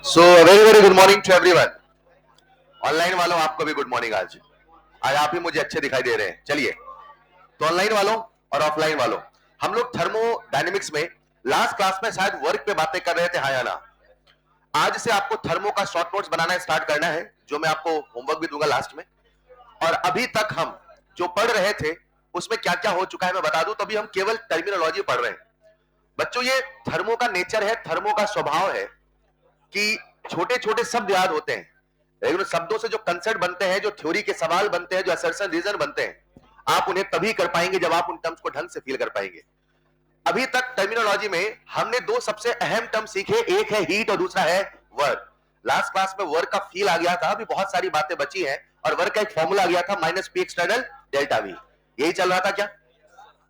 So very very good morning to everyone. Online वालों आपको भी गुड मॉर्निंग। आज आज आप ही मुझे अच्छे दिखाई दे रहे हैं। चलिए, तो ऑनलाइन वालों और ऑफलाइन वालों, हम लोग थर्मोडायनेमिक्स में लास्ट क्लास में शायद वर्क पे बातें कर रहे थे, हाँ या ना। आज से आपको थर्मो का शॉर्ट नोट्स बनाना स्टार्ट करना है, जो मैं आपको होमवर्क भी दूंगा लास्ट में। और अभी तक हम जो पढ़ रहे थे उसमें क्या क्या हो चुका है मैं बता दूं। तो अभी हम केवल टर्मिनोलॉजी पढ़ रहे हैं बच्चों। ये थर्मो का नेचर है, थर्मो का स्वभाव है कि छोटे छोटे शब्द याद होते हैं, लेकिन उन शब्दों से जो कंसेप्ट बनते हैं, जो थ्योरी के सवाल बनते हैं, जो असर्शन रीजन बनते हैं, आप उन्हें तभी कर पाएंगे जब आप उन टर्म्स को ढंग से फील कर पाएंगे। अभी तक टर्मिनोलॉजी में हमने दो सबसे अहम टर्म सीखे, एक है हीट और दूसरा है वर्क। लास्ट क्लास में वर्क का फील आ गया था, अभी बहुत सारी बातें बची हैं। और वर्क का एक फॉर्मूला आ गया था, minus P external delta we. यही चल रहा था क्या?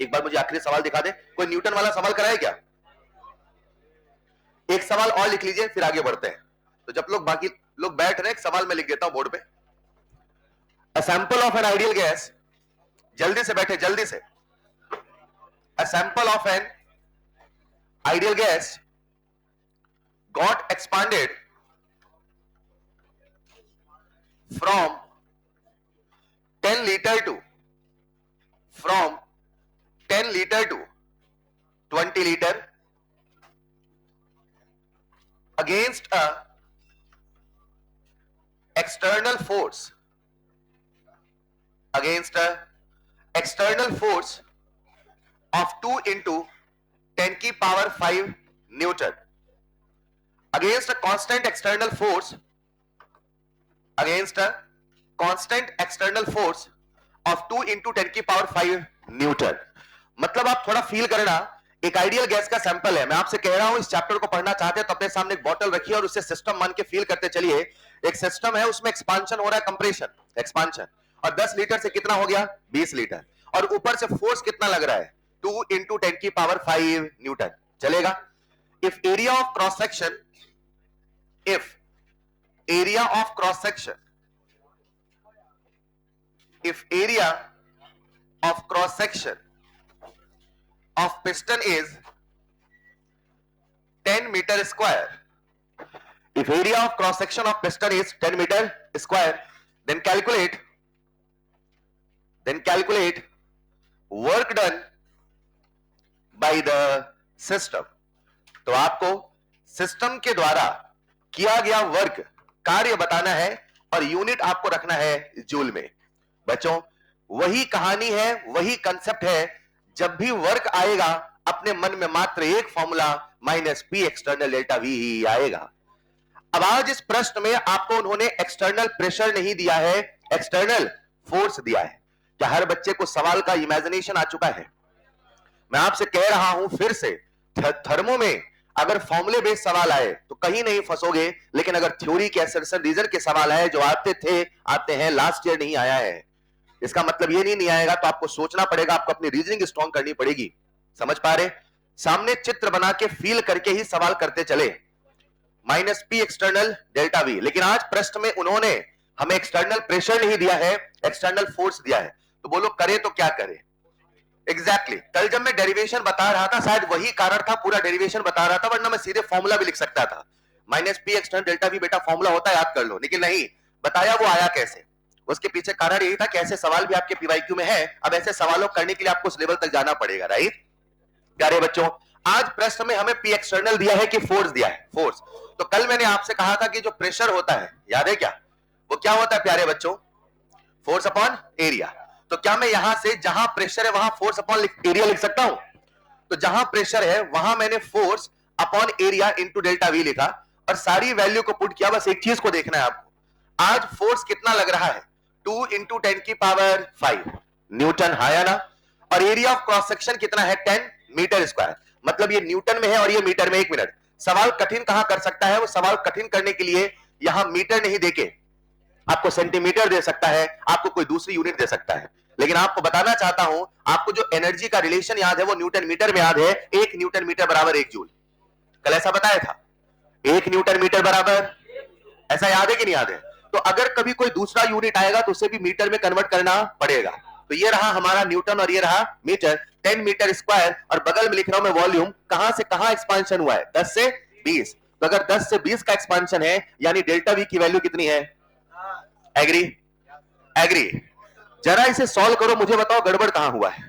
एक बार मुझे आखिरी सवाल दिखा दे, कोई न्यूटन वाला सवाल कराए क्या? एक सवाल और लिख लीजिए, फिर आगे बढ़ते हैं। तो जब लोग बाकी लोग बैठ रहे हैं, एक सवाल मैं लिख देता हूं बोर्ड पे। A sample of N ideal gas, जल्दी से बैठे, जल्दी से। A sample of N ideal gas got expanded from 10 liter to 20 liter against a external force of 2 into 10 की power 5 Newton against a constant external force of 2 into 10 की power 5 Newton. मतलब आप थोड़ा फील करना, एक आइडियल गैस का sample है। मैं आपसे कह रहा हूं, इस चैप्टर को पढ़ना चाहते हैं तो अपने सामने एक बॉटल रखिए और उससे सिस्टम मान के फील करते चलिए। एक सिस्टम है, उसमें एक्सपांशन हो रहा है, कंप्रेशन, एक्सपांशन। और 10 लीटर से कितना हो गया? 20 लीटर। और ऊपर से फोर्स कितना लग रहा है? 2 into 10 की पावर 5 न्यूटन। चलेगा? If area of cross section of piston is 10 meter square, if area of cross section of piston is 10 meter square, then calculate work done by the system। तो आपको system के द्वारा किया गया work, कार्य बताना है और यूनिट आपको रखना है जूल में। बच्चों, वही कहानी है, वही कंसेप्ट है। जब भी वर्क आएगा, अपने मन में मात्र एक formula, minus P external delta V ही आएगा। अब आज इस प्रश्न में आपको उन्होंने एक्सटर्नल प्रेशर नहीं दिया है, एक्सटर्नल फोर्स दिया है। क्या हर बच्चे को सवाल का इमेजिनेशन आ चुका है? मैं आपसे कह रहा हूं फिर से, थर्मो में अगर फॉर्मूले बेस्ड सवाल आए तो कहीं नहीं फंसोगे, लेकिन अगर थ्योरी के असर्शन रीजन के सवाल आए, जो आते हैं, लास्ट ईयर नहीं आया है, इसका मतलब ये नहीं आएगा। तो आपको सोचना पड़ेगा, आपको अपनी रीजनिंग स्ट्रॉन्ग करनी पड़ेगी। समझ पा रहे? सामने चित्र बना के फील करके ही सवाल करते चले, minus P external delta we. लेकिन आज प्रश्न में उन्होंने हमें एक्सटर्नल प्रेशर नहीं दिया है, एक्सटर्नल फोर्स दिया है। तो बोलो करे तो क्या करे? एग्जैक्टली कल जब मैं डेरिवेशन बता रहा था, शायद वही कारण था, पूरा डेरिवेशन बता रहा था, वरना मैं सीधे फॉर्मूला भी लिख सकता था। Minus P external delta we बेटा फॉर्मूला होता है, याद कर लो। लेकिन नहीं बताया, वो आया कैसे। उसके पीछे कारण यही था कि ऐसे सवाल भी आपके पीवाईक्यू में है। अब ऐसे सवालों करने के लिए आपको उस लेवल तक जाना पड़ेगा, राइट? प्यारे बच्चों, आज प्रश्न में हमें पी एक्सटर्नल दिया है कि फोर्स दिया है? फोर्स। तो कल मैंने आपसे कहा था कि जो प्रेशर होता है, याद है क्या? वो क्या होता है प्यारे बच्चों? Force upon area. तो क्या मैं यहां से जहां प्रेशर है वहां फोर्स अपॉन एरिया लिख सकता हूं? तो जहां प्रेशर है वहां मैंने force upon area into delta we लिखा और सारी वैल्यू को पुट किया। बस एक चीज को देखना है आपको, आज फोर्स कितना लग रहा है? 2 into 10 की पावर 5 न्यूटन, हाँ या ना? और एरिया ऑफ क्रॉस सेक्शन कितना है? 10 मीटर स्क्वायर। मतलब ये न्यूटन में है और ये मीटर में। एक मिनट, सवाल कठिन कहां कर सकता है? वो सवाल कठिन करने के लिए यहां मीटर नहीं देके आपको सेंटीमीटर दे सकता है, आपको कोई दूसरी यूनिट दे सकता है। लेकिन आपको बताना चाहता हूं, आपको जो एनर्जी का रिलेशन याद है वो न्यूटन मीटर में याद है। 1 न्यूटन मीटर बराबर 1 जूल। कल ऐसा बताया था, 1 न्यूटन मीटर बराबर, ऐसा याद है कि नहीं याद है? तो अगर कभी कोई दूसरा यूनिट आएगा तो उसे भी मीटर में कन्वर्ट करना पड़ेगा। तो ये रहा हमारा न्यूटन और ये रहा मीटर, 10 मीटर स्क्वायर। और बगल में लिख रहा हूं मैं वॉल्यूम, कहां से कहां एक्सपांशन हुआ है? 10 से 20। तो अगर 10 से 20 का एक्सपांशन है यानी डेल्टा वी की वैल्यू कितनी है? एग्री? एग्री? जरा इसे सॉल्व करो, मुझे बताओ गड़बड़ कहां हुआ है?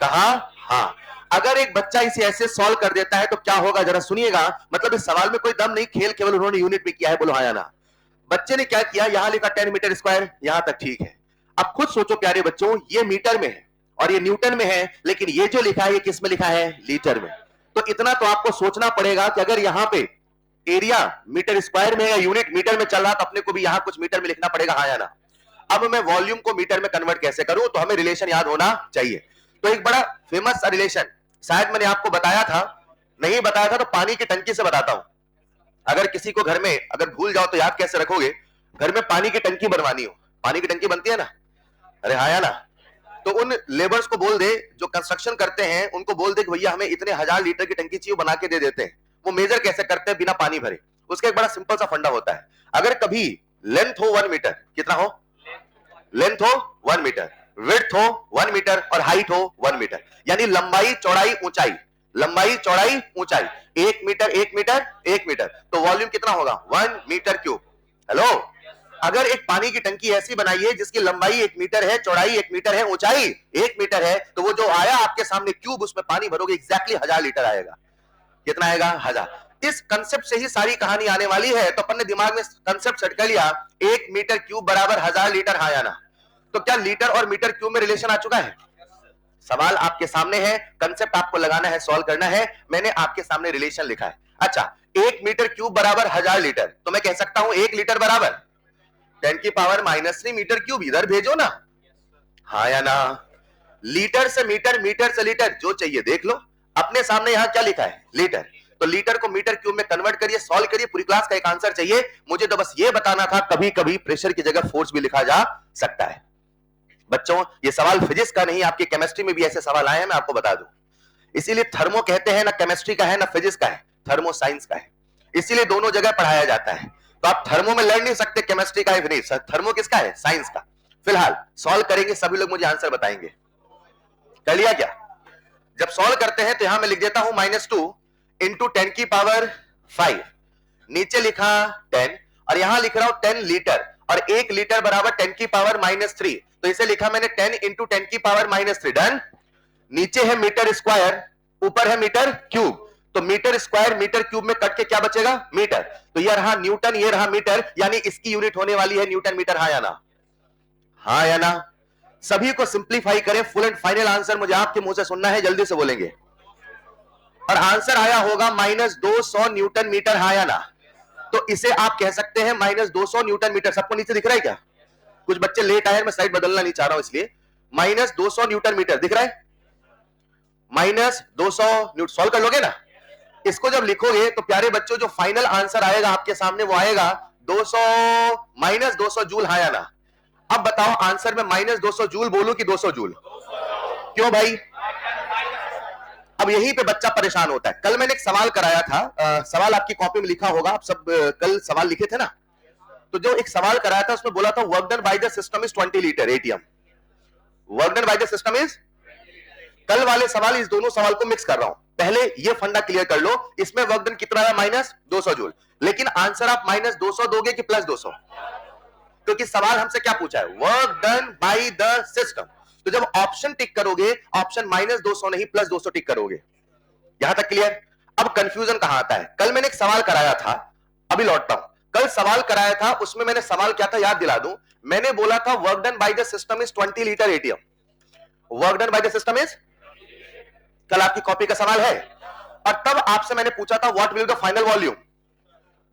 कहां? हाँ, अगर एक बच्चा इसे ऐसे सॉल्व कर देता है तो क्या होगा जरा सुनिएगा। मतलब इस सवाल में कोई दम नहीं, खेल केवल उन्होंने यूनिट में किया है। बोलो हाँ या ना। बच्चे ने क्या किया, यहां लिखा 10 मीटर स्क्वायर, यहां तक ठीक है। अब खुद सोचो प्यारे बच्चों, ये मीटर में है और ये न्यूटन में है, लेकिन ये जो लिखा है ये किस में लिखा है? लीटर में। तो इतना तो आपको सोचना पड़ेगा कि अगर यहां पे एरिया मीटर स्क्वायर में या यूनिट मीटर में चल रहा तो अपने को भी यहां कुछ मीटर में लिखना पड़ेगा, हाँ या ना। अब मैं वॉल्यूम को मीटर में कन्वर्ट कैसे करूं? तो हमें रिलेशन याद होना चाहिए। तो एक बड़ा फेमस सा रिलेशन, शायद मैंने आपको बताया था, नहीं बताया था तो पानी की टंकी से बताता हूं। अगर किसी को घर में अगर भूल जाओ तो याद कैसे रखोगे? घर में पानी की टंकी बनवानी हो, पानी की टंकी बनती है ना, अरे हाँ या ना। तो उन लेबर्स को बोल दे जो कंस्ट्रक्शन करते हैं, उनको बोल दे कि भैया हमें इतने 1000 लीटर की टंकी चाहिए, बना के दे देते हैं। वो मेजर कैसे करते हैं बिना पानी भरे? उसका एक बड़ा सिंपल सा फंडा होता है। अगर कभी लेंथ हो 1 मीटर, कितना हो? लेंथ हो 1 मीटर, विड्थ हो 1 मीटर और हाइट हो 1 मीटर, यानी लंबाई चौड़ाई ऊंचाई, लंबाई चौड़ाई ऊंचाई 1 मीटर 1 मीटर 1 मीटर, तो वॉल्यूम कितना होगा? 1 मीटर क्यूब। हेलो, अगर एक पानी की टंकी ऐसी बनाई है जिसकी लंबाई 1 मीटर है, चौड़ाई 1 मीटर है, ऊंचाई 1 मीटर है, तो वो जो आया आपके सामने क्यूब, उसमें पानी भरोगे एग्जैक्टली 1000 लीटर आएगा। कितना आएगा? 1000। इस कंसेप्ट से ही सारी कहानी आने वाली है। तो अपन ने दिमाग में कंसेप्ट सेट कर लिया, 1 मीटर क्यूब बराबर 1000 लीटर, हाँ या ना। तो क्या लीटर और मीटर क्यूब में रिलेशन आ चुका है? सवाल आपके सामने है, कंसेप्ट आपको लगाना है, सॉल्व करना है। मैंने आपके सामने रिलेशन लिखा है। अच्छा, 1 मीटर क्यूब बराबर 1000 लीटर, तो मैं कह सकता हूं 1 लीटर बराबर 10 की पावर -3 मीटर क्यूब। इधर भेजो ना, हाँ या ना। लीटर से मीटर, मीटर से लीटर, जो चाहिए देख लो। अपने सामने यहां क्या लिखा है? लीटर। तो लीटर को मीटर क्यूब में कन्वर्ट करिए, सॉल्व करिए, पूरी क्लास का एक आंसर चाहिए। मुझे तो बस ये बताना था, कभी कभी प्रेशर की जगह फोर्स भी लिखा जा सकता है। बच्चों, ये सवाल फिजिक्स का नहीं, आपकी केमिस्ट्री में भी ऐसे सवाल आए हैं, मैं आपको बता दूं। इसीलिए थर्मो कहते हैं, ना केमिस्ट्री का है ना फिजिक्स का है, थर्मो साइंस का है। इसीलिए दोनों जगह पढ़ाया जाता है। तो आप थर्मो में लड़ नहीं सकते केमिस्ट्री का है नहीं, थर्मो किसका है? साइंस का। फिलहाल सॉल्व करेंगे, सभी लोग मुझे आंसर बताएंगे। कर लिया क्या? जब सॉल्व करते हैं तो यहां मैं लिख देता हूं -2 इंटू 10 की पावर 5, नीचे लिखा 10 और यहां लिख रहा हूं 10 लीटर, और 1 लीटर बराबर 10 की पावर -3, तो इसे लिखा मैंने 10 इंटू 10 की पावर -3। डन। नीचे है मीटर स्क्वायर, ऊपर है मीटर क्यूब, तो मीटर स्क्वायर मीटर क्यूब में कट के क्या बचेगा? मीटर। तो ये रहा न्यूटन, ये रहा मीटर, यानी इसकी यूनिट होने वाली है न्यूटन मीटर, हाँ या ना? हाँ या ना? सभी को सिंप्लीफाई करें, फुल एंड फाइनल आंसर मुझे आपके मुंह से सुनना है, जल्दी से बोलेंगे। और आंसर आया होगा -200 न्यूटन मीटर, हाँ या ना? तो इसे आप कह सकते हैं -200 न्यूटन मीटर। सबको नीचे दिख रहा है क्या? कुछ बच्चे लेट आए, मैं स्लाइड बदलना नहीं चाह रहा हूं, इसलिए -200 न्यूटन मीटर दिख रहा है। -200 न्यूटन, सॉल्व कर लोगे ना? इसको जब लिखोगे तो प्यारे बच्चों जो फाइनल आंसर आएगा आपके सामने वो आएगा 200 -200 जूल, हाँ या ना? अब बताओ आंसर में -200 जूल बोलूं कि 200 जूल? क्यों भाई? अब यहीं पे बच्चा परेशान होता है। कल मैंने एक सवाल कराया था, सवाल आपकी कॉपी में लिखा होगा, आप सब कल सवाल लिखे थे ना। तो जो एक सवाल कराया था उसमें बोला था work done by the system is 20 litre ATM. Work done by the system is, कल वाले सवाल, इस दोनों सवाल को मिक्स कर रहा हूं। पहले ये फंडा क्लियर कर लो, इसमें वर्क डन कितना है? -200 जूल। लेकिन आंसर आप -200 दोगे कि +200? क्योंकि सवाल हमसे क्या पूछा है? Work done by the system. तो जब ऑप्शन टिक करोगे, ऑप्शन -200 नहीं +200 टिक करोगे। यहां तक क्लियर? अब कंफ्यूजन कहां आता है? कल मैंने एक सवाल कराया था, अभी लौटता हूं। कल सवाल कराया था, उसमें मैंने सवाल क्या था याद दिला दूं। मैंने बोला था work done by the system is 20 litre ATM. Work done by the system is, कल आपकी कॉपी का सवाल है। और तब आपसे मैंने पूछा था what will be the final volume,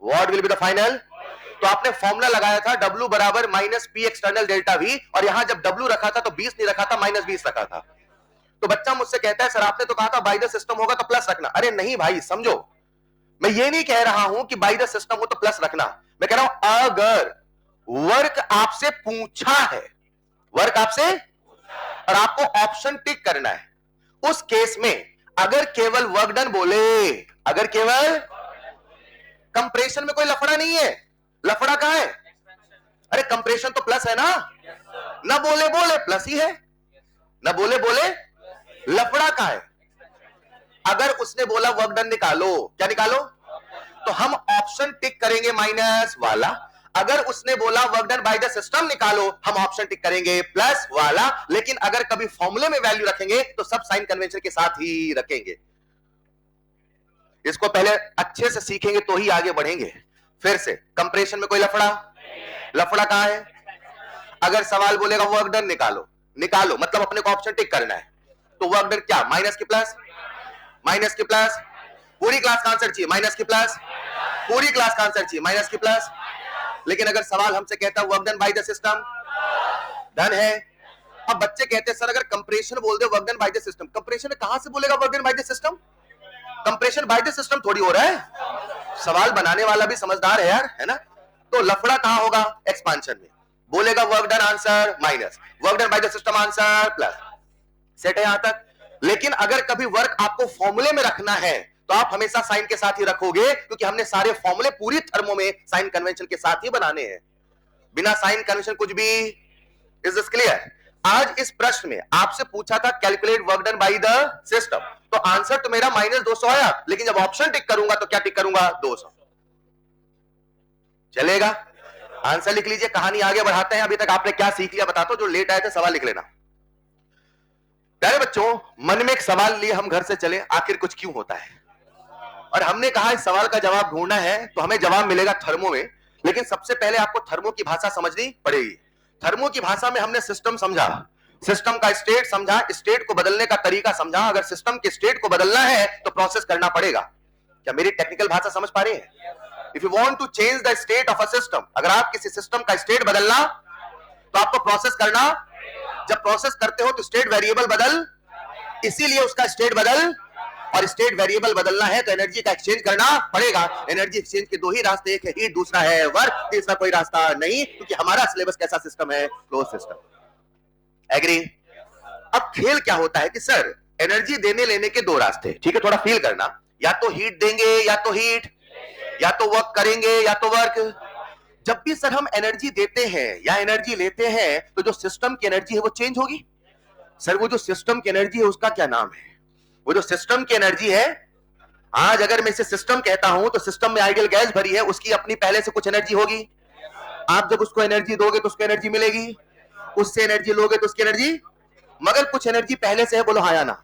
what will be the final. तो आपने फॉर्मूला लगाया था W बराबर -P एक्सटर्नल डेल्टा V, और यहां जब W रखा था तो 20 नहीं रखा था, -20 रखा था। तो बच्चा मुझसे कहता है सर आपने तो कहा था बाय द सिस्टम होगा तो प्लस रखना। अरे नहीं भाई, समझो, मैं ये नहीं कह रहा हूं कि बाय द सिस्टम हो तो प्लस रखना। मैं कह रहा हूं अगर वर्क आपसे पूछा है, वर्क आपसे, और आपको ऑप्शन टिक करना है, उस केस में अगर केवल वर्क डन बोले, अगर केवल, कंप्रेशन में कोई लफड़ा नहीं है। लफड़ा कहां है? अरे कंप्रेशन तो प्लस है ना, ना बोले बोले प्लस ही है, ना बोले बोले, लफड़ा कहां है? अगर उसने बोला वर्क डन निकालो, क्या निकालो? तो हम ऑप्शन टिक करेंगे माइनस वाला। अगर उसने बोला work done by the system निकालो, हम ऑप्शन टिक करेंगे प्लस वाला। लेकिन अगर कभी फॉर्मूले में वैल्यू रखेंगे तो सब साइन कन्वेंशन के साथ ही रखेंगे। इसको पहले अच्छे से सीखेंगे तो ही आगे बढ़ेंगे। फिर से कंप्रेशन में कोई लफड़ा? लफड़ा कहां है? अगर सवाल बोलेगा वर्क डन निकालो, निकालो मतलब अपने को ऑप्शन टिक करना है, तो वर्क डन क्या? माइनस की प्लस, माइनस की प्लस, पूरी क्लास का आंसर चाहिए माइनस की प्लस, पूरी क्लास का आंसर चाहिए माइनस की प्लस। लेकिन अगर सवाल हमसे कहता है work done by the system, done है। अब बच्चे कहते हैं सर अगर कंप्रेशन बोल they work done by the system, compression में कहां से बोलेगा work done by the system? Compression by the system थोड़ी हो रहा है। सवाल बनाने वाला भी समझदार है यार, है ना? तो लफड़ा कहां होगा? एक्सपांशन में बोलेगा work done answer minus, work done by the system answer plus. Set है यहां तक? लेकिन अगर कभी वर्क आपको फॉर्मूले में रखना है तो आप हमेशा साइन के साथ ही रखोगे, क्योंकि हमने सारे फॉर्मूले पूरी थर्मो में साइन कन्वेंशन के साथ ही बनाने हैं, बिना साइन कन्वेंशन कुछ भी। Is this clear? आज इस प्रश्न में आपसे पूछा था calculate work done by the system, तो आंसर तो मेरा माइनस 200 आया, लेकिन जब ऑप्शन टिक करूंगा तो क्या टिक करूंगा? 200। चलेगा? आंसर लिख लीजिए, कहानी आगे बढ़ाते हैं। अभी तक आपने क्या सीख लिया बताता हूं, जो लेट आए थे सवाल लिख लेना। प्यारे बच्चों, मन में एक सवाल लिए हम घर से चले, आखिर कुछ क्यों होता है? और हमने कहा इस सवाल का जवाब ढूंढना है तो हमें जवाब मिलेगा थर्मो में। लेकिन सबसे पहले आपको थर्मो की भाषा समझनी पड़ेगी। थर्मो की भाषा में हमने सिस्टम समझा, सिस्टम का स्टेट समझा, स्टेट को बदलने का तरीका समझा। अगर सिस्टम के स्टेट को बदलना है तो प्रोसेस करना पड़ेगा। क्या मेरी टेक्निकल भाषा समझ पा रहे हैं? If you want to change the state of a system, अगर आप किसी सिस्टम का स्टेट बदलना तो आपको प्रोसेस करना। जब प्रोसेस करते हो तो स्टेट वेरिएबल बदल, इसीलिए उसका स्टेट बदल, और स्टेट वेरिएबल बदलना है तो एनर्जी का एक्सचेंज करना पड़ेगा। एनर्जी एक्सचेंज के दो ही रास्ते, एक है हीट, दूसरा है वर्क, तीसरा कोई रास्ता नहीं, क्योंकि हमारा सिलेबस कैसा सिस्टम है? Close system. एग्री? अब खेल क्या होता है कि सर एनर्जी देने लेने के दो रास्ते, ठीक है, थोड़ा फील करना। या तो हीट देंगे या तो हीट, या तो वर्क करेंगे या तो वर्क। जब भी सर हम एनर्जी देते हैं या एनर्जी लेते हैं तो जो सिस्टम की एनर्जी है वो चेंज होगी। सर वो जो सिस्टम की एनर्जी है उसका क्या नाम है? वो जो सिस्टम की एनर्जी है, आज अगर मैं इसे सिस्टम कहता हूं तो सिस्टम में आइडियल गैस भरी है, उसकी अपनी पहले से कुछ एनर्जी होगी। आप जब उसको एनर्जी दोगे तो उसको एनर्जी मिलेगी, उससे एनर्जी लोगे तो उसकी एनर्जी, मगर कुछ एनर्जी पहले से है। बोलो हाँ या ना?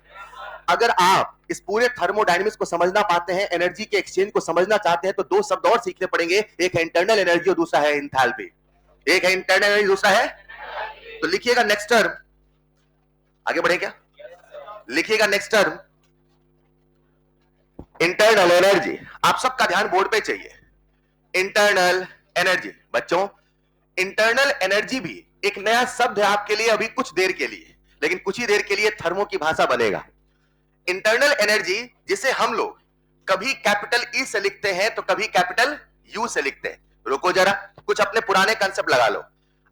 अगर आप इस पूरे थर्मोडायनेमिक्स को समझना पाते हैं, एनर्जी के एक्सचेंज को समझना चाहते हैं, तो दो शब्द और सीखने पड़ेंगे। एक है इंटरनल एनर्जी और दूसरा है एंथैल्पी। एक है इंटरनल एनर्जी, दूसरा है, तो लिखिएगा नेक्स्ट टर्म। आगे बढ़े क्या? लिखिएगा नेक्स्ट टर्म इंटरनल एनर्जी। आप सबका ध्यान बोर्ड पे चाहिए। इंटरनल एनर्जी बच्चों, इंटरनल एनर्जी भी एक नया शब्द है आपके लिए अभी कुछ देर के लिए, लेकिन कुछ ही देर के लिए थर्मो की भाषा बनेगा। इंटरनल एनर्जी जिसे हम लोग कभी कैपिटल ई से लिखते हैं तो कभी कैपिटल यू से लिखते हैं। रुको जरा, कुछ अपने पुराने कंसेप्ट लगा लो।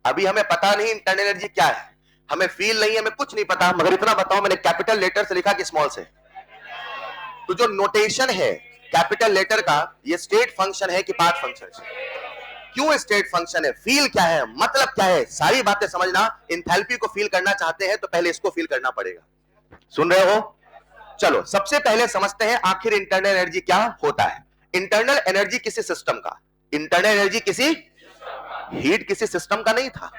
अभी हमें पता नहीं इंटरनल एनर्जी क्या है, हमें फील नहीं है, हमें कुछ नहीं पता, मगर इतना बताओ मैंने कैपिटल लेटर से लिखा कि स्मॉल से? तो जो नोटेशन है कैपिटल लेटर का, ये स्टेट फंक्शन है कि पाथ फंक्शन? क्यों स्टेट फंक्शन है? फील क्या है? मतलब क्या है? सारी बातें समझना। इंथैल्पी को फील करना चाहते हैं तो पहले इसको फील करना पड़ेगा। सुन रहे हो? चलो सबसे पहले समझते हैं आखिर इंटरनल एनर्जी क्या होता है। इंटरनल एनर्जी किसी सिस्टम का, इंटरनल एनर्जी किसी, हीट किसी सिस्टम का नहीं था,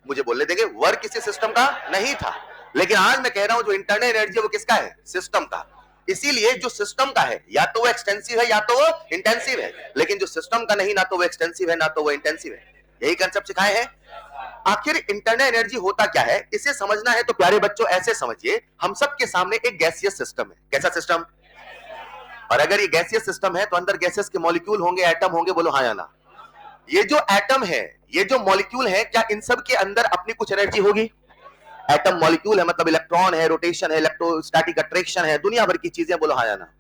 मुझे बोलने देंगे, वर्क किसी सिस्टम का नहीं था। लेकिन आज मैं कह रहा हूं जो इंटरनल एनर्जी वो किसका है? सिस्टम का। इसीलिए जो सिस्टम का है या तो वो एक्सटेंसिव है या तो वो इंटेंसिव है, लेकिन जो सिस्टम का नहीं, ना तो वो एक्सटेंसिव है ना तो वो इंटेंसिव है। यही कंसेप्ट सिखाए हैं। आखिर इंटरनल एनर्जी होता क्या है, इसे समझना है तो प्यारे बच्चों ऐसे समझिए, हम सब के सामने एक गैसियस सिस्टम है। कैसा सिस्टम? और अगर ये गैसियस सिस्टम है तो अंदर गैसेस के मॉलिक्यूल होंगे, एटम होंगे। बोलो हाँ या ना? ये जो एटम है, ये जो मॉलिक्यूल है, क्या इन सब के अंदर अपनी कुछ एनर्जी होगी? एटम मॉलिक्यूल है मतलब इलेक्ट्रॉन है, रोटेशन है, इलेक्ट्रोस्टैटिक अट्रैक्शन है, दुनिया भर की चीजें। बोलो हाँ या ना?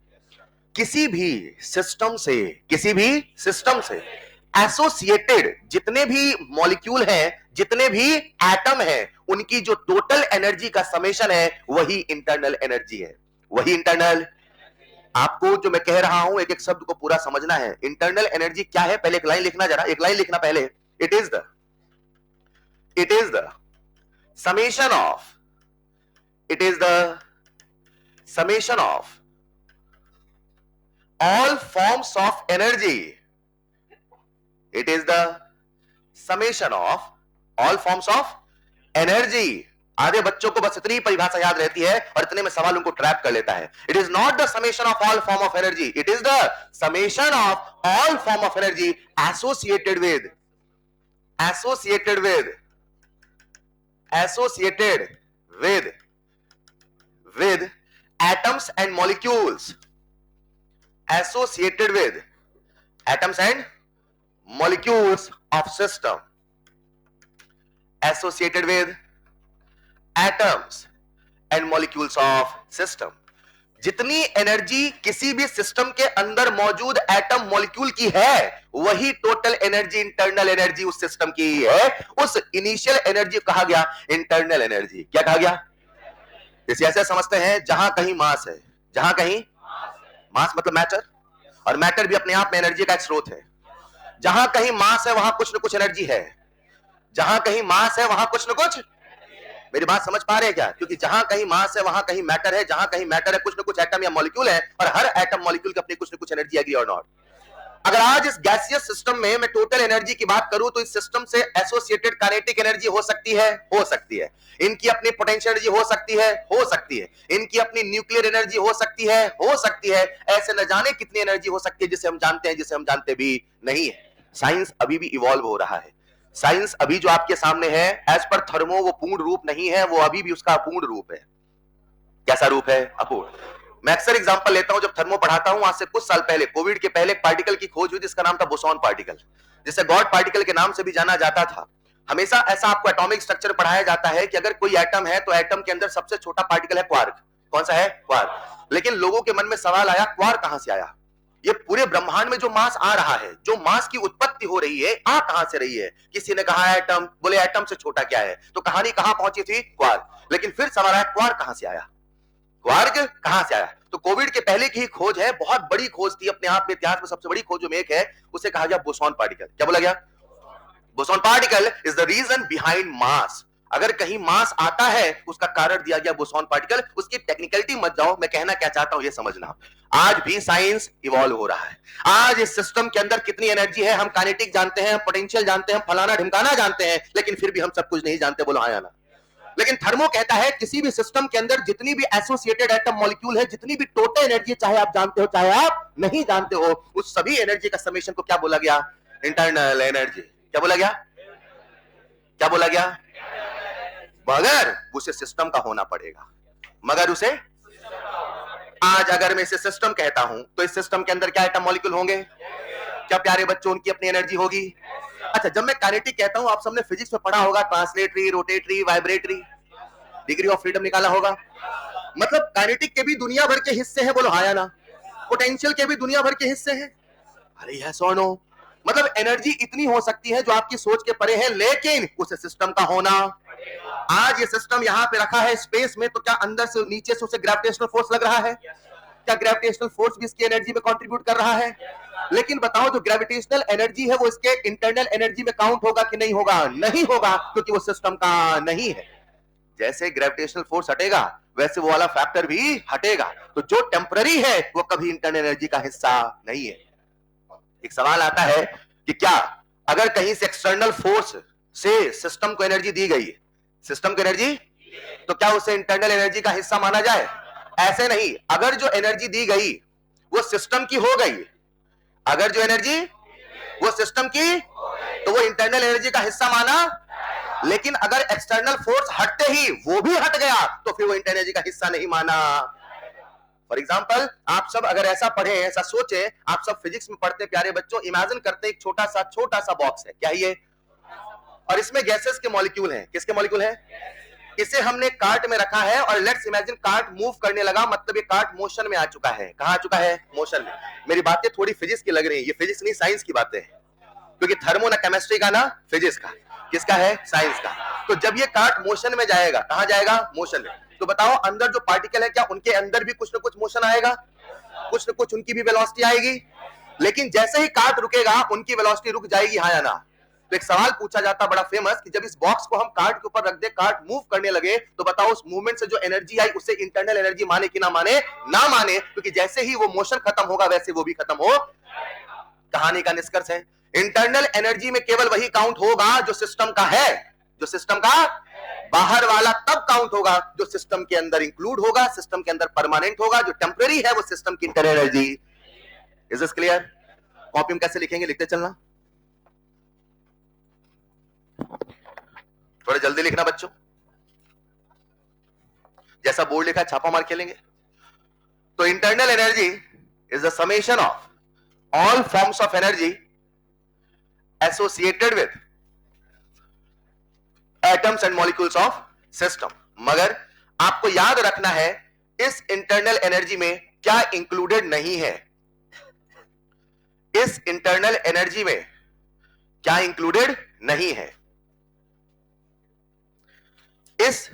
किसी भी सिस्टम से, किसी भी सिस्टम से एसोसिएटेड जितने भी मॉलिक्यूल हैं, जितने भी एटम हैं, उनकी जो टोटल एनर्जी का समेशन है वही इंटरनल एनर्जी है। वही इंटरनल। आपको जो मैं कह रहा हूं एक एक शब्द को पूरा समझना है। इंटरनल एनर्जी क्या है? पहले एक लाइन लिखना, जरा एक लाइन लिखना पहले। It is the summation of, it is the summation of all forms of energy. It is the summation of all forms of energy. आधे बच्चों को बस इतनी परिभाषा याद रहती है और इतने में सवाल उनको ट्रैप कर लेता है. It is not the summation of all form of energy. It is the summation of all form of energy associated with atoms and molecules. Associated with atoms and molecules of system. Associated with atoms and molecules of system. जितनी energy किसी भी system के अंदर मौजूद atom molecule की है, वही total energy, internal energy उस सिस्टम की है. उस इनिशियल एनर्जी कहा गया इंटरनल एनर्जी. क्या कहा गया? इसे ऐसे समझते हैं, जहां कहीं मास है, जहां कहीं मास मतलब मैटर, और मैटर भी अपने आप में एनर्जी का एक स्रोत है. जहां कहीं मास है वहां कुछ न कुछ एनर्जी है. जहां कहीं मास है वहां कुछ न कुछ. मेरी बात समझ पा रहे हैं क्या? क्योंकि जहां कहीं मास है वहां कहीं मैटर है, जहां कहीं मैटर है कुछ न कुछ एटम या मॉलिक्यूल है, और हर एटम मॉलिक्यूल की अपनी कुछ न कुछ एनर्जी. एग्री और नॉट? अगर आज इस गैसियस सिस्टम में मैं टोटल एनर्जी की बात करूं तो इस सिस्टम से एसोसिएटेड काइनेटिक एनर्जी हो सकती है, हो सकती है. इनकी अपनी पोटेंशियल एनर्जी हो सकती है, हो सकती है. इनकी अपनी न्यूक्लियर एनर्जी हो सकती है, हो सकती है. ऐसे न जाने कितनी एनर्जी हो सकती है जिसे हम जानते हैं, जिसे हम जानते भी नहीं है. साइंस अभी भी इवॉल्व हो रहा है. साइंस अभी जो आपके सामने है, एज पर थर्मो वो पूर्ण रूप नहीं है, वो अभी भी उसका अपूर्ण रूप है. कैसा रूप है? अपूर्ण. मैं अक्सर एग्जांपल लेता हूं जब थर्मो पढ़ाता हूं. आज से कुछ साल पहले, कोविड के पहले, एक पार्टिकल की खोज हुई जिसका नाम था बोसॉन पार्टिकल, जिसे गॉड पार्टिकल के नाम से भी जाना जाता था. हमेशा ऐसा आपको एटॉमिक स्ट्रक्चर पढ़ाया जाता है कि अगर कोई एटम है तो एटम के अंदर सबसे छोटा पार्टिकल है क्वार्क. कौन सा है? क्वार्क. लेकिन लोगों के मन में सवाल आया, क्वार्क कहां से आया? ये पूरे ब्रह्मांड में जो मास आ रहा है, जो मास की उत्पत्ति हो रही है, आ कहां से रही है? किसी ने कहा एटम. बोले एटम से छोटा क्या है? तो कहानी कहां पहुंची थी? क्वार्क. लेकिन फिर सवाल आया, क्वार्क कहां से आया? क्वार्क कहां से आया? तो कोविड के पहले की ही खोज है, बहुत बड़ी खोज थी, अपने आप में इतिहास में सबसे बड़ी खोजों में एक है. उसे कहा गया बोसॉन पार्टिकल. क्या बोला गया? Boson particle is the reason behind mass. अगर कहीं मास आता है उसका कारण दिया गया बोसॉन पार्टिकल. उसकी टेक्निकलिटी मत जाओ, मैं कहना क्या चाहता हूं ये समझना. आज भी साइंस इवॉल्व हो रहा है. आज इस सिस्टम के अंदर कितनी एनर्जी है हम काइनेटिक जानते हैं, पोटेंशियल जानते हैं, फलाना ढिमकाना जानते हैं, लेकिन फिर भी हम सब कुछ नहीं जानते. बोलो हाँ या ना? लेकिन थर्मो कहता है किसी भी सिस्टम के अंदर जितनी भी एसोसिएटेड एटम मॉलिक्यूल है, जितनी भी टोटल एनर्जी, चाहे आप जानते हो चाहे आप नहीं जानते हो, उस सभी एनर्जी का समेशन को क्या बोला गया? Internal energy. क्या बोला गया? क्या बोला गया? मगर उसे सिस्टम का होना पड़ेगा. मगर उसे आज अगर मैं इसे सिस्टम कहता हूं तो इस सिस्टम के अंदर क्या एटम मॉलिक्यूल होंगे? क्या प्यारे बच्चों, उनकी अपनी एनर्जी होगी. अच्छा, जब मैं काइनेटिक कहता हूं, आप सबने फिजिक्स में पढ़ा होगा, translatory, rotatory, vibratory, degree of freedom निकाला होगा. मतलब काइनेटिक के भी दुनिया भर के हिस्से हैं. बोलो हाँ या ना? पोटेंशियल के भी दुनिया भर के हिस्से हैं. अरे यस और नो? मतलब एनर्जी इतनी हो सकती है जो आपकी सोच के परे है, लेकिन उस सिस्टम का होना. आज ये सिस्टम यहां पे रखा है स्पेस में, तो क्या अंदर से नीचे से उसे ग्रेविटेशनल फोर्स लग रहा है? क्या ग्रेविटेशनल फोर्स भी इसकी एनर्जी में कंट्रीब्यूट कर रहा है? लेकिन बताओ, जो ग्रेविटेशनल एनर्जी है वो इसके इंटरनल एनर्जी में काउंट होगा कि नहीं होगा? नहीं होगा, क्योंकि वो सिस्टम का नहीं है. जैसे ग्रेविटेशनल फोर्स हटेगा वैसे वो वाला फैक्टर भी हटेगा. तो जो टेम्पररी है वो कभी इंटरनल एनर्जी का हिस्सा नहीं है. एक सवाल आता है कि क्या अगर कहीं से एक्सटर्नल फोर्स से सिस्टम को एनर्जी दी गई, सिस्टम को एनर्जी, तो क्या उसे इंटरनल एनर्जी का हिस्सा माना जाए? ऐसे नहीं. अगर जो एनर्जी दी गई वो सिस्टम की हो गई, अगर जो एनर्जी वो सिस्टम की, तो वो इंटरनल एनर्जी का हिस्सा माना. लेकिन अगर एक्सटर्नल फोर्स हटते ही वो भी हट गया तो फिर वो इंटरनल एनर्जी का हिस्सा नहीं माना. फॉर एग्जाम्पल, आप सब अगर ऐसा पढ़े, ऐसा सोचे, आप सब फिजिक्स में पढ़ते प्यारे बच्चों, इमेजिन करते एक छोटा सा बॉक्स है. क्या ये? और इसमें गैसेस के मॉलिक्यूल हैं. किसके मॉलिक्यूल हैं? इसे हमने कार्ट में रखा है और लेट्स इमेजिन कार्ट मूव करने लगा, मतलब ये कार्ट मोशन में आ चुका है. कहां आ चुका है? मोशन में. मेरी बातें थोड़ी फिजिक्स की लग रही है, ये फिजिक्स नहीं साइंस की बातें हैं, क्योंकि थर्मो ना केमिस्ट्री का ना फिजिक्स का. किसका है? साइंस का. तो जब ये कार्ट मोशन में जाएगा, कहां जाएगा? मोशन में. तो बताओ, अंदर जो पार्टिकल है क्या उनके अंदर भी कुछ ना कुछ मोशन आएगा? कुछ ना कुछ उनकी भी वेलोसिटी आएगी. लेकिन जैसे ही कार्ट रुकेगा उनकी वेलोसिटी रुक जाएगी, हाँ या ना? तो एक सवाल पूछा जाता बड़ा फेमस कि जब इस बॉक्स को हम कार्ड के ऊपर रख दे, कार्ड मूव करने लगे, तो बताओ उस मूवमेंट से जो एनर्जी आई उसे इंटरनल एनर्जी माने कि ना माने? ना माने, क्योंकि जैसे ही वो मोशन खत्म होगा वैसे वो भी खत्म हो। कहानी का निष्कर्ष है, इंटरनल एनर्जी में केवल वही काउंट होगा जो सिस्टम का है, जो सिस्टम का बाहर वाला तब काउंट होगा जो सिस्टम के अंदर इंक्लूड होगा, सिस्टम के अंदर परमानेंट होगा, जो टेम्पररी है वो सिस्टम की internal energy. Is this clear? Copy में कैसे लिखेंगे, लिखते चलना, थोड़ा जल्दी लिखना बच्चों, जैसा बोर्ड लिखा है छापा मार खेलेंगे। तो internal energy is the summation of all forms of energy associated with atoms and molecules of system. मगर आपको याद रखना है इस इंटरनल एनर्जी में क्या इंक्लूडेड नहीं है, इस इंटरनल एनर्जी में क्या इंक्लूडेड नहीं है, इस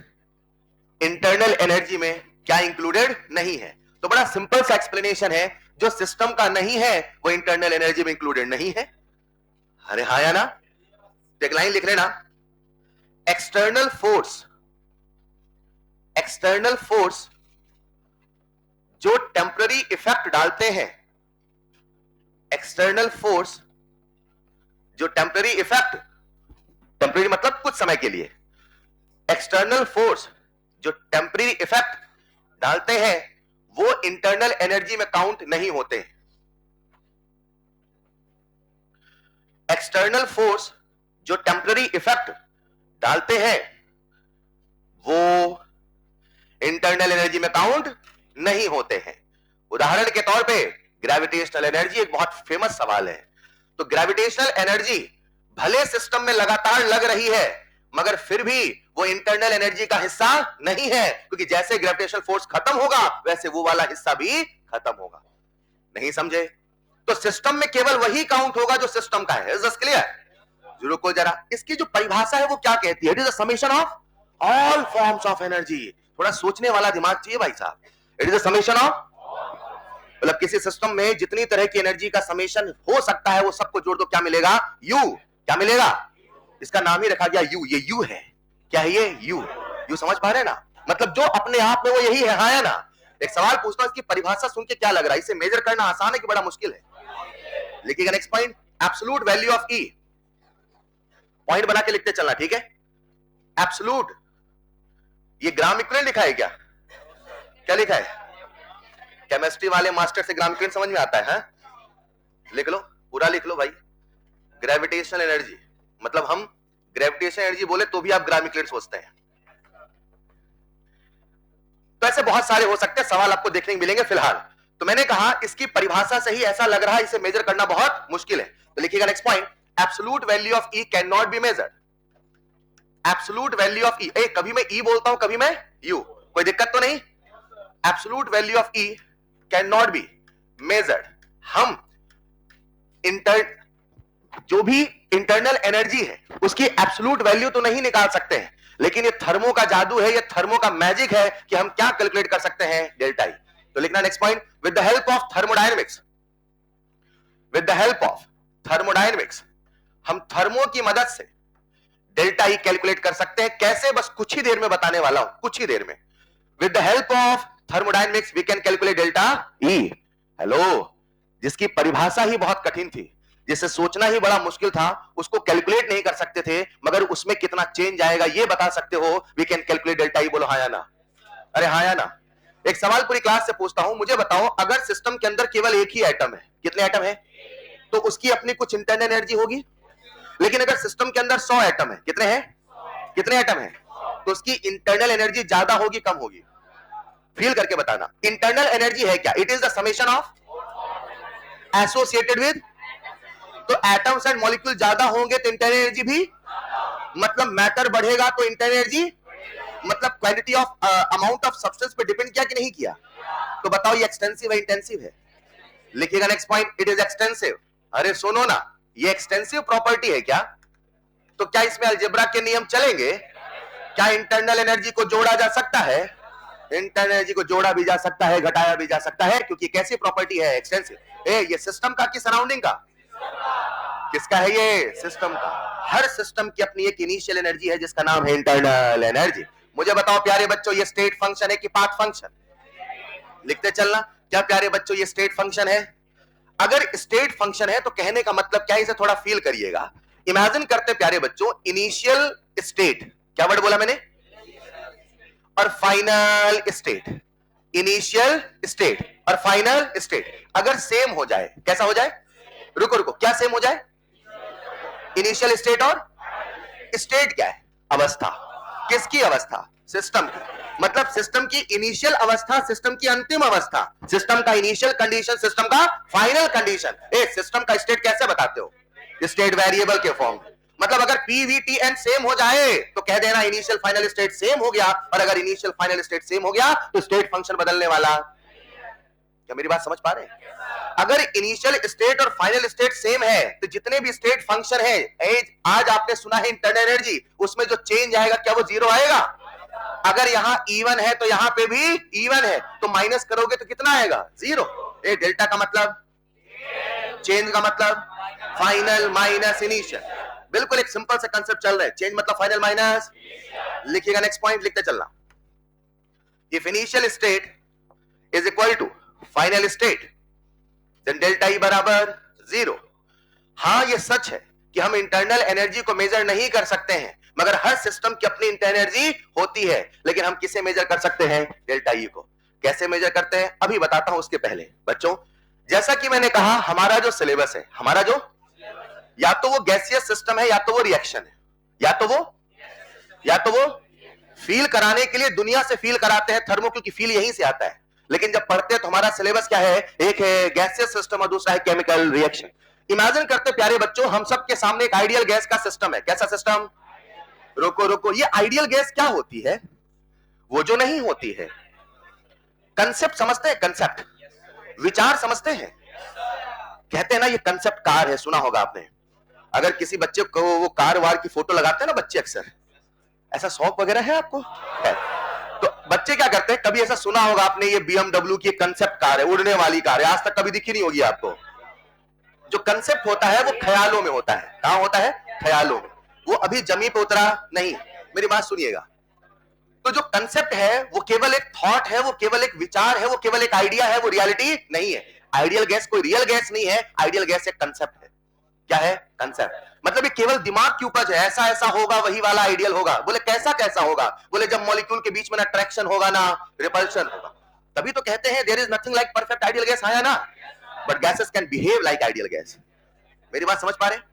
इंटरनल एनर्जी में क्या इंक्लूडेड नहीं है। तो बड़ा सिंपल सा एक्सप्लेनेशन है, जो सिस्टम का नहीं है वो इंटरनल एनर्जी में इंक्लूडेड नहीं है। अरे हाँ या ना? एक लाइन लिख लेना, एक्सटर्नल फोर्स जो टेम्पररी इफेक्ट डालते हैं, एक्सटर्नल फोर्स जो टेम्पररी इफेक्ट, टेम्पररी मतलब कुछ समय के लिए, एक्सटर्नल फोर्स जो टेम्पररी इफेक्ट डालते हैं वो इंटरनल एनर्जी में काउंट नहीं होते। एक्सटर्नल फोर्स जो टेम्पररी इफेक्ट डालते हैं वो इंटरनल एनर्जी में काउंट नहीं होते हैं। उदाहरण के तौर पे ग्रेविटेशनल एनर्जी एक बहुत फेमस सवाल है। तो ग्रेविटेशनल एनर्जी भले सिस्टम में लगातार लग रही है मगर फिर भी वो इंटरनल एनर्जी का हिस्सा नहीं है, क्योंकि जैसे ग्रेविटेशनल फोर्स खत्म होगा वैसे वो वाला हिस्सा भी खत्म होगा। नहीं समझे? तो सिस्टम में केवल वही काउंट होगा जो सिस्टम का है। Is this clear? रुको जरा, इसकी जो परिभाषा है वो क्या कहती है? It is a summation of all forms of energy. थोड़ा सोचने वाला दिमाग चाहिए भाई साहब। It is a summation of, मतलब किसी सिस्टम में जितनी तरह की एनर्जी का समेशन हो सकता है वो सबको जोड़ दो, क्या मिलेगा? यू। क्या मिलेगा? इसका नाम ही रखा गया यू। ये यू है। क्या है ये? यू। यू समझ पा रहे ना? मतलब जो अपने आप में वो यही है। हाँ या ना? एक सवाल पूछता हूं, इसकी परिभाषा सुन के क्या लग रहा है? इसे मेजर करना आसान है कि बड़ा मुश्किल है? लिखिएगा next point, absolute value of E. Point बना के लिखते चलना, ठीक है? एब्सोल्यूट, ये ग्राम इक्विवेलेंट लिखा है क्या? क्या लिखा है? केमिस्ट्री वाले मास्टर से ग्राम इक्विवेलेंट समझ में आता है? लिख लो, पूरा लिख लो भाई। ग्रेविटेशनल एनर्जी, मतलब हम ग्रेविटेशनल एनर्जी बोले तो भी आप ग्राम इक्विवेलेंट सोचते हैं। तो ऐसे बहुत सारे हो सकते हैं सवाल, आपको देखने को मिलेंगे। फिलहाल तो मैंने कहा इसकी परिभाषा से ही ऐसा लग रहा है इसे मेजर करना बहुत मुश्किल है। तो लिखिएगा next point, absolute value of E can not be measured. Absolute value of E, कभी मैं ई बोलता हूं कभी मैं यू, कोई दिक्कत तो नहीं? Absolute value of E can not be measured. हम जो भी इंटरनल एनर्जी है उसकी एब्सोल्यूट वैल्यू तो नहीं निकाल सकते हैं, लेकिन ये थर्मो का जादू है, ये थर्मो का मैजिक है कि हम क्या कैलकुलेट कर सकते हैं? Delta E. तो लिखना next point, with the help of thermodynamics, with the help of thermodynamics हम थर्मो की मदद से डेल्टा ई कैलकुलेट कर सकते हैं। कैसे? बस कुछ ही देर में बताने वाला हूं, कुछ ही देर में। With the help of thermodynamics we can calculate delta E. Hello, जिसकी परिभाषा ही बहुत कठिन थी, जिसे सोचना ही बड़ा मुश्किल था, उसको कैलकुलेट नहीं कर सकते थे, मगर उसमें कितना चेंज आएगा ये बता सकते हो। We can calculate delta E. बोलो हाँ या ना? अरे हाँ या ना? एक सवाल पूरी क्लास से पूछता हूं, मुझे बताओ अगर सिस्टम के अंदर केवल एक ही एटम है, कितने एटम है? तो उसकी अपनी कुछ इंटरनल एनर्जी होगी। लेकिन अगर सिस्टम के अंदर 100 एटम है, कितने हैं? कितने एटम है? तो उसकी इंटरनल एनर्जी ज्यादा होगी कम होगी? फील करके बताना। इंटरनल एनर्जी है क्या? It is the summation of associated with, तो एटम्स एंड मॉलिक्यूल ज्यादा होंगे तो इंटरनल एनर्जी भी, मतलब मैटर बढ़ेगा तो इंटरनल एनर्जी, मतलब quantity of amount of substance पे डिपेंड किया कि नहीं किया? तो बताओ ये एक्सटेंसिव है इंटेंसिव है? लिखिएगा next point, it is extensive. अरे सुनो ना, ये एक्सटेंसिव प्रॉपर्टी है क्या? तो क्या इसमें अलजेब्रा के नियम चलेंगे? क्या इंटरनल एनर्जी को जोड़ा जा सकता है? इंटरनल एनर्जी को जोड़ा भी जा सकता है, घटाया भी जा सकता है, क्योंकि कैसी प्रॉपर्टी है? एक्सटेंसिव। ये सिस्टम का कि सराउंडिंग का? किसका है ये? सिस्टम का। हर सिस्टम की अपनी एक इनिशियल एनर्जी है जिसका नाम है इंटरनल एनर्जी। मुझे बताओ प्यारे बच्चों, ये स्टेट फंक्शन है कि पाथ फंक्शन? लिखते चलना। क्या प्यारे बच्चों ये स्टेट फंक्शन है? अगर स्टेट फंक्शन है तो कहने का मतलब क्या है, इसे थोड़ा फील करिएगा। इमेजिन करते प्यारे बच्चों, इनिशियल स्टेट, क्या वर्ड बोला मैंने? और फाइनल स्टेट। इनिशियल स्टेट और फाइनल स्टेट अगर सेम हो जाए, कैसा हो जाए? रुको रुको, क्या सेम हो जाए? इनिशियल स्टेट और स्टेट क्या है? अवस्था। किसकी अवस्था? सिस्टम की। मतलब सिस्टम की इनिशियल अवस्था, सिस्टम की अंतिम अवस्था, सिस्टम का इनिशियल कंडीशन, सिस्टम का फाइनल कंडीशन। सिस्टम का स्टेट कैसे बताते हो? स्टेट वेरिएबल के फॉर्म। मतलब अगर PVTN सेम हो जाए तो कह देना इनिशियल फाइनल स्टेट सेम हो गया, और अगर इनिशियल फाइनल स्टेट सेम हो गया तो स्टेट फंक्शन बदलने वाला। क्या मेरी बात समझ पा रहे हैं? अगर इनिशियल स्टेट और फाइनल स्टेट सेम है तो जितने भी स्टेट फंक्शन है, आज आपने सुना है इंटरनल एनर्जी, उसमें जो चेंज आएगा क्या वो जीरो आएगा? अगर यहां इवन है तो यहां पे भी इवन है, तो माइनस करोगे तो कितना आएगा? जीरो। डेल्टा का मतलब, चेंज का मतलब फाइनल माइनस इनिशियल। बिल्कुल एक सिंपल सा कंसेप्ट चल रहा है, चेंज मतलब फाइनल माइनस। लिखिएगा नेक्स्ट पॉइंट, लिखते चलना। If initial state is equal to final state then delta E बराबर जीरो। हां ये सच है कि हम इंटरनल एनर्जी को मेजर नहीं कर सकते हैं, मगर हर सिस्टम की अपनी इंटरनल एनर्जी होती है। लेकिन हम किसे मेजर कर सकते हैं? डेल्टा ई को। कैसे मेजर करते हैं अभी बताता हूं। उसके पहले बच्चों, जैसा कि मैंने कहा, हमारा जो सिलेबस है, हमारा जो, या तो वो गैसियस सिस्टम है या तो वो रिएक्शन है, या तो वो फील कराने के लिए दुनिया से फील कराते हैं, थर्मो, क्योंकि फील यहीं से आता है। लेकिन जब पढ़ते हैं तो हमारा सिलेबस क्या है? एक है गैसियस सिस्टम और दूसरा है केमिकल रिएक्शन। इमेजिन करते प्यारे बच्चों, हम सबके सामने एक आइडियल गैस का सिस्टम है। कैसा सिस्टम? रुको रुको, ये आइडियल गैस क्या होती है? वो जो नहीं होती है। कंसेप्ट समझते हैं? कंसेप्ट, विचार समझते हैं? कहते हैं ना ये कंसेप्ट कार है, सुना होगा आपने। अगर किसी बच्चे को वो कार वार की फोटो लगाते हैं ना बच्चे अक्सर, ऐसा शौक वगैरह है आपको? है। तो बच्चे क्या करते हैं, कभी ऐसा सुना होगा आपने, ये BMW की कंसेप्ट कार है, उड़ने वाली कार है, आज तक कभी दिखी नहीं होगी आपको। जो कंसेप्ट होता है वो ख्यालों में होता है। कहां होता है? ख्यालों में। वो अभी जमीन पे उतरा नहीं। मेरी बात सुनिएगा। तो जो कंसेप्ट है वो केवल एक थॉट है, वो केवल एक विचार है, वो केवल एक आइडिया है, वो रियलिटी नहीं है। आइडियल गैस कोई रियल गैस नहीं है, आइडियल गैस एक कंसेप्ट है। क्या है? कंसेप्ट। मतलब ये केवल दिमाग की उपज है, ऐसा ऐसा होगा वही वाला आइडियल होगा। बोले कैसा कैसा होगा? बोले जब मॉलिक्यूल के बीच में ना अट्रैक्शन होगा ना रिपल्शन होगा। तभी तो कहते हैं there is nothing like perfect ideal gas, आया ना? But gases can behave like ideal gas. मेरी बात समझ पा रहे हैं?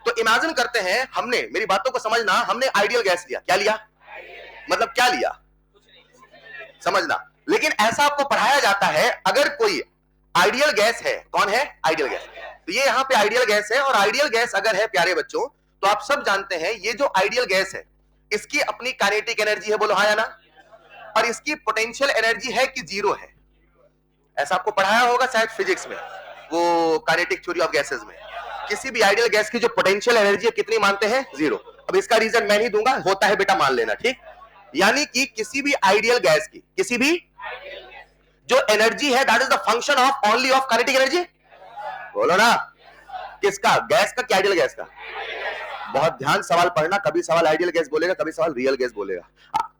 तो इमेजिन करते हैं, हमने, मेरी बातों को समझना, हमने आइडियल गैस लिया। क्या लिया? मतलब क्या लिया? समझना। लेकिन ऐसा आपको पढ़ाया जाता है, अगर कोई आइडियल गैस है, कौन है? Ideal gas. तो ये यहां पे आइडियल गैस है, और आइडियल गैस अगर है प्यारे बच्चों, तो आप सब जानते हैं ये जो आइडियल गैस है इसकी अपनी काइनेटिक एनर्जी है, बोलो हाँ या ना? और इसकी पोटेंशियल एनर्जी है कि जीरो है? ऐसा आपको पढ़ाया होगा शायद फिजिक्स में, वो काइनेटिक थ्योरी ऑफ गैसेस में। किसी भी आइडियल गैस की जो पोटेंशियल एनर्जी है कितनी मानते हैं? जीरो। अब इसका रीजन मैं नहीं दूंगा, होता है बेटा, मान लेना, ठीक? यानी कि किसी भी आइडियल गैस की, किसी भी जो एनर्जी है that is the function of only of kinetic energy. बोलो ना, किसका? गैस का, क्या आइडियल गैस का? बहुत ध्यान सवाल पढ़ना, कभी सवाल आइडियल गैस बोलेगा, कभी सवाल रियल गैस बोलेगा।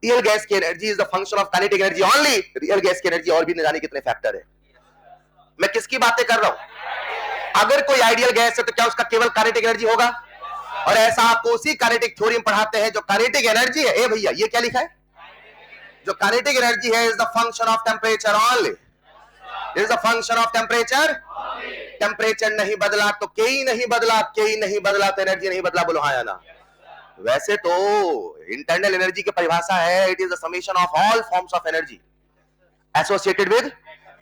रियल गैस की energy is the function of kinetic energy only. Real gas की एनर्जी और भी न जाने कितने फैक्टर है। मैं किसकी बातें कर रहा हूं? अगर कोई आइडियल गैस है तो क्या उसका केवल काइनेटिक एनर्जी होगा? और ऐसा आपको उसी काइनेटिक थ्योरी में पढ़ाते हैं जो काइनेटिक एनर्जी है। ए भैया, ये क्या लिखा है? जो काइनेटिक एनर्जी है is the function of temperature only. Is the function of temperature. Temperature नहीं बदला तो के ही नहीं बदला, के ही नहीं बदला तो एनर्जी नहीं बदला। बोलो हाँ या ना? वैसे तो इंटरनल एनर्जी की परिभाषा है, it is the summation of all forms of energy associated with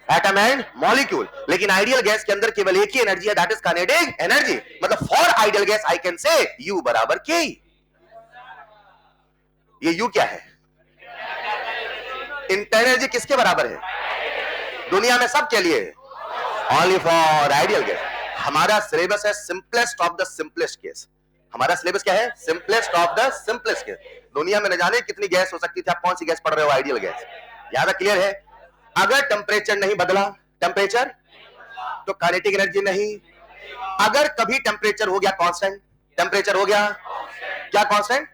atom and molecule. लेकिन आइडियल गैस के अंदर केवल एक ही एनर्जी है, दैट इज काइनेटिक एनर्जी। मतलब for ideal gas I can say U बराबर K। ये U क्या है? इंटरनल एनर्जी किसके बराबर है? दुनिया में सब के लिए, ओनली फॉर आइडियल गैस। हमारा सिलेबस है simplest of the simplest case. हमारा सिलेबस क्या है? Simplest of the simplest case. दुनिया में न जाने कितनी गैस हो सकती थी, आप कौन सी गैस पढ़ रहे हो? Ideal gas. ज्यादा क्लियर है? अगर टेम्परेचर नहीं बदला, टेम्परेचर, तो काइनेटिक एनर्जी नहीं, अगर कभी टेम्परेचर हो गया कांस्टेंट, टेम्परेचर हो गया क्या कांस्टेंट,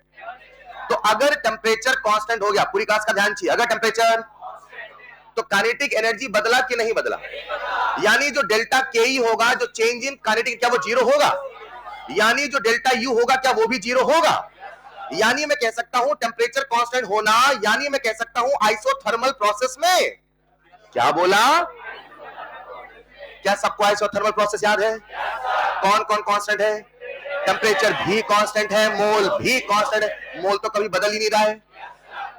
तो अगर टेम्परेचर कांस्टेंट हो गया, पूरी क्लास का ध्यान चाहिए, अगर टेम्परेचर, तो काइनेटिक एनर्जी बदला कि नहीं बदला, यानी जो डेल्टा के ई होगा, जो चेंज इन काइनेटिक, क्या वो जीरो होगा, यानी जो डेल्टा यू होगा क्या वो भी जीरो होगा, यानी मैं कह सकता हूं टेम्परेचर कांस्टेंट होना, यानी मैं कह सकता हूं आइसोथर्मल प्रोसेस में, क्या बोला, क्या सबको आइसोथर्मल प्रोसेस याद है, कौन कौन कांस्टेंट है, टेम्परेचर भी कांस्टेंट है, मोल भी कांस्टेंट है, मोल तो कभी बदल ही नहीं रहा है,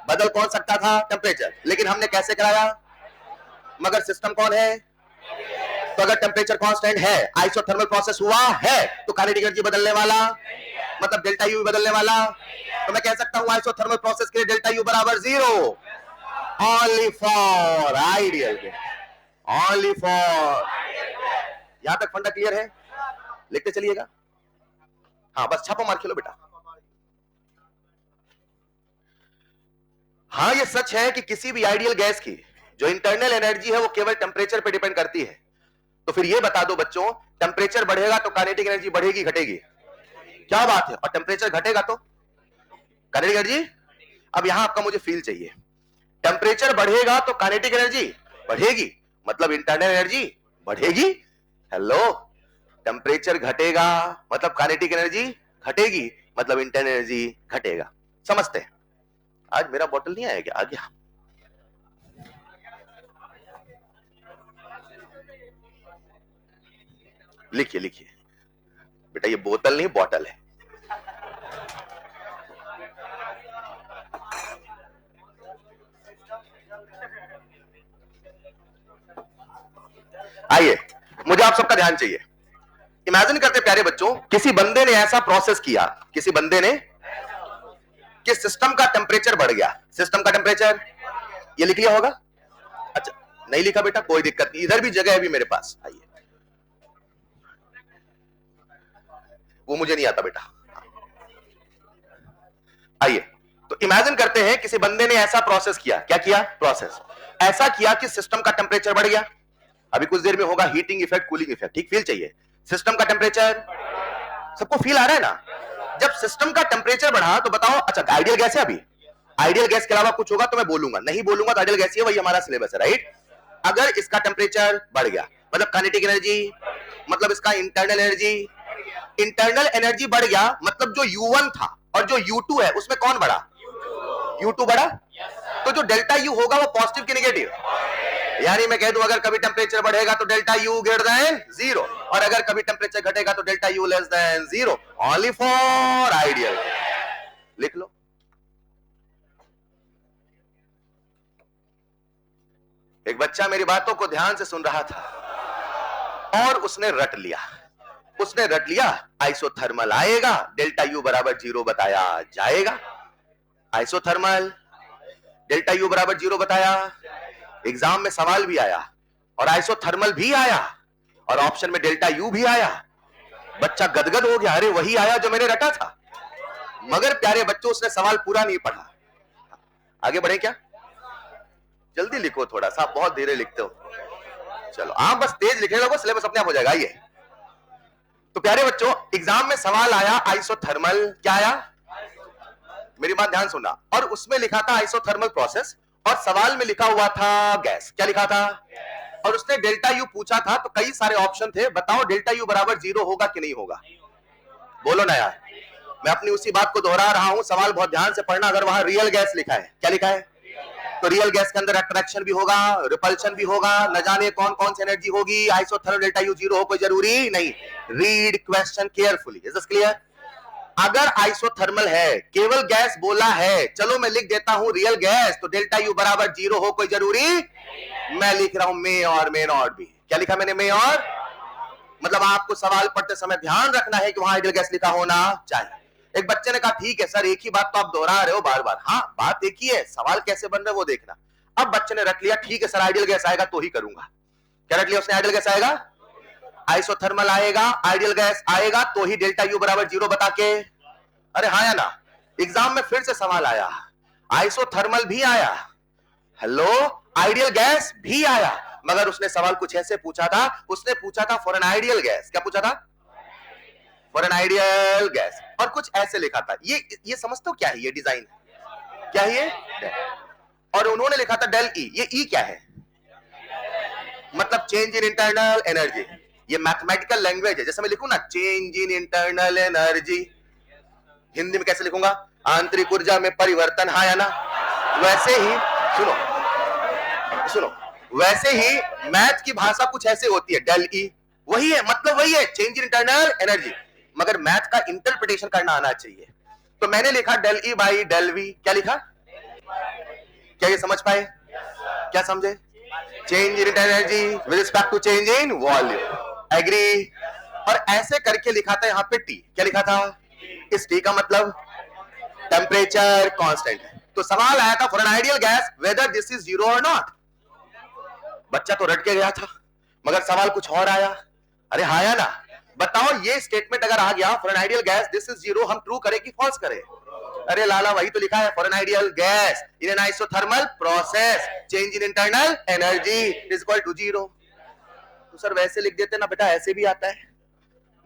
बदल कौन सकता था, टेम्परेचर, लेकिन हमने कैसे कराया, मगर सिस्टम कौन है, तो अगर टेम्परेचर कांस्टेंट है, आइसोथर्मल प्रोसेस हुआ है, तो काइनेटिक एनर्जी बदलने वाला, मतलब डेल्टा यू बदलने वाला, तो मैं कह सकता हूं आइसोथर्मल प्रोसेस के लिए डेल्टा यू बराबर zero, only for ideal gas, only for, यहां तक फंडा क्लियर है, लिखते चलिएगा, हाँ बस छापा मार खेलो बेटा। हाँ ये सच है कि किसी भी आइडियल गैस की जो इंटरनल एनर्जी है वो केवल टेम्परेचर पे डिपेंड करती है, तो फिर ये बता दो बच्चों, टेम्परेचर बढ़ेगा तो काइनेटिक एनर्जी बढ़ेगी घटेगी, क्या बात है, और टेम्परेचर घटेगा तो काइनेटिक एनर्जी, अब यहां आपका मुझे फील चाहिए, टेम्परेचर बढ़ेगा तो काइनेटिक एनर्जी बढ़ेगी, मतलब इंटरनल एनर्जी बढ़ेगी, हेलो, टेम्परेचर घटेगा मतलब काइनेटिक एनर्जी घटेगी, मतलब इंटरनल एनर्जी घटेगा, समझते हैं। आज मेरा बोतल नहीं आया क्या, आ गया, लिखिए लिखिए बेटा, ये बोतल नहीं बॉटल है, आइए मुझे आप सबका ध्यान चाहिए, इमेजिन करते प्यारे बच्चों, किसी बंदे ने ऐसा प्रोसेस किया, किसी बंदे ने कि सिस्टम का टेम्परेचर बढ़ गया, सिस्टम का टेम्परेचर, ये लिख लिया होगा, अच्छा नहीं लिखा बेटा कोई दिक्कत नहीं, इधर भी जगह है अभी मेरे पास, आइए, वो मुझे नहीं आता बेटा, आइए, तो इमेजिन करते हैं किसी बंदे ने ऐसा प्रोसेस किया, क्या किया, प्रोसेस ऐसा किया कि सिस्टम का टेम्परेचर बढ़ गया, अभी कुछ देर में होगा हीटिंग इफेक्ट, कूलिंग इफेक्ट, ठीक फील चाहिए, सिस्टम का टेम्परेचर, सबको फील आ रहा है ना, जब सिस्टम का टेम्परेचर बढ़ा तो बताओ, अच्छा आइडियल गैस है, अभी आइडियल गैस के अलावा कुछ होगा तो मैं बोलूंगा, नहीं बोलूंगा तो आइडियल गैस ही है, वही हमारा सिलेबस है, राइट, अगर इसका टेम्परेचर बढ़ गया मतलब काइनेटिक एनर्जी, मतलब इसका इंटरनल एनर्जी, इंटरनल एनर्जी बढ़ गया मतलब जो U1 था और जो U2 है उसमें कौन बढ़ा, U2 बढ़ा, तो जो डेल्टा यू होगा वो पॉजिटिव की नेगेटिव, यानी मैं कह दूं अगर कभी टेम्परेचर बढ़ेगा तो delta U greater than zero, और अगर कभी टेम्परेचर घटेगा तो delta U less than zero, only for ideal, लिख लो। एक बच्चा मेरी बातों को ध्यान से सुन रहा था और उसने रट लिया, उसने रट लिया आइसोथर्मल आएगा, डेल्टा यू बराबर जीरो बताया जाएगा, आइसोथर्मल डेल्टा यू बराबर जीरो बताया, एग्जाम में सवाल भी आया और आइसोथर्मल भी आया और ऑप्शन में डेल्टा यू भी आया, बच्चा गदगद हो गया, अरे वही आया जो मैंने रटा था, मगर प्यारे बच्चों उसने सवाल पूरा नहीं पढ़ा, आगे बढ़े क्या, जल्दी लिखो थोड़ा सा, आप बहुत धीरे लिखते हो, चलो आप बस तेज लिखने लगो, सिलेबस अपने आप हो जाएगा, आइए, तो प्यारे बच्चों एग्जाम में सवाल आया आइसोथर्मल, क्या आया, मेरी बात ध्यान सुनना, और उसमें लिखा था आइसोथर्मल प्रोसेस और सवाल में लिखा हुआ था गैस, क्या लिखा था, और उसने डेल्टा यू पूछा था, तो कई सारे ऑप्शन थे, बताओ डेल्टा यू बराबर जीरो होगा कि नहीं होगा, बोलो ना यार, मैं अपनी उसी बात को दोहरा रहा हूं, सवाल बहुत ध्यान से पढ़ना, अगर वहां रियल गैस लिखा है, क्या लिखा है, तो रियल गैस के अंदर अट्रैक्शन भी होगा, रिपल्शन भी होगा, न जाने कौन कौन सी एनर्जी होगी, आइसोथर्मल डेल्टा यू जीरो हो कोई जरूरी नहीं, read question carefully, is this clear, अगर आइसोथर्मल है, केवल गैस बोला है, चलो मैं लिख देता हूं रियल गैस, तो डेल्टा यू बराबर जीरो हो कोई जरूरी, मैं लिख रहा हूं मे और मे नॉट बी, क्या लिखा मैंने, मे और, मतलब आपको सवाल पढ़ते समय ध्यान रखना है कि वहां आइडियल गैस लिखा होना चाहिए। एक बच्चे ने कहा ठीक है सर, एक ही बात तो आप दोहरा रहे हो बार बार, हाँ बात एक ही है, सवाल कैसे बन रहा है वो देखना, अब बच्चे ने रख लिया, ठीक है सर आइडियल गैस आएगा तो ही करूंगा, क्या रख लिया उसने, आइडियल गैस आएगा, आइसोथर्मल आएगा, आइडियल गैस आएगा तो ही डेल्टा यू बराबर जीरो बता के, अरे हाँ या ना, एग्जाम में फिर से सवाल आया, आइसोथर्मल भी आया, हेलो आइडियल गैस भी आया, मगर उसने सवाल कुछ ऐसे पूछा था, उसने पूछा था फॉर एन आइडियल गैस, क्या पूछा था? फॉर एन आइडियल गैस, और कुछ ऐसे लिखा था। ये समझते हो क्या है? ये डिजाइन क्या है ये? और उन्होंने लिखा था डेल ई। ये ई क्या है? मतलब चेंज इन इंटरनल एनर्जी। ये मैथमेटिकल लैंग्वेज है। जैसे मैं लिखूं ना change in internal energy, Hindi में कैसे लिखूंगा? आंतरिक ऊर्जा में परिवर्तन, हाँ या ना? वैसे ही सुनो, वैसे ही मैथ की भाषा कुछ ऐसे होती है, डेल ई वही है, मतलब वही है, चेंज इन इंटरनल एनर्जी, मगर मैथ का इंटरप्रिटेशन करना आना चाहिए। तो मैंने लिखा del E by del V. क्या लिखा? क्या ये समझ पाए? क्या समझे? Change in energy with respect to change in volume, agree? और ऐसे करके लिखा था यहां पे टी। क्या लिखा था? इस टी का मतलब टेम्परेचर कांस्टेंट है। तो सवाल आया था for an ideal gas whether this is zero और नॉट। बच्चा तो रट के गया था, मगर सवाल कुछ और आया। अरे हाँ या ना? बताओ ये स्टेटमेंट अगर आ गया for an ideal gas this is zero, हम ट्रू करें कि फॉल्स करें? अरे लाला वही तो लिखा है, for an ideal gas in an isothermal process change in internal energy is equal to zero. तो सर वैसे लिख देते ना बेटा, ऐसे भी आता है।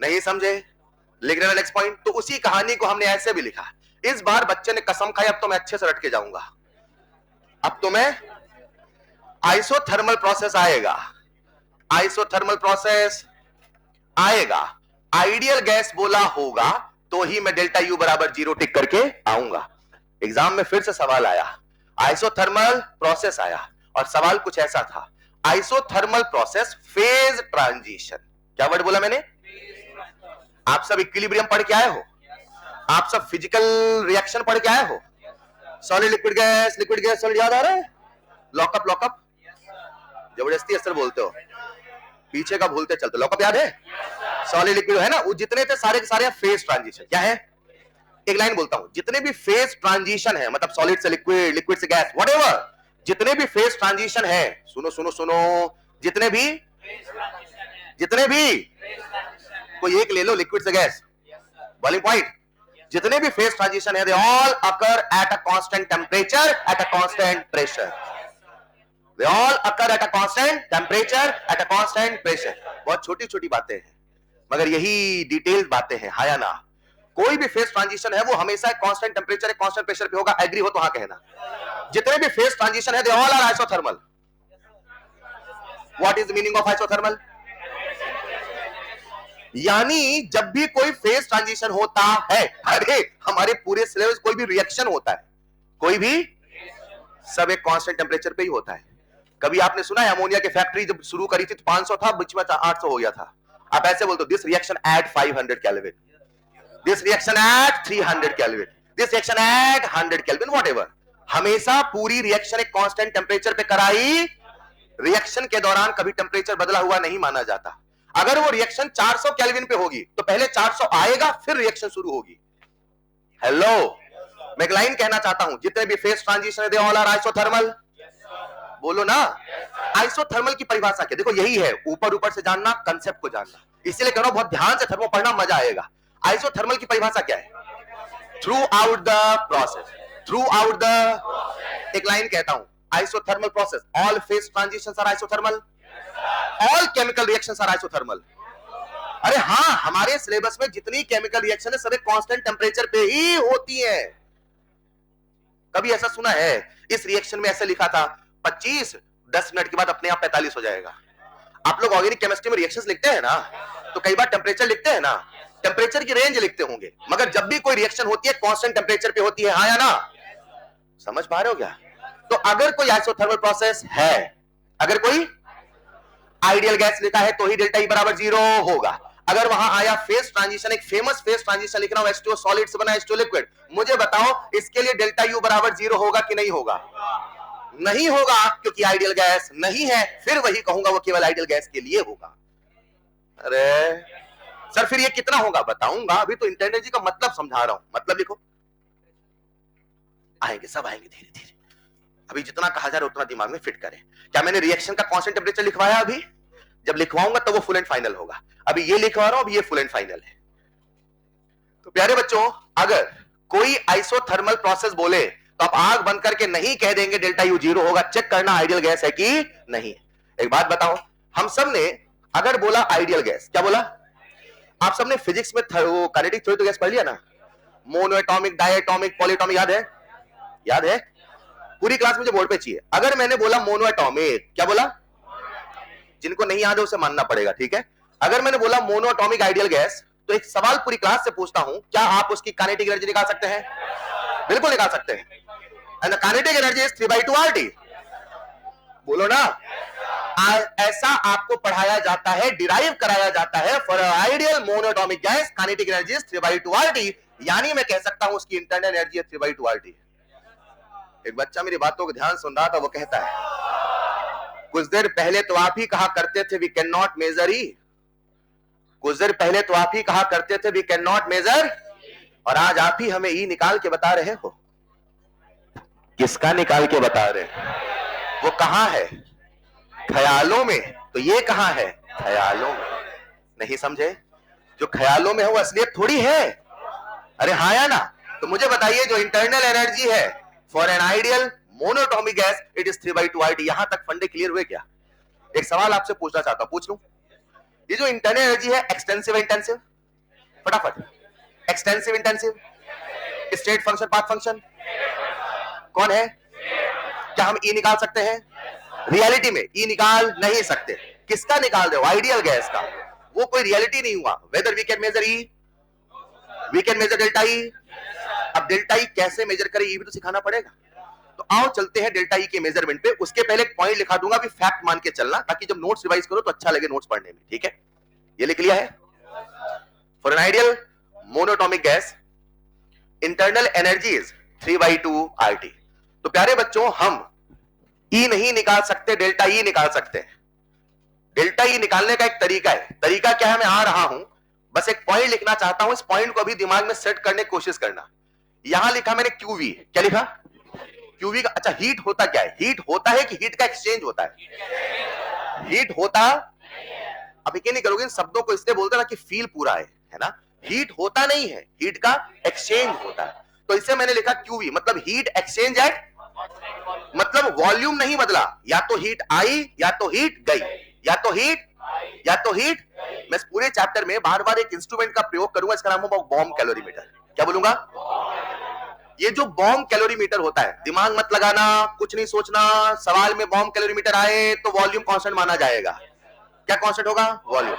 नहीं समझे? लिख रहे नेक्स्ट पॉइंट। तो उसी कहानी को हमने ऐसे भी लिखा। इस बार बच्चे ने कसम खाई, अब तो मैं अच्छे से रट के जाऊंगा, अब तो मैं आइसोथर्मल प्रोसेस आएगा, आइसोथर्मल प्रोसेस आएगा, आइडियल गैस बोला होगा तो ही मैं डेल्टा यू बराबर जीरो टिक करके आऊंगा। एग्जाम में फिर से सवाल आया, आइसोथर्मल प्रोसेस आया, और सवाल कुछ ऐसा था, आइसोथर्मल प्रोसेस फेज ट्रांजिशन। क्या वर्ड बोला मैंने? आप सब इक्विलिब्रियम पढ़ के आए हो? आप सब फिजिकल रिएक्शन पढ़ के आए हो? सॉलिड लिक्विड गैस सॉलिड याद आ रहा है? लॉकअप लॉकअप जबरदस्ती असर बोलते हो, पीछे का भूलते चलते। लॉकअप याद है? सॉलिड लिक्विड है ना, वो जितने थे सारे के सारे फेज ट्रांजिशन। क्या है? एक लाइन बोलता हूं, जितने भी फेज ट्रांजिशन है, मतलब सॉलिड से लिक्विड, लिक्विड से गैस, व्हाटएवर, जितने भी फेज ट्रांजिशन है, सुनो सुनो सुनो, जितने भी कोई एक ले लो, लिक्विड से गैस, बॉइलिंग पॉइंट, जितने भी फेज ट्रांजिशन है they all occur at a constant temperature at a constant pressure. They all occur at a constant temperature at a constant pressure। बहुत छोटी छोटी बातें हैं, मगर यही डिटेल्ड बातें हैं, हाँ या ना? कोई भी फेज ट्रांजिशन है वो हमेशा एक कांस्टेंट टेम्परेचर, एक कांस्टेंट प्रेशर पे होगा। एग्री हो तो हाँ कहना। जितने भी फेज ट्रांजिशन है they all are isothermal. What is the meaning of isothermal? यानी जब भी कोई फेज ट्रांजिशन होता है, अरे हमारे पूरे सिलेबस कोई भी रिएक्शन होता है, कोई भी, सब एक कांस्टेंट टेम्परेचर पे ही होता है। कभी आपने सुना है अमोनिया की फैक्ट्री जब शुरू करी थी तो 500 था, बीच में 800 हो गया था। आप ऐसे बोलते हो this reaction at 500 kelvin, this reaction at 300 kelvin, this reaction at 100 kelvin, whatever. हमेशा पूरी रिएक्शन एक कांस्टेंट टेम्परेचर पे कराई। रिएक्शन के दौरान कभी टेम्परेचर बदला हुआ नहीं माना जाता। अगर वो रिएक्शन 400 केल्विन पे होगी तो पहले 400 आएगा फिर रिएक्शन शुरू होगी। हेलो, मैं एक लाइन कहना चाहता हूं, जितने भी फेज ट्रांजिशन है दे ऑल आर आइसोथर्मल। बोलो ना, आइसोथर्मल की परिभाषा क्या? देखो यही है, ऊपर ऊपर से जानना, कंसेप्ट को जानना। इसलिए कह रहा हूं बहुत ध्यान से थर्मो पढ़ना, मजा आएगा। आइसोथर्मल की परिभाषा क्या है? Throughout the process, throughout the, एक लाइन कहता हूं, isothermal process, all phase transitions are isothermal, all chemical reactions are isothermal. अरे हाँ, हमारे सिलेबस में जितनी केमिकल रिएक्शन है सब एक कांस्टेंट टेंपरेचर पे ही होती है। कभी ऐसा सुना है इस रिएक्शन में ऐसे लिखा था 25, 10 मिनट के बाद अपने आप 45 हो जाएगा? आप लोग ऑर्गेनिक केमिस्ट्री में रिएक्शंस लिखते हैं ना, तो कई बार टेंपरेचर लिखते हैं ना, टेंपरेचर की रेंज लिखते होंगे, मगर जब भी कोई रिएक्शन होती है कांस्टेंट टेंपरेचर पे होती है, हाँ या ना? समझ पा रहे हो क्या? तो अगर कोई आइसोथर्मल प्रोसेस है, अगर कोई आइडियल गैस लिखा है तो ही डेल्टा ई बराबर जीरो होगा। अगर वहां आया फेज ट्रांजिशन, एक फेमस फेज ट्रांजिशन लिख रहा हूं, H2O सॉलिड से बना H2O लिक्विड, मुझे बताओ इसके लिए डेल्टा यू बराबर जीरो होगा कि नहीं होगा? नहीं होगा, क्योंकि आइडियल गैस नहीं है। फिर वही कहूंगा वो केवल आइडियल गैस के लिए होगा। अरे सर फिर ये कितना होगा? बताऊंगा, अभी तो इंटेंडेंसी का मतलब समझा रहा हूं। मतलब लिखो, आएंगे सब आएंगे धीरे धीरे, अभी जितना कहा जा रहा है उतना दिमाग में फिट करें। क्या मैंने रिएक्शन का कांस्टेंट टेंपरेचर लिखवाया? अभी जब लिखवाऊंगा तो वो फुल एंड फाइनल होगा। अभी ये लिखवा रहा हूं, अभी ये फुल एंड फाइनल है। तो प्यारे बच्चों, अगर कोई आइसोथर्मल प्रोसेस बोले तो आप आंख बंद करके नहीं कह देंगे डेल्टा यू जीरो होगा। चेक करना आइडियल गैस है कि नहीं। एक बात बताओ, हम सब ने अगर बोला आइडियल गैस, क्या बोला? आप सबने फिजिक्स में काइनेटिक थ्योरी तो गैस पढ़ लिया ना? Monoatomic, diatomic, polyatomic, याद है? याद है? पूरी क्लास मुझे बोर्ड पे चाहिए। अगर मैंने बोला मोनो एटॉमिक, क्या बोला? जिनको नहीं याद है उसे मानना पड़ेगा, ठीक है? अगर मैंने बोला मोनो एटॉमिक आइडियल गैस, तो एक सवाल पूरी क्लास से पूछता हूं, क्या आप उसकी काइनेटिक एनर्जी निकाल सकते हैं? बिल्कुल निकाल सकते हैं। And the kinetic energy is 3/2 RT। बोलो ना। ऐसा आपको पढ़ाया जाता है, डिराइव कराया जाता है। For ideal mono atomic gas kinetic energy is 3/2 RT, यानी मैं कह सकता हूं उसकी इंटरनल एनर्जी है 3/2 RT। एक बच्चा मेरी बातों को ध्यान सुन रहा था, वो कहता है कुछ देर पहले तो आप ही कहा करते थे we can not measure E, कुछ देर पहले तो आप ही कहा करते थे वी कैन नॉट मेजर, और आज आप ही हमें ई निकाल के बता रहे हो। किसका निकाल के बता रहे? वो कहां है? ख्यालों में। तो ये कहां है? ख्यालों में। नहीं समझे? जो ख्यालों में है वो असलियत थोड़ी है। अरे हाँ या ना? तो मुझे बताइए, जो इंटरनल एनर्जी है for an ideal monoatomic gas it is 3/2 RT। यहां तक फंडे क्लियर हुए क्या? एक सवाल आपसे पूछना चाहता हूं, पूछ लूं? ये जो इंटरनल एनर्जी है एक्सटेंसिव इंटेंसिव? फटाफट। Extensive intensive? State function path function? कौन है? क्या हम ई निकाल सकते हैं? रियलिटी में ई निकाल नहीं सकते। किसका निकाल दो? आइडियल गैस का। वो कोई रियलिटी नहीं हुआ। Whether we can measure E, we can measure delta E. अब डेल्टा ई कैसे मेजर करें ये भी तो सिखाना पड़ेगा। तो आओ चलते हैं डेल्टा ई के मेजरमेंट पे। उसके पहले एक पॉइंट लिखा दूंगा, भी फैक्ट मान के चलना, ताकि जब नोट्स रिवाइज करो तो अच्छा लगे नोट्स पढ़ने में, ठीक है? ये लिख लिया है? For an ideal monoatomic gas internal energy is 3/2 RT। तो प्यारे बच्चों, हम ई नहीं निकाल सकते, डेल्टा ई निकाल सकते हैं। डेल्टा ई निकालने का एक तरीका है। तरीका क्या है मैं आ रहा हूं, बस एक पॉइंट लिखना चाहता हूं। इस पॉइंट को अभी दिमाग में सेट करने की कोशिश करना। यहां लिखा मैंने क्यूवी। क्या लिखा? क्यूवी का। अच्छा, हीट होता क्या है? हीट होता है कि हीट का एक्सचेंज होता है? हीट होता, अब यकीन नहीं करोगे इन शब्दों को इसलिए बोलते ना कि फील पूरा है ना? हीट होता नहीं है, हीट का एक्सचेंज होता है। तो इसे मैंने लिखा क्यूवी, मतलब हीट एक्सचेंज एट, मतलब वॉल्यूम नहीं बदला। या तो हीट आई या तो हीट गई, या तो हीट। मैं इस पूरे चैप्टर में बार बार एक इंस्ट्रूमेंट का प्रयोग करूंगा, इसका नाम होगा बॉम्ब कैलोरीमीटर। क्या बोलूंगा? ये जो बॉम्ब कैलोरीमीटर होता है, दिमाग मत लगाना, कुछ नहीं सोचना। सवाल में बॉम्ब कैलोरीमीटर आए तो वॉल्यूम कांस्टेंट माना जाएगा। क्या कांस्टेंट होगा? वॉल्यूम।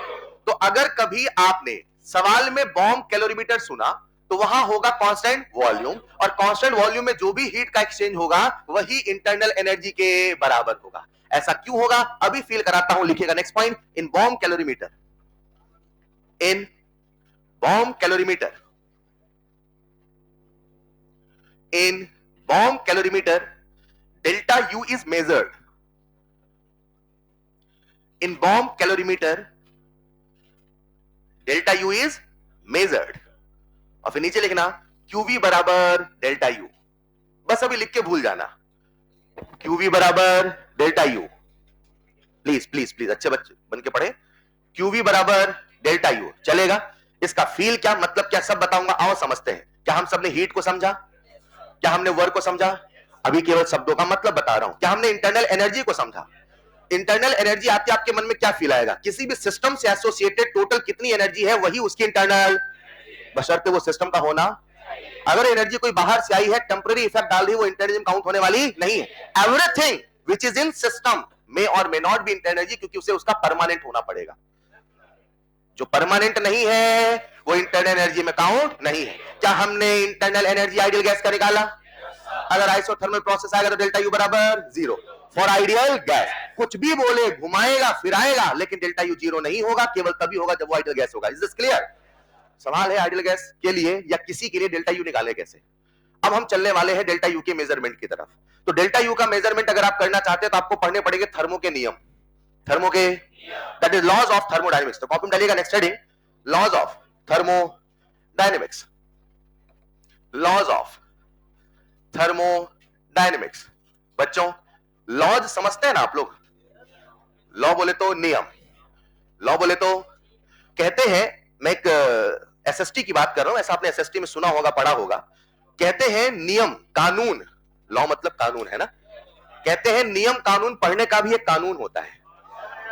तो अगर कभी आपने सवाल में बॉम्ब कैलोरीमीटर सुना तो वहां होगा कांस्टेंट वॉल्यूम, और कांस्टेंट वॉल्यूम में जो भी हीट का एक्सचेंज होगा वही इंटरनल एनर्जी के बराबर होगा। ऐसा क्यों होगा? अभी फील कराता हूं, लिखिएगा next point. In bomb calorimeter, in bomb calorimeter, in bomb calorimeter delta U is measured. In bomb calorimeter delta U is measured. और फिर नीचे लिखना QV बराबर डेल्टा यू। बस अभी लिख के भूल जाना, QV बराबर delta U. Please please please अच्छे बच्चे बन के पढ़े। QV बराबर डेल्टा यू चलेगा। इसका फील क्या, मतलब क्या, सब बताऊंगा। आओ समझते हैं। क्या हम सबने हीट को समझा? क्या हमने वर्क को समझा? अभी केवल शब्दों का मतलब बता रहा हूं। क्या हमने इंटरनल एनर्जी को समझा? इंटरनल एनर्जी आती है, आपके मन में क्या फील आएगा? किसी भी सिस्टम से एसोसिएटेड टोटल कितनी एनर्जी है वही उसकी इंटरनल, बशर्ते वो सिस्टम का होना। अगर एनर्जी कोई बाहर से आई है, टेंपरेरी इफेक्ट डाल दी, वो इंटरनल काउंट होने वाली नहीं है। Everything which is in system may और मे नॉट बी इंटरनल, क्योंकि उसे उसका परमानेंट होना पड़ेगा। जो परमानेंट नहीं है वो इंटरनल एनर्जी में काउंट नहीं है। क्या हमने इंटरनल एनर्जी आइडियल गैस का निकाला? अगर आइसोथर्मल प्रोसेस आएगा तो डेल्टा यू बराबर 0 फॉर आइडियल गैस। कुछ भी बोले, घुमाएगा फिराएगा, लेकिन डेल्टा यू 0 नहीं होगा। केवल तभी होगा जब वो आइडियल गैस होगा। Is this clear? सवाल है आइडियल गैस के लिए या किसी के लिए डेल्टा यू निकाले कैसे। अब हम चलने वाले हैं डेल्टा यू के मेजरमेंट की तरफ। तो डेल्टा यू का मेजरमेंट अगर आप करना चाहते हैं तो आपको पढ़ने पड़ेंगे थर्मो के नियम। थर्मो के, that is laws of thermodynamics. तो कॉपी में डालिएगा next heading, laws of thermodynamics. Laws of thermodynamics. बच्चों, लॉज समझते हैं ना आप लोग? लॉ बोले तो नियम, लॉ बोले तो कहते हैं, मैं एक एसएसटी की बात कर रहा हूं, ऐसा आपने एसएसटी में सुना होगा, पढ़ा होगा। कहते हैं नियम कानून, लॉ मतलब कानून है ना। कहते हैं नियम कानून पढ़ने का भी एक कानून होता है।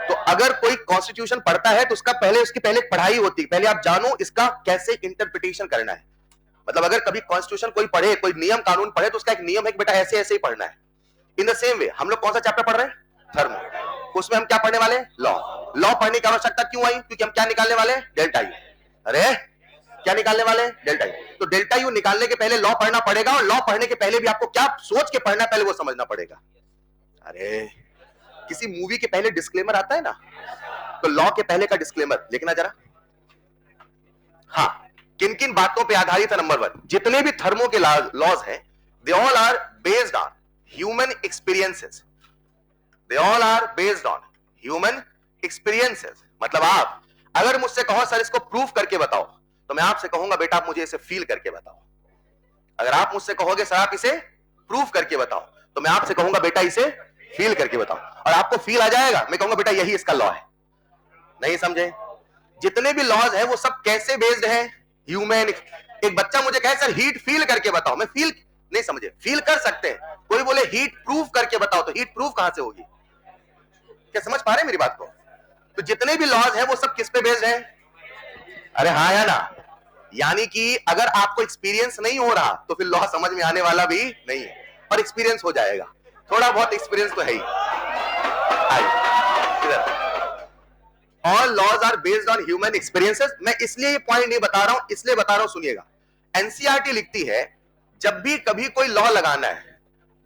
तो अगर कोई कॉन्स्टिट्यूशन पढ़ता है तो उसकी पहले पढ़ाई होती है, पहले आप जानो इसका कैसे इंटरप्रिटेशन करना है। मतलब अगर कभी कॉन्स्टिट्यूशन कोई पढ़े, कोई नियम कानून पढ़े तो उसका एक नियम है कि बेटा ऐसे ऐसे ही पढ़ना है। इन द सेम वे हम लोग कौन सा चैप्टर पढ़ रहे हैं? थर्मो। उसमें हम क्या पढ़ने वाले? लॉ। लॉ पढ़ने की आवश्यकता क्यों आई? क्योंकि हम क्या निकालने वाले? Delta U. अरे क्या निकालने वाले? Delta U. तो डेल्टा यू निकालने के पहले लॉ पढ़ना पड़ेगा, और लॉ पढ़ने के पहले भी आपको क्या सोच के पढ़ना है पहले वो समझना पड़ेगा। अरे किसी मूवी के पहले डिस्क्लेमर आता है ना, तो लॉ के पहले का डिस्क्लेमर लिखना जरा। हाँ, किन किन बातों पे आधारित है? नंबर 1, जितने भी थर्मो के लॉज हैं, they all are based on human experiences. They all are based on human experiences. मतलब आप अगर मुझसे कहो सर इसको प्रूफ करके बताओ, तो मैं आपसे कहूंगा बेटा आप मुझे इसे फील करके बताओ। अगर आप मुझसे कहोगे सर आप इसे प्रूफ करके बताओ, तो मैं आपसे कहूंगा बेटा इसे फील करके बताओ, और आपको फील आ जाएगा, मैं कहूंगा बेटा यही इसका लॉ है। नहीं समझे? जितने भी लॉज हैं वो सब कैसे बेस्ड हैं? ह्यूमन। एक बच्चा मुझे कहे सर हीट फील करके बताओ, मैं फील नहीं समझे, फील कर सकते हैं। कोई बोले हीट प्रूफ करके बताओ, तो हीट प्रूफ कहां से होगी? क्या समझ पा रहे हैं मेरी बात को? तो जितने भी लॉज हैं वो सब किस पे बेस्ड हैं? अरे हाँ या ना? यानी कि अगर आपको एक्सपीरियंस नहीं हो रहा तो फिर लॉ समझ में आने वाला भी नहीं है, और एक्सपीरियंस हो जाएगा। थोड़ा बहुत एक्सपीरियंस तो है ही। All laws are based on human experiences. मैं इसलिए ये पॉइंट नहीं बता रहा हूं, इसलिए बता रहा हूं, सुनिएगा। एनसीईआरटी लिखती है जब भी कभी कोई लॉ लगाना है,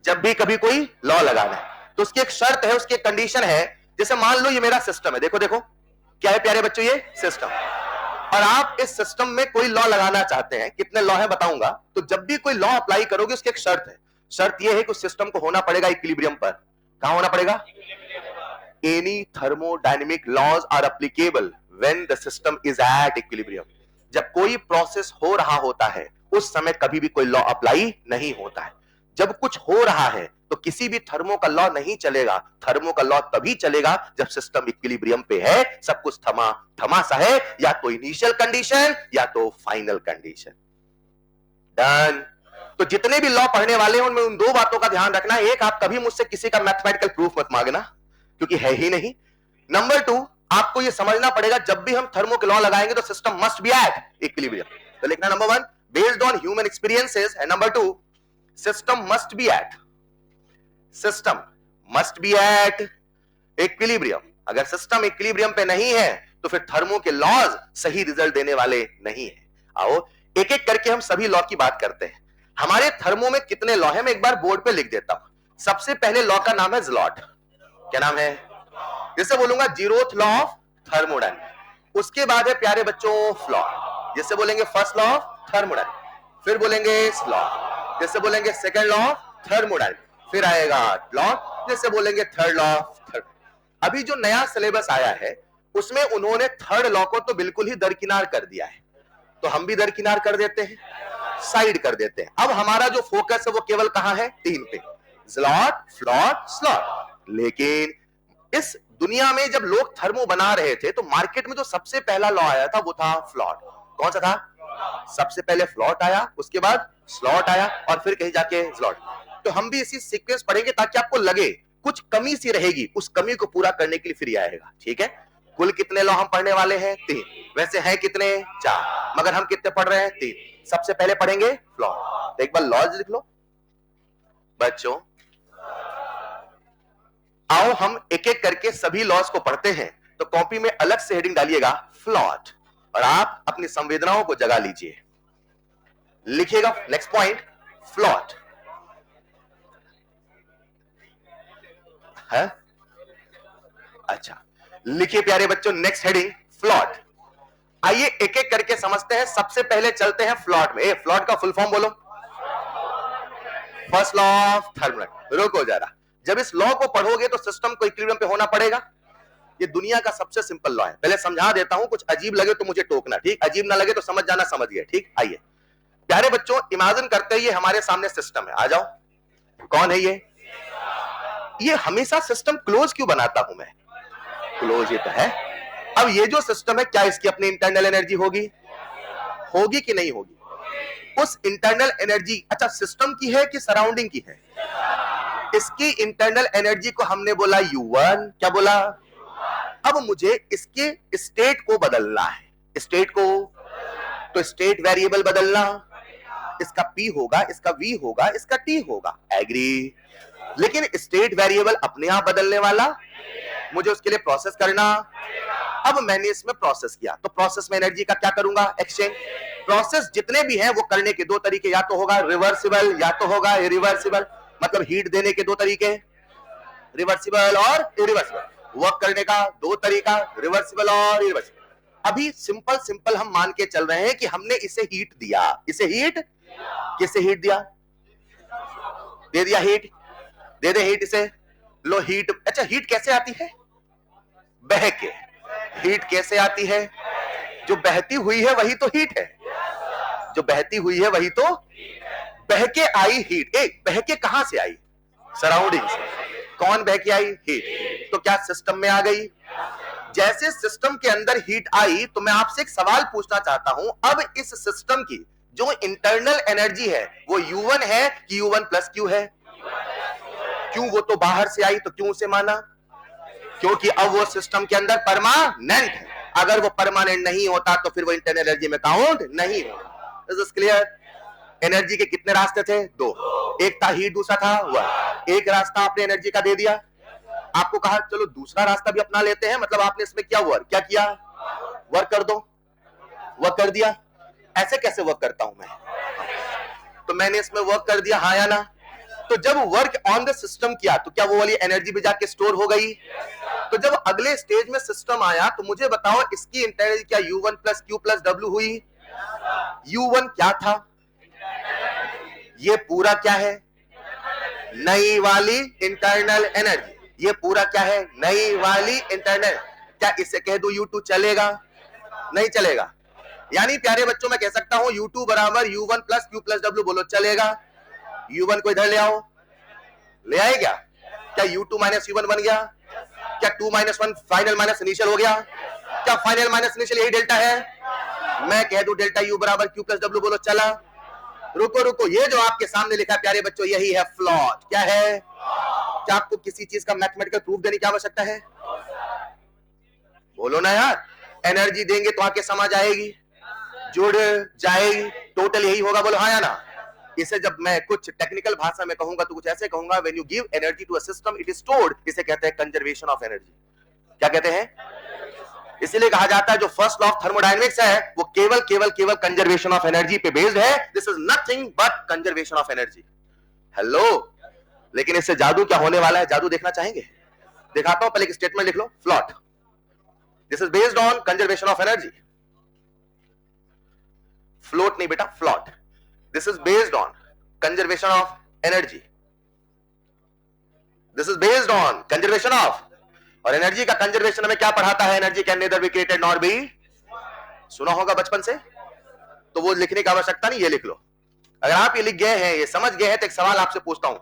जब भी कभी कोई लॉ लगाना है, तो उसकी एक शर्त है, उसकी एक कंडीशन है। जैसे मान लो ये मेरा सिस्टम है, देखो देखो क्या है प्यारे बच्चों, ये सिस्टम, और आप इस सिस्टम में कोई लॉ लगाना चाहते हैं। कितने लॉ है बताऊंगा। तो जब भी कोई लॉ अप्लाई करोगे उसकी एक शर्त है। शर्त यह है कि उस सिस्टम को होना पड़ेगा इक्विलिब्रियम पर। कहां होना पड़ेगा? Any thermodynamic laws are applicable when the system is at equilibrium. जब कोई प्रोसेस हो रहा होता है उस समय कभी भी कोई लॉ अप्लाई नहीं होता है। जब कुछ हो रहा है तो किसी भी थर्मो का लॉ नहीं चलेगा। थर्मो का लॉ तभी चलेगा जब सिस्टम इक्विलिब्रियम पे है, सब कुछ थमा थमा सा है, या तो इनिशियल कंडीशन या तो फाइनल कंडीशन। डन। तो जितने भी लॉ पढ़ने वाले हैं उनमें उन दो बातों का ध्यान रखना। एक, आप कभी मुझसे किसी का मैथमेटिकल प्रूफ मत मांगना क्योंकि है ही नहीं। नंबर 2, आपको यह समझना पड़ेगा जब भी हम थर्मो के लॉ लगाएंगे तो system must be at equilibrium. तो लिखना number 1 based on human experiences, and number 2 system must be at equilibrium. अगर सिस्टम इक्विलिब्रियम पे नहीं है तो फिर थर्मो के लॉज सही रिजल्ट देने वाले नहीं है। आओ एक एक करके हम सभी लॉ की बात करते हैं। हमारे थर्मो में कितने लॉ हैं मैं एक बार बोर्ड पे लिख देता हूं। सबसे पहले लॉ का नाम है ज़्लॉट। क्या नाम है? जैसे बोलूंगा जीरोथ लॉ ऑफ थर्मोडायनेमिक्स। उसके बाद है प्यारे बच्चों फ्लॉ, जैसे बोलेंगे फर्स्ट लॉ ऑफ थर्मोडायनेमिक्स। फिर बोलेंगे स्लॉ, जैसे बोलेंगे सेकंड लॉ ऑफ थर्मोडायनेमिक्स। फिर आएगा लॉ, जैसे बोलेंगे थर्ड लॉ ऑफ थर्मोडायनेमिक्स। अभी जो नया सिलेबस आया है उसमें उन्होंने थर्ड लॉ को तो बिल्कुल ही दरकिनार कर दिया है, तो हम भी दरकिनार कर देते हैं, साइड कर देते हैं। अब हमारा जो फोकस है वो केवल कहां है? 3 पे, ज़्लॉट, फ्लॉट, स्लॉट। लेकिन इस दुनिया में जब लोग थर्मो बना रहे थे तो मार्केट में जो सबसे पहला लॉ आया था वो था फ्लॉट। कौन सा था? सबसे पहले फ्लॉट आया, उसके बाद स्लॉट आया, और फिर कहीं जाके ज़्लॉट। तो हम भी इसी सीक्वेंस पढ़ेंगे ताकि आपको लगे कुछ कमी सी रहेगी, उस कमी को पूरा करने के लिए फिर आएगा। ठीक है? कुल कितने लॉ हम पढ़ने वाले हैं? 3। वैसे हैं कितने? 4, मगर हम कितने पढ़ रहे हैं? 3। सबसे पहले पढ़ेंगे फ्लॉट। तो एक बार लॉज लिख लो बच्चों। आओ हम एक एक करके सभी लॉज को पढ़ते हैं। तो कॉपी में अलग से हेडिंग डालिएगा फ्लॉट, और आप अपनी संवेदनाओं को जगा लीजिए। लिखिएगा नेक्स्ट पॉइंट फ्लॉट है। अच्छा लिखिए प्यारे बच्चों नेक्स्ट हेडिंग फ्लॉट। आइए एक एक करके समझते हैं। सबसे पहले चलते हैं फ्लॉट में। फ्लॉट का फुल फॉर्म बोलो। First law of thermodynamics. रुको जरा, जब इस लॉ को पढ़ोगे तो सिस्टम को इक्विलिब्रियम पे होना पड़ेगा। ये दुनिया का सबसे सिंपल लॉ है। पहले समझा देता हूं, कुछ अजीब लगे तो मुझे टोकना, ठीक? अजीब ना लगे तो समझ जाना, समझ गए, ठीक? आइए प्यारे बच्चों, इमेजिन करते हैं ये हमारे सामने सिस्टम है। आ जाओ, कौन है ये हमेशा सिस्टम क्लोज क्यों बनाता हूं मैं? क्लोज ये तो है। अब ये जो सिस्टम है, क्या इसकी अपनी इंटरनल एनर्जी होगी कि नहीं होगी? उस इंटरनल एनर्जी, अच्छा सिस्टम की है कि सराउंडिंग की है? इसकी इंटरनल एनर्जी को हमने बोला U1। क्या बोला? अब मुझे इसके स्टेट को बदलना है, स्टेट को, तो स्टेट वेरिएबल बदलना, इसका P होगा, इसका V होगा, इसका T होगा, एग्री। लेकिन स्टेट वेरिएबल अपने आप बदलने वाला, मुझे उसके लिए प्रोसेस करना। अब मैंने इसमें प्रोसेस किया, तो प्रोसेस में एनर्जी का क्या करूंगा, एक्सचेंज। प्रोसेस जितने भी हैं वो करने के दो तरीके, या तो होगा रिवर्सिबल या तो होगा इरिवर्सिबल। मतलब हीट देने के दो तरीके, रिवर्सिबल और इरिवर्सिबल। वर्क करने का दो तरीका, रिवर्सिबल और इरिवर्सिबल। अभी सिंपल सिंपल हम मान के चल रहे हैं कि हमने इसे हीट दिया, इसे हीट, किससे हीट दिया, दे दिया हीट, दे दे हीट इसे, लो हीट। अच्छा हीट कैसे आती है, बह के। हीट कैसे आती है, जो बहती हुई है वही तो हीट है, जो बहती हुई है वही तो, बह के आई हीट। बह के कहां से आई, सराउंडिंग से। कौन बह के आई, हीट। तो क्या सिस्टम में आ गई। जैसे सिस्टम के अंदर हीट आई तो मैं आपसे एक सवाल पूछना चाहता हूं, अब इस सिस्टम की जो इंटरनल एनर्जी है वो U1 है कि U1 प्लस Q है। क्यों, वो तो बाहर से आई, तो क्यों उसे माना, क्योंकि अब वो सिस्टम के अंदर परमानेंट है। अगर वो परमानेंट नहीं होता तो फिर वो इंटरनल एनर्जी में काउंट नहीं होगा। Is this clear. एनर्जी के कितने रास्ते थे, दो, एक था हीट, दूसरा था वर्क। एक रास्ता आपने एनर्जी का दे दिया, आपको कहा चलो दूसरा रास्ता भी अपना लेते हैं, मतलब आपने इसमें किया वर्क, क्या किया, वर्क कर दो, वर्क कर दिया। ऐसे कैसे वर्क करता हूं मैं, तो मैंने इसमें वर्क कर दिया, हाँ या ना। तो जब वर्क ऑन द सिस्टम किया तो क्या वो वाली एनर्जी भी जाके स्टोर हो गई। तो जब अगले स्टेज में सिस्टम आया तो मुझे बताओ इसकी इंटरनल क्या U1 plus Q plus W हुई। U1 क्या था, ये पूरा क्या है, नई वाली इंटरनल एनर्जी। ये पूरा क्या है, नई वाली इंटरनल। क्या इसे कह दो U2 चलेगा, नहीं चलेगा। यानी प्यारे बच्चों मैं कह सकता हूं U2 बराबर U1 plus Q plus W, बोलो चलेगा। U1 को इधर ले आओ, ले आए क्या, क्या U2 माइनस U1 बन गया, क्या 2 माइनस 1 फाइनल माइनस इनिशियल हो गया, क्या फाइनल माइनस इनिशियल यही डेल्टा है। मैं कह दूं डेल्टा U बराबर Q प्लस W, बोलो चला। रुको रुको, ये जो आपके सामने लिखा है प्यारे बच्चों यही है फ्लॉट। क्या है, क्या आपको किसी चीज का मैथमेटिकल प्रूफ देने की आवश्यकता है, बोलो ना यार। एनर्जी देंगे तो आके समझ आएगी, जुड़ जाएगी, टोटल यही होगा, बोलो हाँ या ना। इसे जब मैं कुछ टेक्निकल भाषा में कहूंगा तो कुछ ऐसे कहूंगा, when you give energy to a system it is stored, इसे कहते हैं कंजर्वेशन ऑफ एनर्जी। क्या कहते हैं, इसीलिए कहा जाता है जो फर्स्ट लॉ ऑफ थर्मोडायनेमिक्स है वो केवल केवल केवल कंजर्वेशन ऑफ एनर्जी पे बेस्ड है। This is nothing but conservation of energy. Hello, लेकिन इससे जादू क्या होने वाला है, जादू देखना चाहेंगे, दिखाता हूं। पहले एक स्टेटमेंट लिख लो, FLOT, this is based on conservation of energy. Float नहीं बेटा, FLOT. This is based on conservation of energy. This is based on conservation of, और एनर्जी का कंजर्वेशन में क्या पढ़ाता है, energy can nether be created nor be, सुना होगा बचपन से, तो वो लिखने की आवश्यकता नहीं, ये लिख लो। अगर आप ये लिख गए हैं, ये समझ गए हैं, तो एक सवाल आपसे पूछता हूं,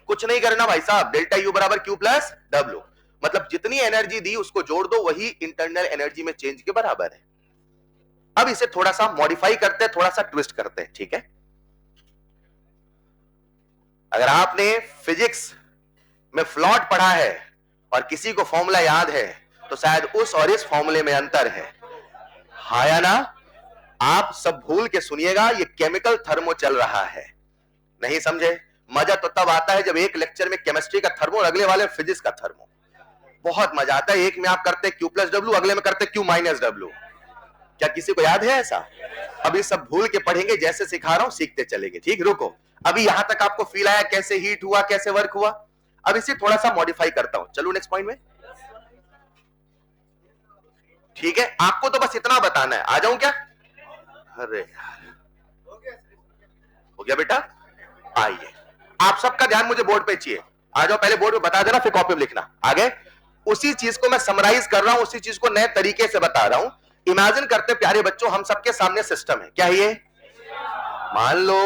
कुछ नहीं करना भाई साहब, डेल्टा U बराबर Q प्लस W, मतलब जितनी एनर्जी दी उसको जोड़ दो, वही इंटरनल एनर्जी में चेंज के बराबर है। अब इसे थोड़ा सा मॉडिफाई करते हैं, थोड़ा सा ट्विस्ट करते हैं, ठीक है। अगर आपने फिजिक्स में फ्लॉट पढ़ा है और किसी को फॉर्मूला याद है तो शायद उस और इस फॉर्मूले में अंतर है, हाँ या ना। आप सब भूल के सुनिएगा, ये केमिकल थर्मो चल रहा है, नहीं समझे। मजा तो तब आता है जब एक लेक्चर में केमिस्ट्री का थर्मो और अगले वाले फिजिक्स का थर्मो, बहुत मजा आता है। एक में आप करते Q प्लस W, अगले में करते Q माइनस W। क्या किसी को याद है ऐसा। अभी सब भूल के पढ़ेंगे, जैसे सिखा रहा हूं सीखते चलेंगे, ठीक। रुको, अभी यहां तक आपको फील आया कैसे हीट हुआ, कैसे वर्क हुआ। अब इसे थोड़ा सा मॉडिफाई करता हूं, चलो नेक्स्ट पॉइंट में, ठीक है। आपको तो बस इतना बताना है, आ जाऊं क्या, अरे यार हो गया बेटा। आइए, आप सबका ध्यान मुझे बोर्ड पे चाहिए, आ जाओ, पहले बोर्ड पे बता देना फिर कॉपी में लिखना। आगे उसी चीज को मैं समराइज कर रहा हूं, उसी चीज को नए तरीके से बता रहा हूं। इमेजिन करते प्यारे बच्चों, हम सबके सामने सिस्टम है, क्या है ये, मान लो।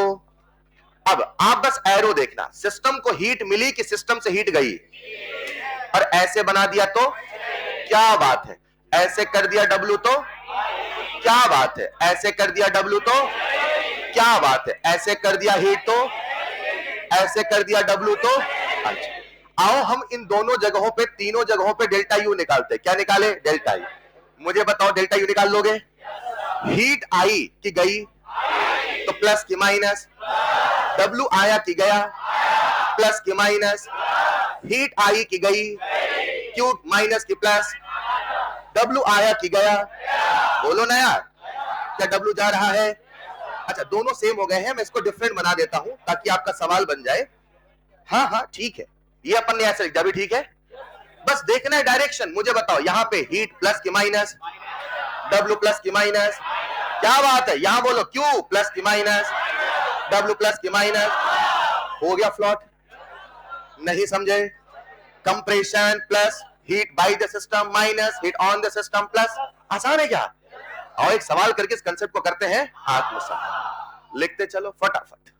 अब आप बस एरो देखना, सिस्टम को हीट मिली कि सिस्टम से हीट गई, और ऐसे बना दिया तो क्या बात है, ऐसे कर दिया W तो क्या बात है, ऐसे कर दिया W तो क्या बात है, ऐसे कर दिया हीट तो, ऐसे कर दिया W तो। अच्छा, आओ हम इन दोनों जगहों पे, तीनों जगहों पे डेल्टा यू निकालते हैं। क्या निकाले? Delta U. मुझे बताओ डेल्टा यू निकाल लोगे? हीट आई की गई तो प्लस की माइनस, डब्ल्यू आया की गया प्लस की माइनस, हीट आई की गई क्यू माइनस की प्लस, डब्ल्यू आया की गया। बोलो ना यार, क्या डब्ल्यू जा रहा है? अच्छा दोनों सेम हो गए हैं, मैं इसको डिफरेंट बना देता हूं ताकि आपका सवाल बन जाए। हाँ हाँ ठीक है, ये अपन ने ऐसे लिख दिया भी ठीक है। बस देखना है डायरेक्शन। मुझे बताओ यहां पे हीट प्लस की माइनस, डब्ल्यू प्लस की माइनस, क्या बात है? यहां बोलो क्यू प्लस की माइनस, डब्ल्यू प्लस की माइनस, हो गया फ्लॉट। नहीं समझे? Compression plus heat by the system minus heat on the system plus. आसान है क्या? और एक सवाल करके इस कंसेप्ट को करते हैं आत्मसात। लिखते चलो फटाफट।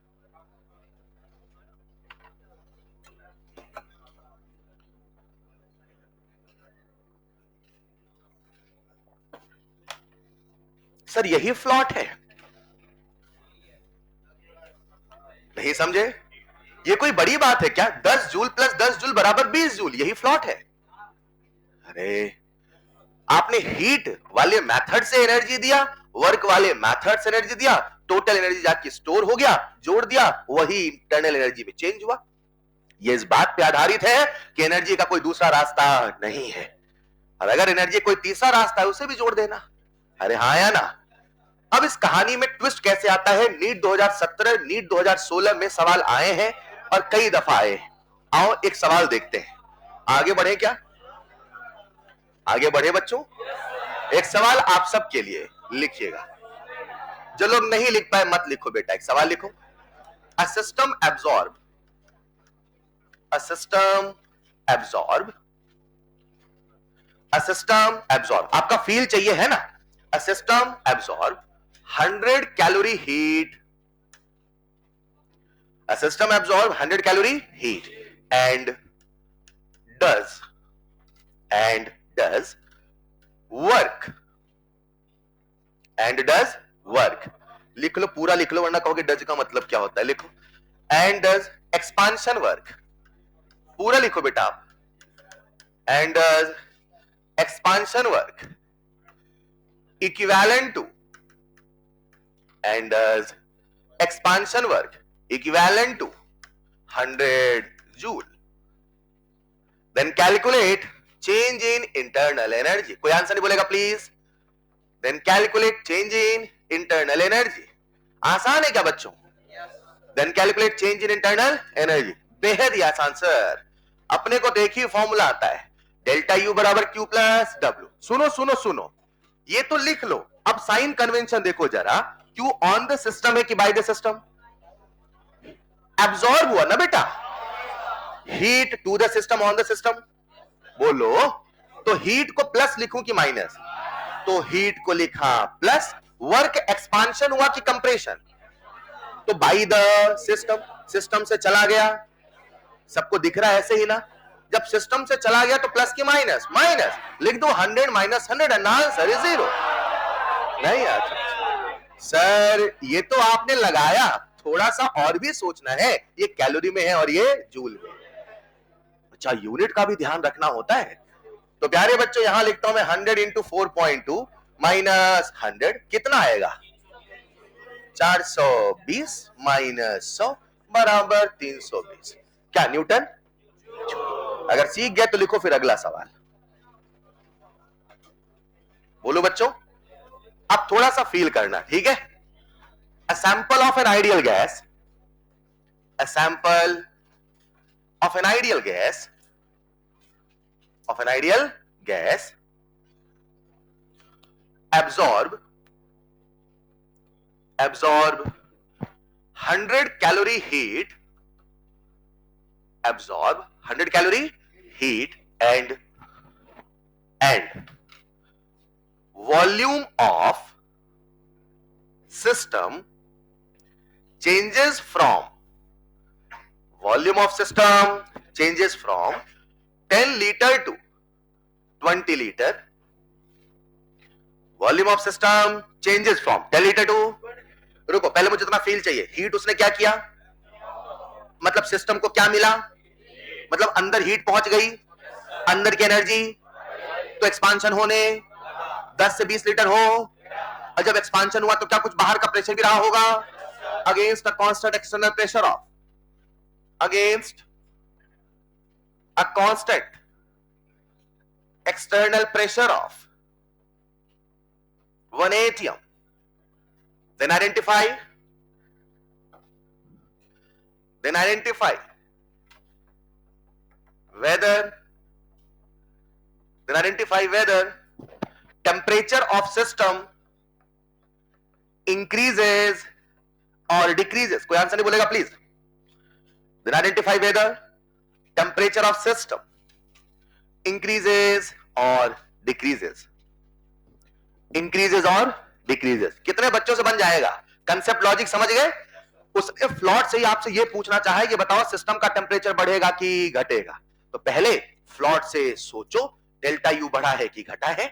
सर यही फ्लॉट है? नहीं समझे? ये कोई बड़ी बात है क्या? 10 जूल प्लस 10 जूल बराबर 20 जूल, यही फ्लॉट है। अरे आपने हीट वाले मेथड से एनर्जी दिया, वर्क वाले मेथड से एनर्जी दिया, टोटल एनर्जी जाके स्टोर हो गया, जोड़ दिया, वही इंटरनल एनर्जी में चेंज हुआ। ये इस बात पे आधारित है कि एनर्जी का कोई दूसरा रास्ता नहीं है, और अगर एनर्जी कोई तीसरा रास्ता है उसे भी जोड़ देना। अरे हाँ या ना? अब इस कहानी में ट्विस्ट कैसे आता है? नीट 2017, नीट 2016 में सवाल आए हैं और कई दफा आए हैं। आओ एक सवाल देखते हैं। आगे बढ़े क्या? आगे बढ़े बच्चों? एक सवाल आप सबके लिए, लिखिएगा। जो लोग नहीं लिख पाए मत लिखो बेटा, एक सवाल लिखो। A system absorb, a system absorb, a system absorb, आपका फील चाहिए है ना? A system absorb 100 calorie heat, a system absorb 100 calorie heat and does work लिख लो, पूरा लिख लो वरना कहोगे डज का मतलब क्या होता है। लिखो and does expansion work, पूरा लिखो बेटा आप। and does expansion work equivalent to, and does expansion work equivalent to 100 joule, then calculate change in internal energy। कोई आंसर नहीं बोलेगा please. then calculate change in internal energy। आसान है क्या बच्चों? then calculate change in internal energy, बेहद ही आसान sir. अपने को देखिए फॉर्मूला आता है डेल्टा यू बराबर क्यू प्लस डब्ल्यू। सुनो सुनो सुनो, ये तो लिख लो। अब साइन कन्वेंशन देखो जरा, क्यू ऑन द सिस्टम है कि बाय द सिस्टम? एब्सॉर्ब हुआ ना बेटा, heat to the system on the system. बोलो तो हीट को प्लस लिखूं कि माइनस? तो हीट को लिखा प्लस, वर्क एक्सपांशन हुआ कि कंप्रेशन? तो बाय द सिस्टम, सिस्टम से चला गया, सबको दिख रहा है ऐसे ही ना? जब सिस्टम से चला गया तो प्लस की माइनस? माइनस लिख दो, 100 माइनस 100 एंड आंसर इज 0। नहीं आता सर, ये तो आपने लगाया, थोड़ा सा और भी सोचना है। ये कैलोरी में है और ये जूल में। अच्छा यूनिट का भी ध्यान रखना होता है। तो प्यारे बच्चों यहां लिखता हूं मैं 100 इंटू 4.2 माइनस 100 कितना आएगा? 420 माइनस 100 बराबर 320। क्या न्यूटन? अगर सीख गए तो लिखो फिर अगला सवाल। बोलो बच्चों, अब थोड़ा सा फील करना, ठीक है? A sample of an ideal gas, a sample of an ideal gas, of an ideal gas absorb 100 calorie heat, absorb 100 calorie heat and volume of system changes from, volume of system changes from 10 liter to 20 liter, volume of system changes from 10 liter to, रुको पहले मुझे इतना feel चाहिए। Heat उसने क्या किया? मतलब system को क्या मिला? मतलब अंदर हीट पहुंच गई, अंदर की एनर्जी, तो एक्सपांशन होने 10 से 20 लीटर हो, और जब एक्सपांशन हुआ तो क्या कुछ बाहर का प्रेशर भी रहा होगा, against a constant external pressure of, against a constant external pressure of 1 atm. Then identify whether temperature of system increases or decreases. कोई आंसर नहीं बोलेगा please. Then identify whether temperature of system increases or decreases. Increases or decreases. कितने बच्चों से बन जाएगा? Concept logic समझ गए? उसने फ्लॉट से ही आपसे ये पूछना चाहे कि बताओ सिस्टम का टेम्परेचर बढ़ेगा कि घटेगा. तो पहले फ्लॉट से सोचो डेल्टा यू बढ़ा है कि घटा है.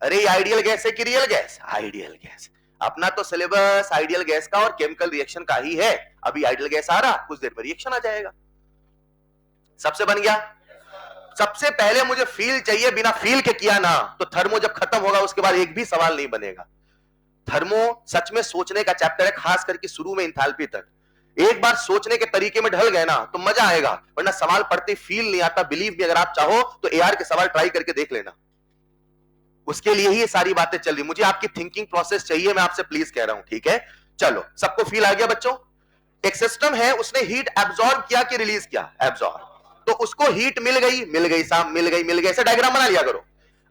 अरे आइडियल गैस है कि रियल गैस? Ideal gas. अपना तो सिलेबस आइडियल गैस का और केमिकल रिएक्शन का ही है. अभी आइडियल गैस आ रहा, कुछ देर में रिएक्शन आ जाएगा. सबसे बन गया. सबसे पहले मुझे फील चाहिए, बिना फील के किया ना तो थर्मो जब खत्म होगा उसके बाद एक भी सवाल नहीं बनेगा. थर्मो सच में सोचने का चैप्टर है, खास करके शुरू में इंथैल्पी तक. एक बार सोचने के तरीके में ढल गए ना तो मजा आएगा, वरना सवाल पढ़ते फील नहीं आता. बिलीव भी अगर आप चाहो तो एआर के सवाल ट्राई करके देख लेना. उसके लिए ही ये सारी बातें चल रही. मुझे आपकी थिंकिंग प्रोसेस चाहिए, मैं आपसे प्लीज कह रहा हूं. ठीक है, चलो सबको फील आ गया बच्चों. एक सिस्टम है, उसने हीट एब्जॉर्ब किया कि रिलीज किया? एब्जॉर्ब. तो उसको हीट मिल गई साहब, मिल गई. ऐसे डायग्राम बना लिया करो.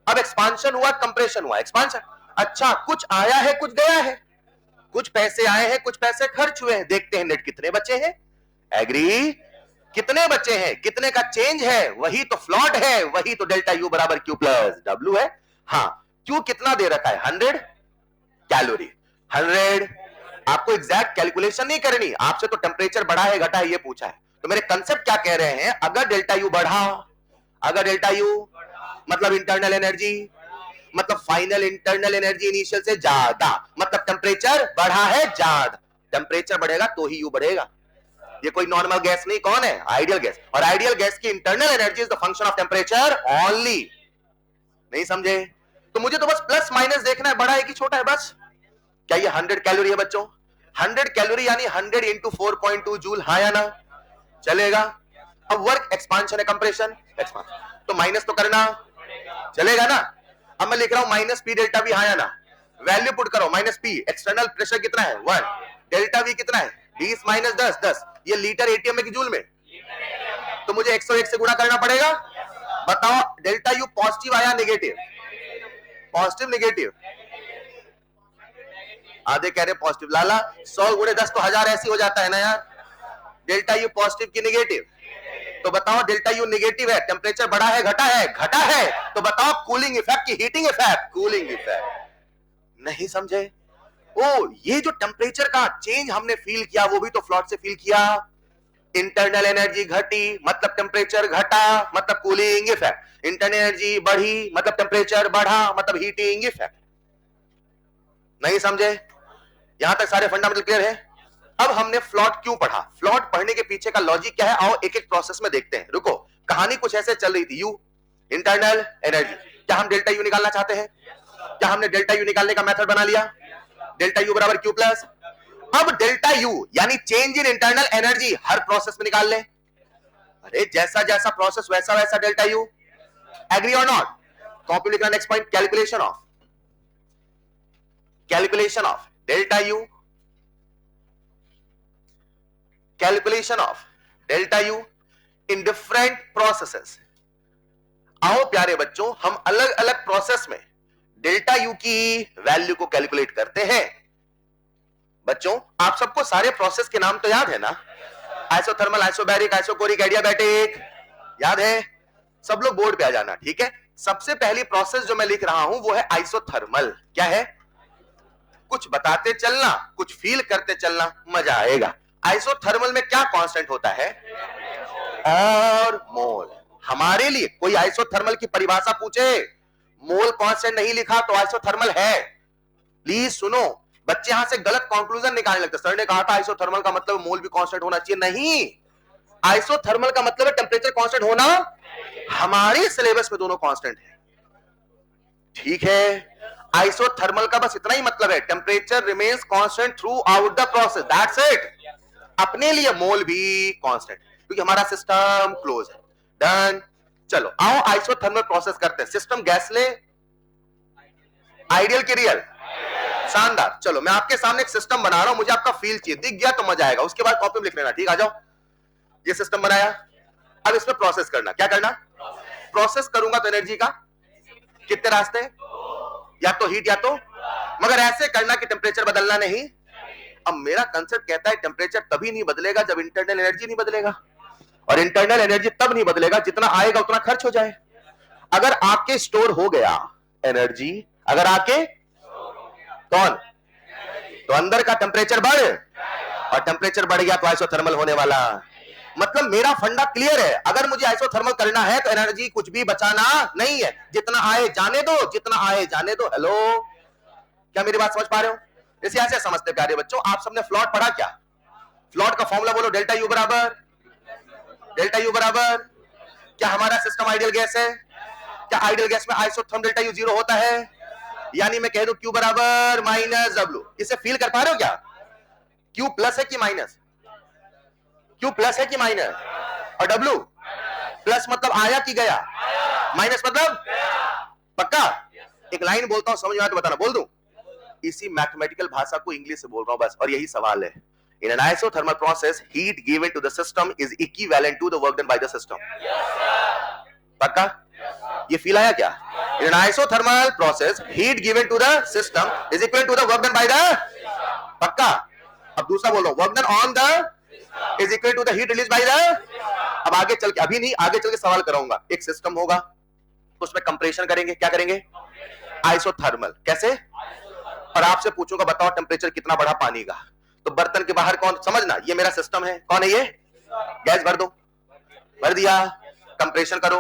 अब एक्सपांशन हुआ, कंप्रेशन हुआ, एक्सपांशन. अच्छा, कुछ आया है कुछ गया है, कुछ पैसे आए हैं कुछ पैसे खर्च हुए हैं. देखते हैं नेट कितने बचे हैं. एग्री? कितने बचे हैं, कितने का चेंज है, वही तो फ्लॉट है, वही तो डेल्टा यू बराबर क्यू प्लस डब्ल्यू है. हाँ, क्यू कितना दे रखा है? 100 कैलोरी. 100. आपको एग्जैक्ट कैलकुलेशन नहीं करनी, आपसे तो टेम्परेचर बढ़ा है घटा है ये पूछा है. तो मेरे कंसेप्ट क्या कह रहे हैं? अगर डेल्टा यू बढ़ा, अगर डेल्टा यू मतलब इंटरनल एनर्जी, मतलब फाइनल इंटरनल एनर्जी इनिशियल से ज्यादा, मतलब टेम्परेचर बढ़ा है ज्यादा. टेम्परेचर बढ़ेगा तो ही यू बढ़ेगा. ये कोई नॉर्मल गैस नहीं, कौन है? Ideal gas. और आइडियल गैस की internal energy is the function of temperature only. नहीं समझे? तो मुझे तो बस प्लस माइनस देखना है, बड़ा है कि छोटा है बस. क्या ये 100 कैलोरी है बच्चों? 100 कैलोरी यानी 100 इंटू 4.2 जूल. हाँ या ना? चलेगा. अब वर्क एक्सपांशन है कंप्रेशन, एक्सपांशन, तो माइनस तो करना चलेगा ना. अब मैं लिख रहा हूं माइनस पी डेल्टा वी. हाँ या ना? वैल्यू पुट करो. माइनस पी, एक्सटर्नल प्रेशर कितना है? 1. डेल्टा वी कितना है? 20 माइनस 10, 10. ये लीटर एटीएम में कि जूल में? तो मुझे 101 से गुणा करना पड़ेगा. बताओ डेल्टा यू पॉजिटिव आया नेगेटिव? Positive negative? आधे कह रहे पॉजिटिव. लाला 100 गुणे 10 तो 1000 ऐसी हो जाता है ना यार. डेल्टा यू पॉजिटिव की नेगेटिव? तो बताओ डेल्टा यू नेगेटिव है, टेम्परेचर बढ़ा है घटा है? घटा है. तो बताओ कूलिंग इफेक्ट की हीटिंग इफेक्ट? Cooling effect. नहीं समझे? ओ, ये जो टेम्परेचर का चेंज हमने फील किया वो भी तो फ्लॉट से फील किया. इंटरनल एनर्जी घटी मतलब टेम्परेचर घटा, मतलब कूलिंग इफेक्ट. इंटरनल एनर्जी बढ़ी मतलब टेम्परेचर बढ़ा, मतलब हीटिंग इफेक्ट. नहीं समझे? यहां तक सारे फंडामेंटल क्लियर है? अब हमने फ्लॉट क्यों पढ़ा, फ्लॉट पढ़ने के पीछे का लॉजिक क्या है, आओ एक एक प्रोसेस में देखते हैं. रुको, कहानी कुछ ऐसे चल रही थी. You internal energy. क्या हम डेल्टा यू निकालना चाहते हैं? क्या हमने डेल्टा यू निकालने का मेथड बना लिया? डेल्टा यू बराबर क्यू प्लस. अब डेल्टा यू यानी change in internal energy her process में निकाल ले. अरे जैसा जैसा प्रोसेस वैसा वैसा डेल्टा यू. एग्री और नॉट? कॉपी लिखना. Next point, calculation of delta U. Calculation of delta U in different processes. आओ प्यारे बच्चों, हम अलग अलग प्रोसेस में डेल्टा यू की वैल्यू को कैलकुलेट करते हैं. बच्चों आप सबको सारे प्रोसेस के नाम तो याद है ना? Isothermal, isobaric, isochoric, adiabatic. याद है? सब लोग बोर्ड पे आ जाना. ठीक है, सबसे पहली प्रोसेस जो मैं लिख रहा हूं वो है आइसोथर्मल. क्या है? कुछ बताते चलना, कुछ फील करते चलना, मजा आएगा. आइसोथर्मल में क्या कांस्टेंट होता है? और मोल. हमारे लिए कोई आइसोथर्मल की परिभाषा पूछे, मोल कांस्टेंट नहीं लिखा तो आइसोथर्मल है? प्लीज सुनो, बच्चे यहां से गलत कंक्लूजन निकालने लगते. सर ने कहा था आइसोथर्मल का मतलब मोल भी कांस्टेंट होना चाहिए. नहीं, आइसोथर्मल का मतलब है टेम्परेचर कांस्टेंट होना, हमारे सिलेबस में दोनों कांस्टेंट है, ठीक है। आइसोथर्मल का बस इतना ही मतलब है, temperature remains constant through out the process, that's it. अपने लिए मोल भी कांस्टेंट, क्योंकि हमारा सिस्टम क्लोज है। डन। चलो आओ आइसोथर्मल प्रोसेस करते हैं। सिस्टम गैसले, आइडियल की रियल, शानदार। चलो मैं आपके सामने एक सिस्टम बना रहा हूं, मुझे आपका फील चाहिए, दिख गया तो मजा आएगा, उसके बाद कॉपी में लिख लेना, ठीक। आ जाओ, ये सिस्टम बनाया, अब इसमें प्रोसेस करना। क्या करना? प्रोसेस करूंगा तो एनर्जी का कितने रास्ते, या तो हीट या तो, मगर ऐसे करना कि टेम्परेचर बदलना नहीं। अब मेरा कंसेप्ट कहता है टेम्परेचर तभी नहीं बदलेगा जब इंटरनल एनर्जी नहीं बदलेगा, और इंटरनल एनर्जी तब नहीं बदलेगा जितना आएगा उतना खर्च हो जाए। अगर आके स्टोर हो गया एनर्जी, अगर आके कौन, तो अंदर का टेम्परेचर बढ़, और टेम्परेचर बढ़ गया तो आइसोथर्मल होने वाला। मतलब मेरा फंडा क्लियर है, अगर मुझे आइसोथर्मल करना है तो एनर्जी कुछ भी बचाना नहीं है, जितना आए जाने दो, जितना आए जाने दो। हेलो, क्या मेरी बात समझ पा रहे हो? इसे ऐसे समझते प्यारे बच्चों, आप सबने फ्लॉट पढ़ा क्या? फ्लॉट का फॉर्मूला बोलो, डेल्टा यू बराबर, डेल्टा यू बराबर, क्या हमारा सिस्टम आइडियल गैस है? क्या आइडियल गैस में आइसोथर्मल डेल्टा यू जीरो होता है? यानी मैं कह दूं Q बराबर माइनस W। इसे फील कर पा रहे हो क्या? Q प्लस है कि माइनस? Q प्लस है कि माइनस? और W प्लस मतलब आया कि गया, माइनस मतलब पक्का। एक लाइन बोलता हूं, समझ में आया तो बताना, बोल दूं? इसी मैथमेटिकल भाषा को इंग्लिश से बोल रहा हूं बस, और यही सवाल है। In an isothermal process, heat given to the system is equivalent to the work done by the system. पक्का? ये फील आया क्या? In an isothermal process, heat given to the system is equivalent to the work done by the, पक्का? अब दूसरा बोल रहा हूं, work done on the is equal to the heat released by the। अब आगे चल के, अभी नहीं, आगे चल के सवाल कराऊंगा। एक सिस्टम होगा, उसमें कंप्रेशन करेंगे, क्या करेंगे? आइसोथर्मल। कैसे? और आपसे पूछूंगा बताओ टेम्परेचर कितना बढ़ा पानी का, तो बर्तन के बाहर कौन, समझना ये मेरा सिस्टम है, कौन है ये? गैस भर दो, भर दिया, कंप्रेशन करो,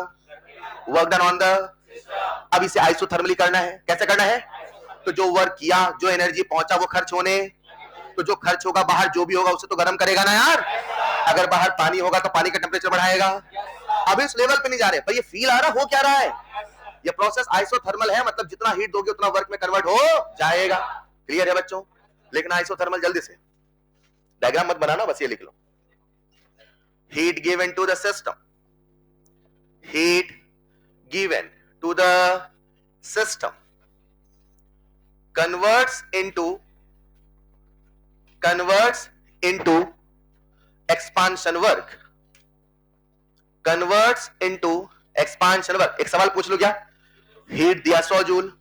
वर्क डन ऑन द। अब इसे आइसोथर्मली करना है, कैसे करना है? तो जो वर्क किया, जो एनर्जी पहुंचा वो खर्च होने, तो जो खर्च होगा बाहर जो भी होगा उसे तो गर्म करेगा ना यार। अगर बाहर पानी होगा तो पानी का टेम्परेचर बढ़ाएगा। अब इस लेवल पे नहीं जा रहे, पर ये फील आ रहा हो क्या रहा है? ये प्रोसेस आइसोथर्मल है, मतलब जितना हीट दोगे उतना वर्क में कन्वर्ट हो जाएगा। क्लियर है बच्चों? लेकिन आइसोथर्मल, जल्दी से डायग्राम मत बनाना, बस ये लिख लो। Heat given to the system, heat given to the system converts into expansion work, converts into expansion work। एक सवाल पूछ लो क्या? हीट दिया 100 जूल,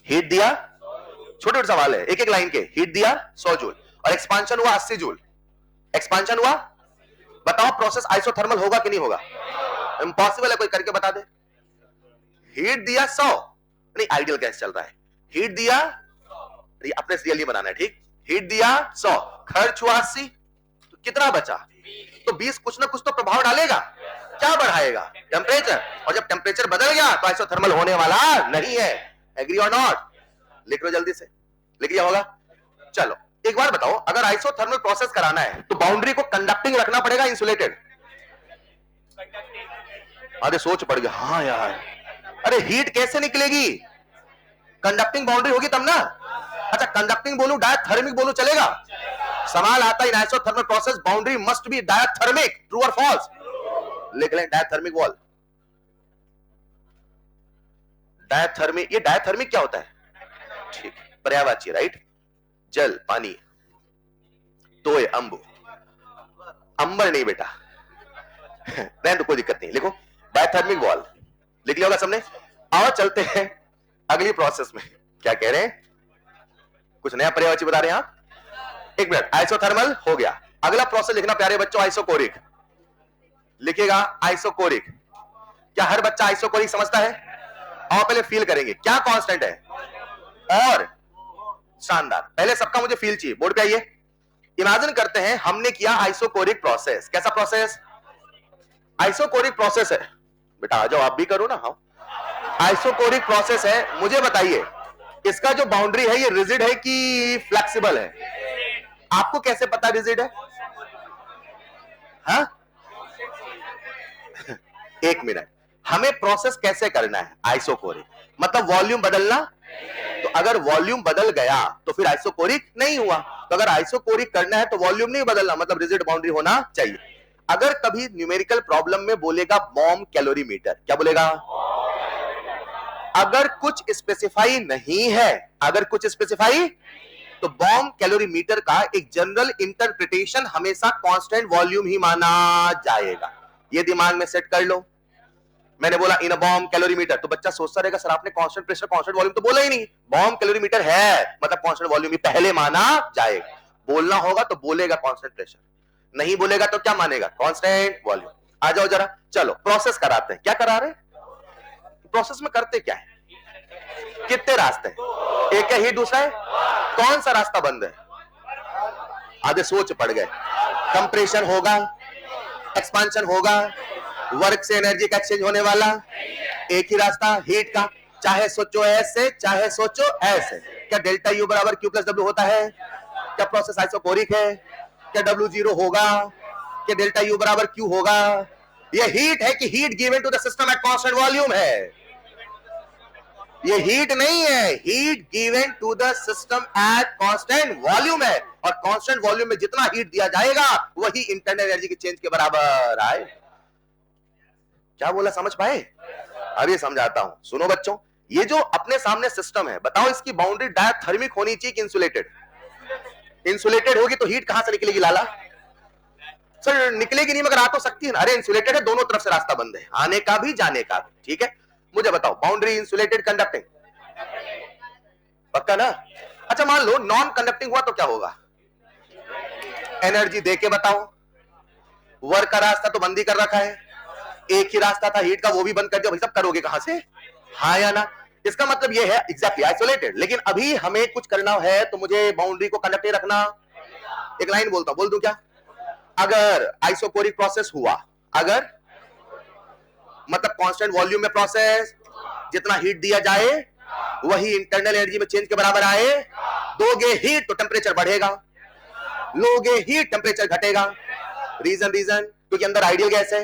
हीट दिया, छोटे छोटे सवाल है एक एक लाइन के, हीट दिया 100 जूल और एक्सपांशन हुआ 80 जूल, एक्सपांशन हुआ, बताओ प्रोसेस आइसोथर्मल होगा कि नहीं होगा? इम्पॉसिबल है, कोई करके बता दे। हीट दिया 100, नहीं आइडियल गैस चल रहा है, हीट दिया, अपने रियल नहीं बनाना है, ठीक। हीट दिया 100, खर्च हुआ 80, तो कितना बचा? तो 20 कुछ ना कुछ तो प्रभाव डालेगा, क्या बढ़ाएगा? टेम्परेचर। और जब टेम्परेचर बदल गया तो आइसोथर्मल होने वाला नहीं है। एग्री और नॉट? लिख लो जल्दी से, लिख लिया होगा। चलो एक बार बताओ, अगर आइसोथर्मल प्रोसेस कराना है तो बाउंड्री को कंडक्टिंग रखना पड़ेगा, इंसुलेटेड? अरे सोच पड़ गया, हाँ यार, अरे हीट कैसे निकलेगी? कंडक्टिंग बाउंड्री होगी तब ना। अच्छा कंडक्टिंग बोलूं डायथर्मिक बोलूं चलेगा? सवाल आता है in isothermal process boundary must be diathermic, true और फॉल्स? लिख लें डायथर्मिक वॉल। डायथर्मिक, ये डायथर्मिक क्या होता है? ठीक, पर्यायवाची, राइट। जल, पानी, तोय, अंबु, अंबर नहीं बेटा नहीं तो कोई दिक्कत नहीं, लिखो डायथर्मिक वॉल, लिख लिया होगा सबने। आओ चलते हैं अगली प्रोसेस में। क्या कह रहे हैं? कुछ नया पर्यायवाची बता रहे हैं आप? एक मिनट, आइसोथर्मल हो गया, अगला प्रोसेस लिखना प्यारे बच्चों आइसोकोरिक। लिखिएगा आइसोकोरिक। क्या हर बच्चा आइसोकोरिक समझता है? आओ पहले फील करेंगे क्या कांस्टेंट है, और शानदार। पहले सबका मुझे फील चाहिए, बोर्ड पे आइए। इमेजिन करते हैं हमने किया आइसोकोरिक प्रोसेस। कैसा प्रोसेस? आइसोकोरिक प्रोसेस है बेटा, आ जाओ आप भी करो ना। हाँ आइसोकोरिक प्रोसेस है, मुझे बताइए इसका जो बाउंड्री है ये रिजिड है कि फ्लेक्सिबल है? आपको कैसे पता रिजिड है? हाँ एक मिनट, हमें प्रोसेस कैसे करना है? आइसोकोरिक, मतलब वॉल्यूम बदलना। तो अगर वॉल्यूम बदल गया तो फिर आइसोकोरिक नहीं हुआ। तो अगर आइसोकोरिक करना है तो वॉल्यूम नहीं बदलना, मतलब रिजिड बाउंड्री होना चाहिए। अगर कभी न्यूमेरिकल प्रॉब्लम में बोलेगा बॉम कैलोरीमीटर, क्या बोलेगा? अगर कुछ स्पेसिफाई नहीं है, अगर कुछ स्पेसिफाई, तो बॉम कैलोरीमीटर का एक जनरल इंटरप्रिटेशन हमेशा कांस्टेंट वॉल्यूम ही माना जाएगा। ये दिमाग में सेट कर लो। मैंने बोला इन अ बॉम कैलोरीमीटर, तो बच्चा सोचता रहेगा सर आपने कांस्टेंट प्रेशर कांस्टेंट वॉल्यूम तो बोला ही नहीं। बॉम कैलोरीमीटर है मतलब कांस्टेंट वॉल्यूम ही पहले माना जाएगा। बोलना होगा तो बोलेगा कांस्टेंट प्रेशर, नहीं बोलेगा तो क्या मानेगा? Constant volume. आ जाओ जरा, चलो प्रोसेस कराते हैं। क्या करा रहे? प्रोसेस में करते क्या है? कितने रास्ते हैं? एक है ही, दूसरा है कौन सा रास्ता बंद है? आधे सोच पड़ गए। कंप्रेशन होगा, एक्सपांशन होगा, वर्क से एनर्जी का एक्सचेंज होने वाला, एक ही रास्ता हीट का। चाहे सोचो ऐसे चाहे सोचो ऐसे। क्या डेल्टा यू बराबर क्यू प्लस डब्ल्यू होता है? क्या प्रोसेस आइसोकोरिक है? क्या डब्ल्यू जीरो होगा? क्या डेल्टा यू बराबर क्यू होगा? ये हीट है कि heat given to the system at constant volume है? ये हीट नहीं है, heat given to the system at constant volume है। और कांस्टेंट वॉल्यूम में जितना हीट दिया जाएगा वही इंटरनल एनर्जी के चेंज के बराबर आए। क्या बोला, समझ पाए? अब ये समझाता हूं, सुनो बच्चों। ये जो अपने सामने सिस्टम है, बताओ इसकी बाउंड्री डायथर्मिक होनी चाहिए कि इंसुलेटेड? इंसुलेटेड होगी तो हीट कहां से निकलेगी लाला? सर निकलेगी नहीं मगर आ तो सकती है ना। अरे इंसुलेटेड है, दोनों तरफ से रास्ता बंद है, आने का भी जाने का भी। ठीक है, मुझे बताओ बाउंड्री इंसुलेटेड कंडक्टिंग, पक्का ना? अच्छा मान लो नॉन कंडक्टिंग हुआ तो क्या होगा? एनर्जी दे के बताओ। वर्क का रास्ता तो बंद ही कर रखा है, एक ही रास्ता था हीट का, वो भी बंद कर दिया। भाई सब करोगे कहां से? हाँ या ना? इसका मतलब ये है एग्जैक्टली आइसोलेटेड। लेकिन अभी हमें कुछ करना है तो मुझे बाउंड्री को कंडक्टिंग रखना। एक लाइन बोलता हूं, बोल दूं क्या? अगर आइसोकोरिक प्रोसेस हुआ, अगर मतलब कांस्टेंट वॉल्यूम में प्रोसेस, जितना हीट दिया जाए वही इंटरनल एनर्जी में चेंज के बराबर आए। दोगे हीट तो टेंपरेचर बढ़ेगा, लोगे हीट टेंपरेचर घटेगा। रीजन क्योंकि अंदर आइडियल गैस है,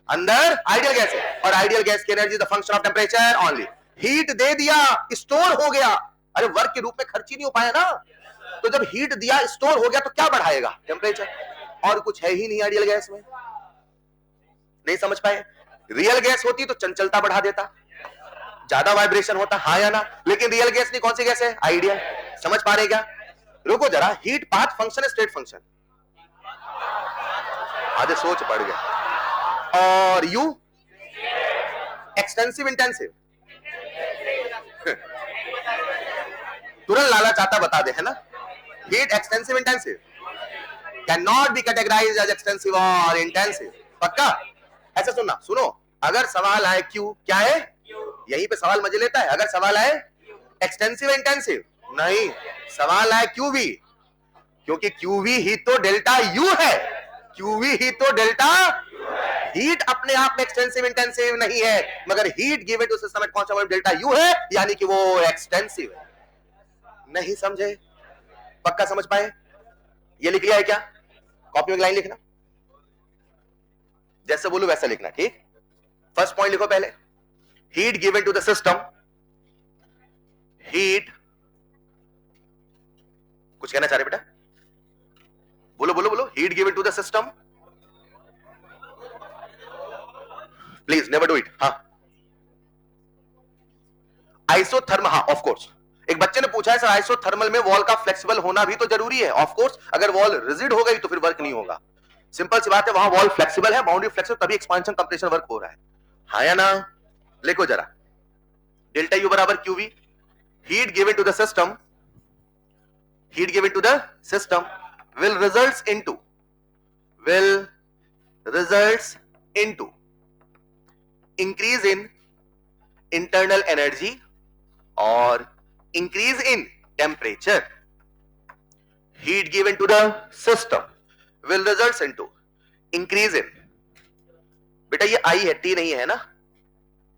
अंदर आइडियल गैस है, और आइडियल गैस की energy the function of temperature only. Heat दे दिया, स्टोर हो गया। अरे वर्क के रूप में खर्च ही नहीं हो पाया ना, तो जब हीट दिया स्टोर हो गया तो क्या बढ़ाएगा? टेंपरेचर। और कुछ है ही नहीं आइडियल गैस में। नहीं समझ पाए? रियल गैस होती तो चंचलता बढ़ा देता, ज्यादा वाइब्रेशन होता, हाँ या ना? लेकिन रियल गैस नहीं, कौन सी गैस है? आइडियल। समझ पा रहे क्या? रुको जरा, हीट पाथ फंक्शन है स्टेट फंक्शन? आधे सोच पड़ गया। और यू एक्सटेंसिव इंटेंसिव? तुरंत लाला चाहता बता दे, है ना? Heat extensive intensive can not be categorized as extensive और इंटेंसिव। पक्का? ऐसा सुनना, सुनो, अगर सवाल आए क्यू, क्या है? यहीं पे सवाल मजे लेता है। अगर सवाल आए एक्सटेंसिव इंटेंसिव, नहीं, सवाल आए क्यूवी, क्योंकि क्यूवी ही तो डेल्टा यू है। क्यूवी ही तो डेल्टा, हीट अपने आप में एक्सटेंसिव इंटेंसिव नहीं है, मगर heat given to system at constant volume delta U है, यानी कि वो एक्सटेंसिव है। नहीं समझे? पक्का समझ पाए? ये लिख लिया है क्या? कॉपी में लाइन लिखना, जैसे बोलूं वैसा लिखना, ठीक? फर्स्ट पॉइंट लिखो पहले, heat given to the system, heat, कुछ कहना चाह रहे बेटा? बोलो बोलो बोलो। Heat given to the system, please never do it. हाँ, आइसोथर्म, हाँ ऑफ कोर्स। एक बच्चे ने पूछा है सर आइसोथर्मल में वॉल का फ्लेक्सिबल होना भी तो जरूरी है? ऑफ कोर्स, अगर वॉल रिजिड हो गई तो फिर वर्क नहीं होगा। सिंपल सी बात है, वहां वॉल फ्लेक्सिबल है, बाउंड्री फ्लेक्सिबल, तभी एक्सपांशन कंप्रेशन वर्क हो रहा है, हाँ या ना? लिखो जरा, डेल्टा यू बराबर QV, heat given to the system, heat given to the system will results into increase in internal energy or increase in temperature. Heat given to the system will results into increase in, बेटा ये आई है, T नहीं है ना,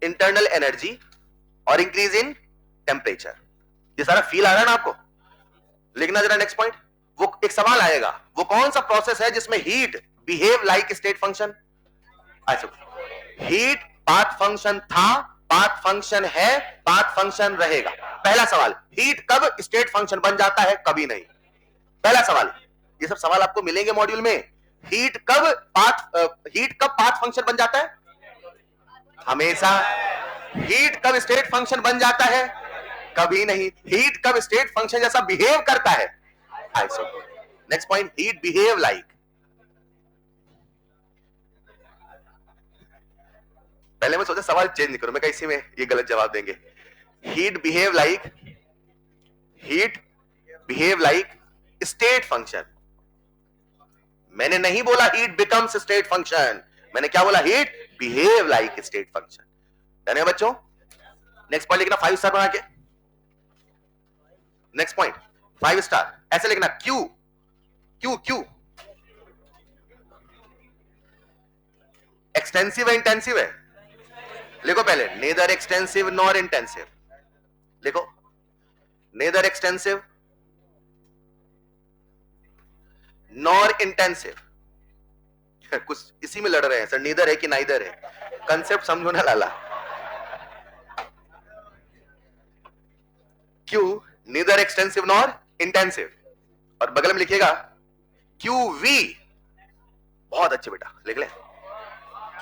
internal energy और increase in temperature. ये सारा feel आ रहा है ना आपको? लिखना जरा नेक्स्ट पॉइंट। वो एक सवाल आएगा, वो कौन सा प्रोसेस है जिसमें heat behave like state function? Heat path function था, पाथ फंक्शन है, पाथ फंक्शन रहेगा। पहला सवाल, हीट कब स्टेट फंक्शन बन जाता है? कभी नहीं। पहला सवाल, ये सब सवाल आपको मिलेंगे मॉड्यूल में। हीट कब पाथ फंक्शन बन जाता है? हमेशा। हीट कब स्टेट फंक्शन बन जाता है? कभी नहीं। हीट कब स्टेट फंक्शन जैसा बिहेव करता है? Isotope. Next point, heat behave like. पहले मैं सोचा सवाल चेंज नहीं करूं, मैं इसी में ये गलत जवाब देंगे। Heat behave like state function. मैंने नहीं बोला हीट बिकम्स स्टेट फंक्शन, मैंने क्या बोला? Heat behave like state function. Done है बच्चों? नेक्स्ट पॉइंट लिखना 5 स्टार बना के। नेक्स्ट पॉइंट 5 स्टार ऐसे लिखना, क्यू क्यू क्यू एक्सटेंसिव है इंटेंसिव है? लिखो पहले, नेदर एक्सटेंसिव नॉर इंटेंसिव। लिखो, नेदर एक्सटेंसिव नॉर इंटेंसिव। कुछ इसी में लड़ रहे हैं सर, नीदर है कि नाइदर है, कंसेप्ट समझो ना लाला। Q neither extensive nor intensive, और बगल में लिखिएगा क्यू वी। बहुत अच्छे बेटा, लिख ले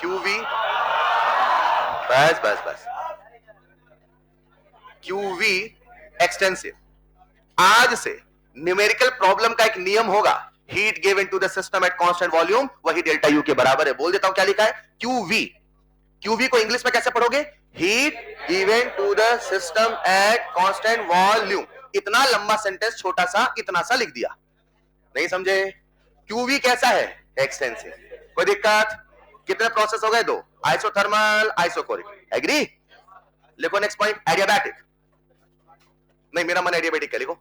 क्यू वी। बस बस बस, क्यू वी एक्सटेंसिव। आज से न्यूमेरिकल प्रॉब्लम का एक नियम होगा, heat given into the system at constant volume वही डेल्टा यू के बराबर है। बोल देता हूं क्या लिखा है, क्यू वी। क्यू वी को इंग्लिश में कैसे पढ़ोगे? Heat given to the system at constant volume. इतना लंबा सेंटेंस छोटा सा इतना सा लिख दिया, नहीं समझे? क्यू वी कैसा है? एक्सटेंसिव। कोई दिक्कत? कितने प्रोसेस हो गए? 2, आइसोथर्मल आइसोकोरिक। एग्री? लिखो नेक्स्ट पॉइंट, एडियाबैटिक। नहीं, मेरा मन एडियाबैटिक है, लिखो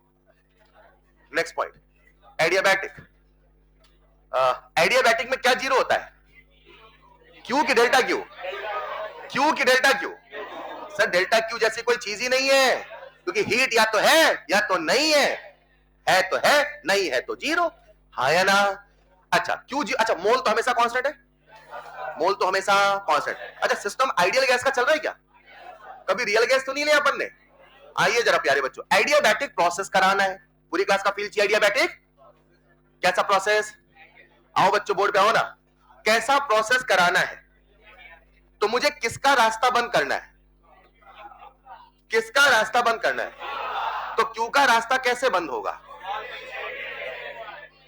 नेक्स्ट पॉइंट, एडियाबैटिक। एडियाबैटिक में क्या जीरो होता है? क्यू की डेल्टा क्यू? क्यू की delta Q? Sir delta Q जैसी कोई चीज ही नहीं है, क्योंकि हीट या तो है या तो नहीं है तो है, नहीं है तो जीरो। हाँ या ना? अच्छा क्यू जी, अच्छा मोल तो हमेशा कांस्टेंट है, मोल तो हमेशा कांस्टेंट। अच्छा सिस्टम आइडियल गैस का चल रहा है क्या? कभी रियल गैस तो नहीं लिया अपन ने? आइए जरा प्यारे बच्चों, एडियाबैटिक प्रोसेस कराना है। पूरी क्लास का फील चाहिए एडियाबैटिक कैसा प्रोसेस? आओ बच्चों बोर्ड पे आओ ना, कैसा प्रोसेस कराना है? तो मुझे किसका रास्ता बंद करना है? किसका रास्ता बंद करना है? तो क्यू का रास्ता कैसे बंद होगा?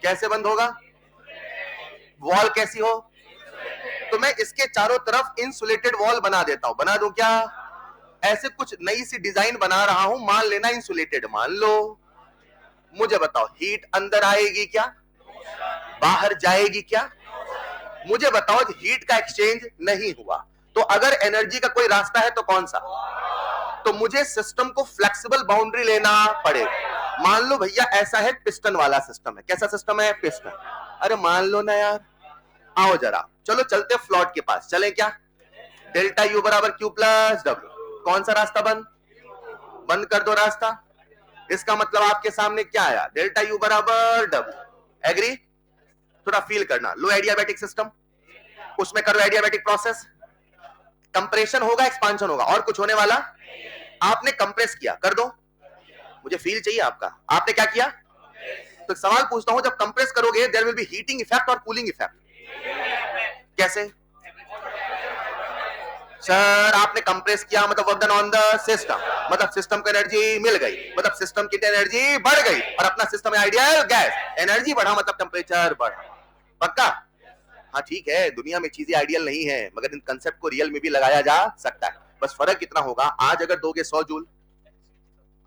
कैसे बंद होगा? वॉल कैसी हो? तो मैं इसके चारों तरफ इंसुलेटेड वॉल बना देता हूं। बना दूं क्या? ऐसे कुछ नई सी डिजाइन बना रहा हूं, मान लेना इंसुलेटेड मान लो। मुझे बताओ हीट अंदर आएगी क्या? बाहर जाएगी क्या? मुझे बताओ हीट का एक्सचेंज नहीं हुआ, तो अगर एनर्जी का कोई रास्ता है तो कौन सा? तो मुझे सिस्टम को फ्लेक्सिबल बाउंड्री लेना पड़ेगा। मान लो भैया ऐसा है, पिस्टन वाला सिस्टम है। कैसा सिस्टम है? पिस्टन। अरे मान लो ना यार, आओ जरा, चलो चलते फ्लॉट के पास, चले क्या? डेल्टा यू बराबर क्यू प्लस डब्ल्यू। कौन सा रास्ता बंद? बंद कर दो रास्ता। इसका मतलब आपके सामने क्या आया? डेल्टा यू बराबर डब्ल्यू। एग्री? थोड़ा फील करना, लो एडियाबैटिक सिस्टम, उसमें करो एडियाबैटिक प्रोसेस। कंप्रेशन होगा, एक्सपांशन होगा, और कुछ होने वाला? आपने कंप्रेस किया, कर दो, मुझे फील चाहिए आपका। आपने क्या किया? तो सवाल पूछता हूं, जब कंप्रेस करोगे there will be heating effect और कूलिंग इफेक्ट। कैसे? सर आपने कंप्रेस किया मतलब work done on the system, मतलब सिस्टम को एनर्जी मिल गई, मतलब सिस्टम की एनर्जी बढ़ गई, और अपना सिस्टम आइडियल गैस, एनर्जी बढ़ा मतलब टेम्परेचर बढ़ा। पक्का? हाँ ठीक है, दुनिया में चीजें आइडियल नहीं है, मगर इन कंसेप्ट को रियल में भी लगाया जा सकता है। बस फर्क कितना होगा, आज अगर दोगे 100 जूल,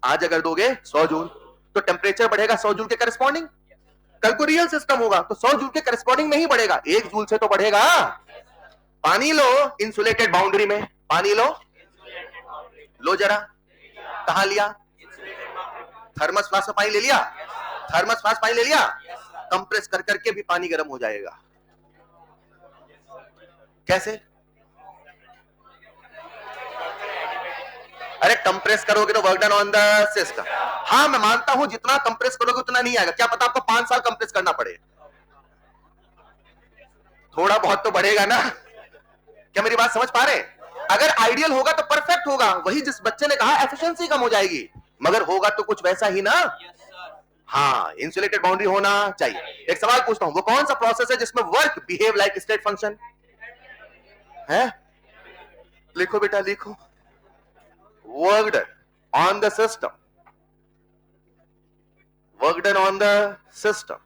आज अगर दोगे 100 जूल तो टेम्परेचर बढ़ेगा 100 जूल के करस्पॉन्डिंग। कल को रियल सिस्टम होगा तो 100 जूल के करस्पॉन्डिंग नहीं बढ़ेगा, 1 जूल से तो बढ़ेगा। पानी लो इंसुलेटेड बाउंड्री में, पानी लो, लो जरा, कहां लिया? थर्मस फ्लास्क में पानी ले लिया, थर्मस फ्लास्क पानी ले लिया, कंप्रेस कर करके भी पानी गर्म हो जाएगा। कैसे? अरे कंप्रेस करोगे तो work done on the system. हाँ मैं मानता हूं जितना कंप्रेस करोगे उतना नहीं आएगा, क्या पता आपको 5 साल कंप्रेस करना पड़े, थोड़ा बहुत तो बढ़ेगा ना। क्या मेरी बात समझ पा रहे हैं? अगर आइडियल होगा तो परफेक्ट होगा, वही जिस बच्चे ने कहा एफिशिएंसी कम हो जाएगी, मगर होगा तो कुछ वैसा ही ना। हाँ, इंसुलेटेड बाउंड्री होना चाहिए। एक सवाल पूछता हूं, वो कौन सा प्रोसेस है जिसमें work behave like state function है? लिखो बेटा लिखो। Work done on the system, work done on the system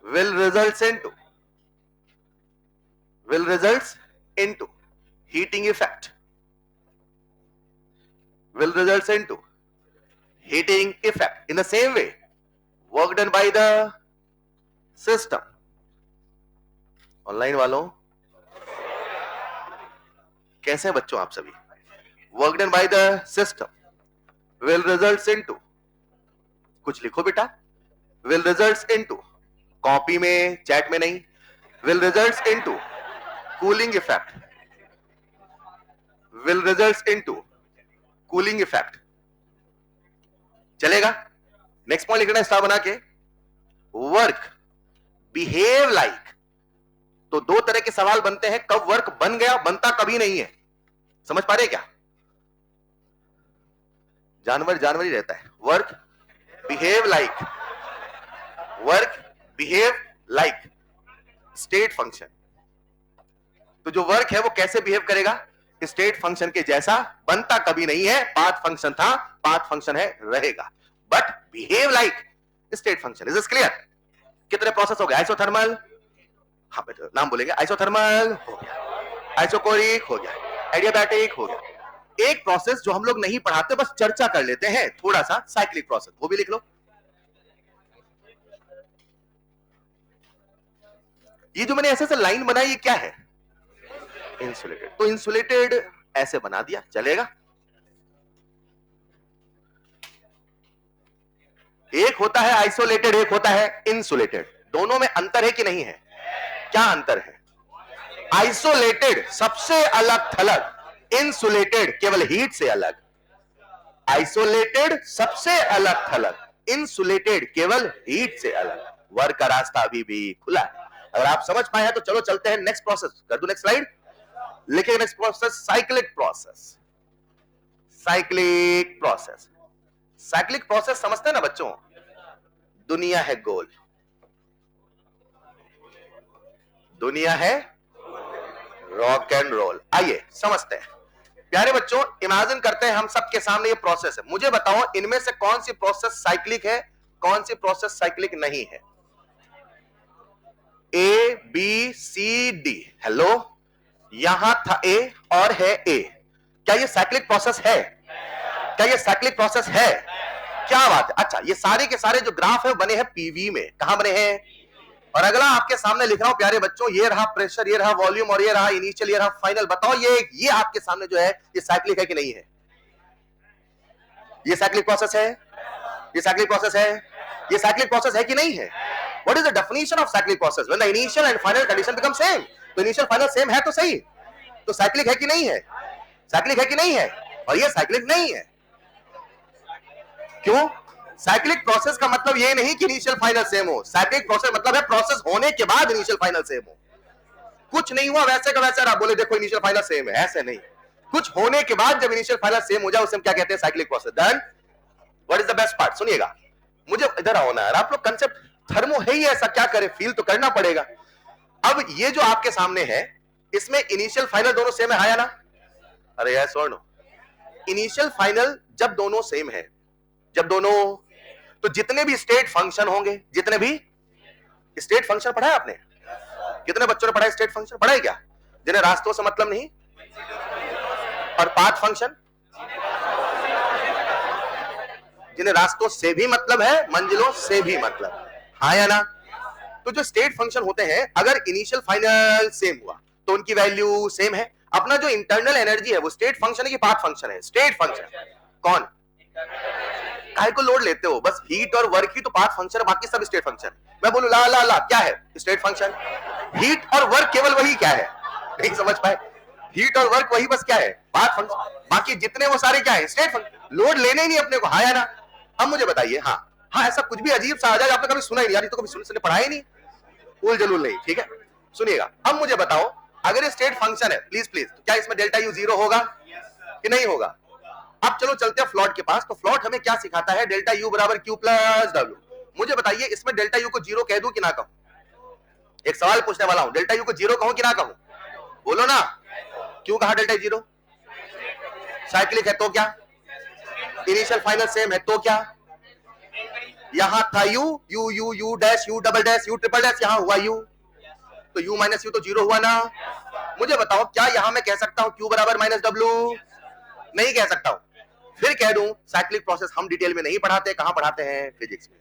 will results into heating effect, will results into heating effect. In the same way, work done by the system, online वालों कैसे हैं बच्चों आप सभी? Work done by the system will results into, कुछ लिखो बेटा, will results into, copy में चैट में नहीं, will results into cooling effect, will results into cooling effect. चलेगा? नेक्स्ट पॉइंट लिखना स्टार बना के, वर्क बिहेव लाइक। तो दो तरह के सवाल बनते हैं, कब वर्क बन गया, बनता कभी नहीं है। समझ पा रहे क्या? जानवर जानवर ही रहता है। Work behave like, work behave like state function. तो जो वर्क है वो कैसे बिहेव करेगा? स्टेट फंक्शन के जैसा, बनता कभी नहीं है, पाथ फंक्शन था, पाथ फंक्शन है, रहेगा, but behave like state function. Is this clear? कितने प्रोसेस हो गए? आइसोथर्मल, हाँ बेटा नाम बोलेंगे, आइसोथर्मल हो गया, आइसोकोरिक हो गया, एडियाबैटिक हो गया। एक प्रोसेस जो हम लोग नहीं पढ़ाते, बस चर्चा कर लेते हैं थोड़ा सा, साइक्लिक प्रोसेस, वो भी लिख लो। ये जो मैंने ऐसे से लाइन बनाई, ये क्या है? इंसुलेटेड। तो इंसुलेटेड ऐसे बना दिया, चलेगा? एक होता है आइसोलेटेड, एक होता है इंसुलेटेड। दोनों में अंतर है कि नहीं है? क्या अंतर है? आइसोलेटेड सबसे अलग थलग, इंसुलेटेड केवल हीट से अलग। आइसोलेटेड सबसे अलग थलग, इंसुलेटेड केवल हीट से अलग। वर्क का रास्ता अभी भी खुला है। अगर आप समझ पाए हैं तो चलो चलते हैं नेक्स्ट प्रोसेस। कर दो नेक्स्ट स्लाइड। लिखिए next process, cyclic process. Cyclic process, cyclic process समझते हैं ना बच्चों? दुनिया है गोल, दुनिया है रॉक एंड रोल। आइए समझते हैं प्यारे बच्चों। इमेजिन करते हैं हम सबके सामने ये प्रोसेस है। मुझे बताओ इनमें से कौन सी प्रोसेस साइक्लिक है, कौन सी प्रोसेस साइक्लिक नहीं है? A B C D. Hello, यहां था ए और है ए। क्या ये साइक्लिक प्रोसेस है? क्या ये साइक्लिक प्रोसेस है? क्या बात है। अच्छा, ये सारे के सारे जो ग्राफ है बने हैं पीवी में। कहां बने हैं? और अगला आपके सामने लिख रहा हूं प्यारे बच्चों, ये रहा प्रेशर, ये रहा वॉल्यूम, और ये रहा इनिशियल, ये रहा फाइनल। बताओ ये आपके सामने जो है ये साइक्लिक है कि नहीं है? ये साइक्लिक प्रोसेस है? ये साइक्लिक प्रोसेस है? ये साइक्लिक प्रोसेस है कि नहीं है? What is the definition of cyclic process? When the initial and final condition become same. तो इनिशियल फाइनल सेम है तो सही, तो साइक्लिक है कि नहीं है? साइक्लिक है कि नहीं है? और ये साइक्लिक नहीं है। क्यों? साइक्लिक प्रोसेस का मतलब ये नहीं कि इनिशियल फाइनल सेम हो। साइक्लिक प्रोसेस मतलब है प्रोसेस होने के बाद इनिशियल फाइनल सेम हो। कुछ नहीं हुआ वैसे का वैसा रहा, बोले देखो इनिशियल फाइनल सेम है, ऐसे नहीं। कुछ होने के बाद जब इनिशियल फाइनल सेम हो जाए उसे हम क्या कहते हैं? Cyclic process. Then what is the best part? सुनिएगा, मुझे इधर आओ ना यार, आप लोग कंसेप्ट थर्मो है ही ऐसा, क्या करें, फील तो करना पड़ेगा। अब ये जो आपके सामने है इसमें इनिशियल फाइनल दोनों सेम है, आया ना? अरे यस और नो? इनिशियल फाइनल जब दोनों सेम है, जब दोनों, तो जितने भी स्टेट फंक्शन होंगे, जितने भी स्टेट फंक्शन पढ़ा है आपने? कितने बच्चों ने पढ़ा है स्टेट फंक्शन? पढ़ा है क्या? जिन्हें रास्तों से मतलब नहीं, और पाथ फंक्शन जिन्हें रास्तों से भी मतलब है, मंजिलों से भी मतलब, हाँ या ना? तो जो स्टेट फंक्शन होते हैं, अगर इनिशियल फाइनल सेम हुआ तो उनकी वैल्यू सेम है। अपना जो इंटरनल एनर्जी है वो स्टेट फंक्शन है कि पाथ फंक्शन है? State function. कौन? काहे को लोड लेते हो? बस हीट और वर्क ही तो पाथ फंक्शन है, बाकी सब स्टेट फंक्शन। मैं बोलूं ला ला ला, क्या है स्टेट फंक्शन? हीट और वर्क केवल वही क्या है? नहीं समझ पाए? हीट और वर्क वही बस क्या है? Path function. बाकी जितने वो सारे क्या है? State function. लोड लेने ही नहीं अपने को, हाँ या ना? अब मुझे बताइए, हाँ हाँ ऐसा कुछ भी अजीब सा आ जाए, आपने कभी सुना ही नहीं यार, तो कभी सुनने पढ़ा ही नहीं, उल जलूल नहीं, ठीक है? सुनिएगा, अब मुझे बताओ अगर ये स्टेट फंक्शन है, प्लीज प्लीज, तो क्या इसमें डेल्टा यू जीरो होगा कि नहीं होगा? अब चलो चलते हैं फ्लॉट के पास। तो फ्लॉट हमें क्या सिखाता है? डेल्टा यू बराबर क्यू प्लस डब्ल्यू। मुझे बताइए इसमें डेल्टा यू को जीरो कह दूं कि ना कहूं? एक सवाल पूछने वाला हूं, डेल्टा यू को जीरो कहूं कि ना कहूं? बोलो ना। क्यों कहा डेल्टा जीरो? साइक्लिक है तो क्या? इनिशियल फाइनल सेम है तो क्या? यहां था you, you you you dash, U double dash, you triple dash, यहां हुआ यू, तो यू माइनस यू तो जीरो हुआ ना। मुझे बताओ क्या यहां मैं कह सकता हूं क्यू बराबर माइनस डब्ल्यू? नहीं कह सकता हूं। फिर कह दूं साइक्लिक प्रोसेस हम डिटेल में नहीं पढ़ाते, कहां पढ़ाते हैं? फिजिक्स में।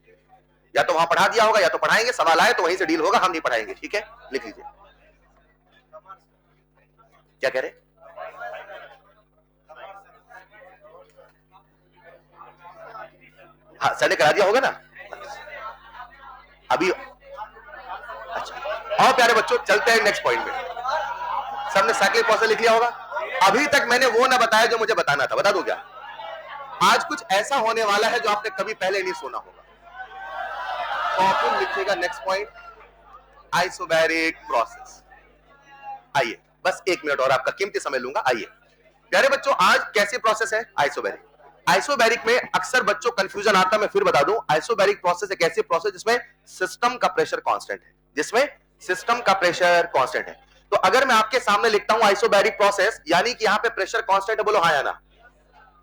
या तो वहां पढ़ा दिया होगा या तो पढ़ाएंगे, सवाल आए तो वहीं से डील होगा, हम नहीं पढ़ाएंगे, ठीक है? लिख लीजिए। क्या कह रहे? हाँ सर ने करा दिया होगा ना अभी। अच्छा और प्यारे बच्चों चलते हैं नेक्स्ट पॉइंट में। सबने साइक्लिक प्रोसेस लिख लिया होगा। अभी तक मैंने वो ना बताया जो मुझे बताना था, बता दूं क्या? आज कुछ ऐसा होने वाला है जो आपने कभी पहले नहीं सुना होगा। तो लिखिएगा नेक्स्ट पॉइंट, आइसोबैरिक प्रोसेस। आइए बस एक मिनट और आपका कीमती समय लूंगा। आइए प्यारे बच्चों, आज कैसी प्रोसेस है? आइसोबैरिक। आइसोबैरिक में अक्सर बच्चों कंफ्यूजन आता है, मैं फिर बता दूं। आइसोबैरिक प्रोसेस एक ऐसी प्रोसेस जिसमें सिस्टम का प्रेशर कांस्टेंट है, जिसमें सिस्टम का प्रेशर कांस्टेंट है। तो अगर मैं आपके सामने लिखता हूं आइसोबैरिक प्रोसेस, यानी कि यहां पे प्रेशर कांस्टेंट है, बोलो हाँ या ना।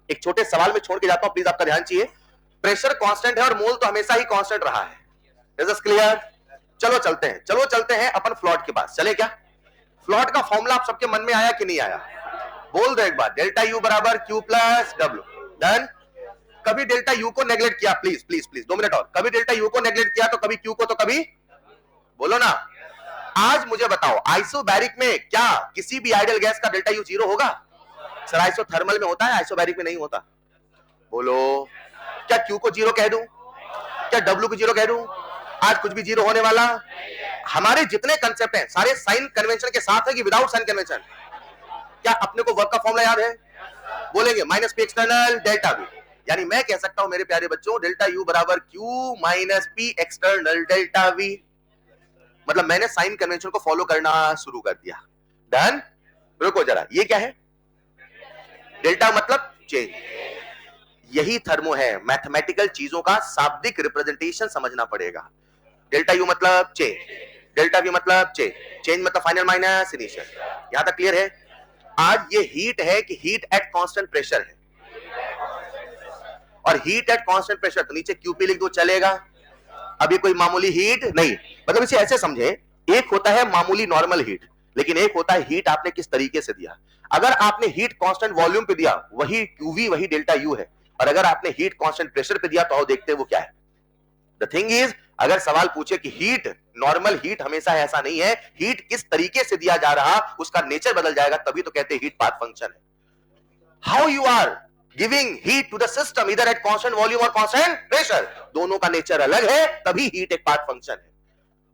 एक छोटे सवाल में छोड़ के जाता हूं, प्लीज आपका ध्यान चाहिए। प्रेशर कांस्टेंट है और मोल तो हमेशा ही कांस्टेंट रहा है। Is this clear? चलो चलते हैं अपन फ्लॉट के पास। चले क्या? फ्लॉट का फॉर्मूला आप सबके मन में आया कि नहीं आया? बोल दो एक बार, डेल्टा यू बराबर क्यू प्लस डब्ल्यू। डन। कभी डेल्टा यू को नेग्लेक्ट किया? प्लीज प्लीज प्लीज 2 मिनट और। कभी डेल्टा यू को नेग्लेक्ट किया तो कभी क्यू को, तो कभी? बोलो ना। आज मुझे बताओ आइसोबैरिक में क्या किसी भी आइडियल गैस का डेल्टा यू जीरो होगा? सर आइसोथर्मल में होता है, आइसोबैरिक में नहीं होता। बोलो। क्या क्यू को जीरो कह दूं? क्या डब्ल्यू को जीरो कह दूं? आज कुछ भी जीरो होने वाला। हमारे जितने कंसेप्ट हैं सारे साइन कन्वेंशन के साथ है कि विदाउट साइन कन्वेंशन? क्या अपने को वर्क का फॉर्मूला याद है? बोलेंगे minus P external delta we. यानी मैं कह सकता हूं मेरे प्यारे बच्चों, डेल्टा यू बराबर Q minus P external delta we. मतलब मैंने साइन कन्वेंशन को फॉलो करना शुरू कर दिया। डन। रुको जरा, ये क्या है? डेल्टा मतलब चेंज। यही थर्मो है, मैथमेटिकल चीजों का शाब्दिक रिप्रेजेंटेशन समझना पड़ेगा। डेल्टा यू मतलब चेंज, डेल्टा वी मतलब चेंज, चेंज मतलब फाइनल माइनस इनिशियल। यहां तक क्लियर है? आज ये हीट है कि हीट एट कांस्टेंट प्रेशर है, और हीट एट कांस्टेंट प्रेशर तो नीचे क्यूपी लिख दो चलेगा। अभी कोई मामूली हीट नहीं, मतलब इसे ऐसे समझे, एक होता है मामूली नॉर्मल हीट, लेकिन एक होता है हीट आपने किस तरीके से दिया। अगर आपने हीट कांस्टेंट वॉल्यूम पे दिया वही क्यूवी वही डेल्टा यू है, और अगर आपने हीट कांस्टेंट प्रेशर पे दिया तो आओ देखते हैं वो क्या है। द थिंग इज, अगर सवाल पूछे कि हीट नॉर्मल हीट हमेशा ऐसा नहीं है, हीट किस तरीके से दिया जा रहा उसका नेचर बदल जाएगा, तभी तो कहते हैं हीट पाथ फंक्शन है। How you are giving heat to the system इधर एट कांस्टेंट वॉल्यूम और कांस्टेंट प्रेशर, दोनों का नेचर अलग है, तभी हीट एक पाथ फंक्शन है।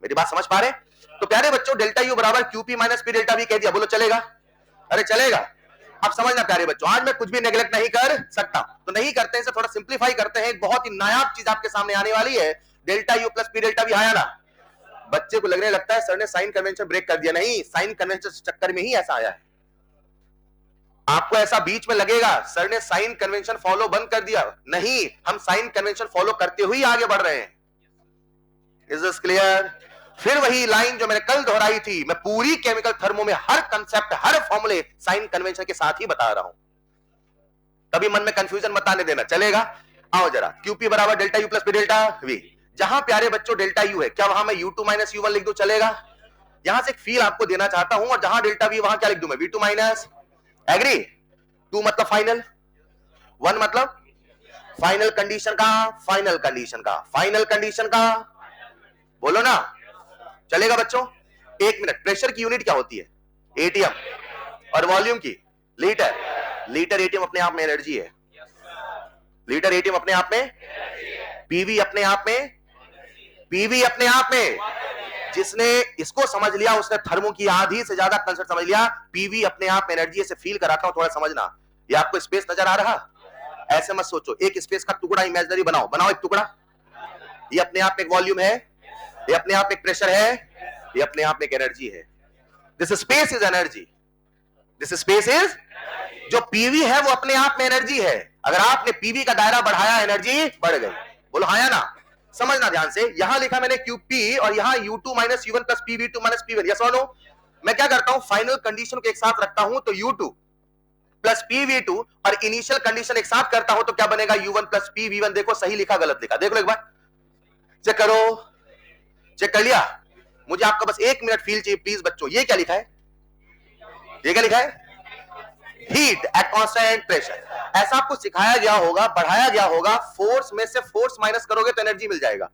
मेरी बात समझ पा रहे? तो प्यारे बच्चों डेल्टा यू बराबर QP minus P delta V कह दिया, बोलो चलेगा? अरे चलेगा। अब समझना प्यारे बच्चों, आज मैं कुछ भी नेग्लेक्ट नहीं कर सकता, तो नहीं करते हैं, इसे थोड़ा सिंप्लीफाई करते हैं। एक बहुत ही नायाब चीज आपके सामने आने वाली है, delta U plus P delta we. आया ना? बच्चे को लगने लगता है सर ने साइन कन्वेंशन ब्रेक कर दिया। नहीं, साइन कन्वेंशन चक्कर में ही ऐसा आया है। आपको ऐसा बीच में लगेगा सर ने साइन कन्वेंशन फॉलो बंद कर दिया, नहीं, हम साइन कन्वेंशन फॉलो करते हुए आगे बढ़ रहे हैं। Is this clear? फिर वही लाइन जो मैंने कल दोहराई थी, मैं पूरी केमिकल थर्मो में हर कंसेप्ट हर फॉर्मूले साइन कन्वेंशन के साथ ही बता रहा हूं, कभी मन में कंफ्यूजन मत आने देना, चलेगा? आओ जरा, क्यूपी बराबर delta U plus P delta we. जहां प्यारे बच्चों डेल्टा यू है, क्या वहां मैं u2 माइनस u1 लिख दूं? चलेगा? यहां से एक फील आपको देना चाहता हूं, और जहां डेल्टा वी वहां क्या लिख दूं मैं? v2 minus. एग्री? 2 मतलब फाइनल, 1 मतलब फाइनल कंडीशन का, फाइनल कंडीशन का, फाइनल कंडीशन का। बोलो ना। चलेगा बच्चों? 1 मिनट, प्रेशर की यूनिट क्या होती है? एटीएम, और वॉल्यूम की लीटर। लीटर एटीएम अपने आप में एनर्जी है, लीटर एटीएम अपने आप में, पीवी अपने आप में, पीवी अपने आप में। जिसने इसको समझ लिया उसने थर्मो की आधी से ज्यादा कंसेप्ट समझ लिया। पीवी अपने आप एनर्जी से फील कराता हूं, थोड़ा समझना। ये आपको स्पेस नजर आ रहा? ऐसे मत सोचो, एक स्पेस का टुकड़ा इमेजिनरी बनाओ, बनाओ एक टुकड़ा। ये अपने आप में एक वॉल्यूम है, ये अपने आप में एक प्रेशर है, ये अपने आप में एक एनर्जी है। This space is energy, this space is, जो पीवी है वो अपने आप में एनर्जी है। अगर आपने पीवी का दायरा बढ़ाया एनर्जी बढ़ गई। बोलो हाँ या ना? समझना ध्यान से, यहां लिखा मैंने QP और यहां U2 minus U1 plus PV2 minus P1, yes और नो? मैं क्या करता हूं, फाइनल कंडीशन को एक साथ रखता हूं तो U2 प्लस PV2 और इनिशियल कंडीशन एक साथ करता हूं तो क्या बनेगा, U1 प्लस PV1। देखो सही लिखा गलत लिखा, देख लो एक बार, चेक करो, चेक कर लिया? मुझे आपका बस 1 मिनट फील चाहिए प्लीज बच्चों। ये क्या लिखा है, ये क्या लिखा है, हीट एट कांस्टेंट प्रेशर। ऐसा आपको सिखाया गया होगा, पढ़ाया गया होगा, फोर्स में से फोर्स माइनस करोगे तो एनर्जी मिल जाएगा।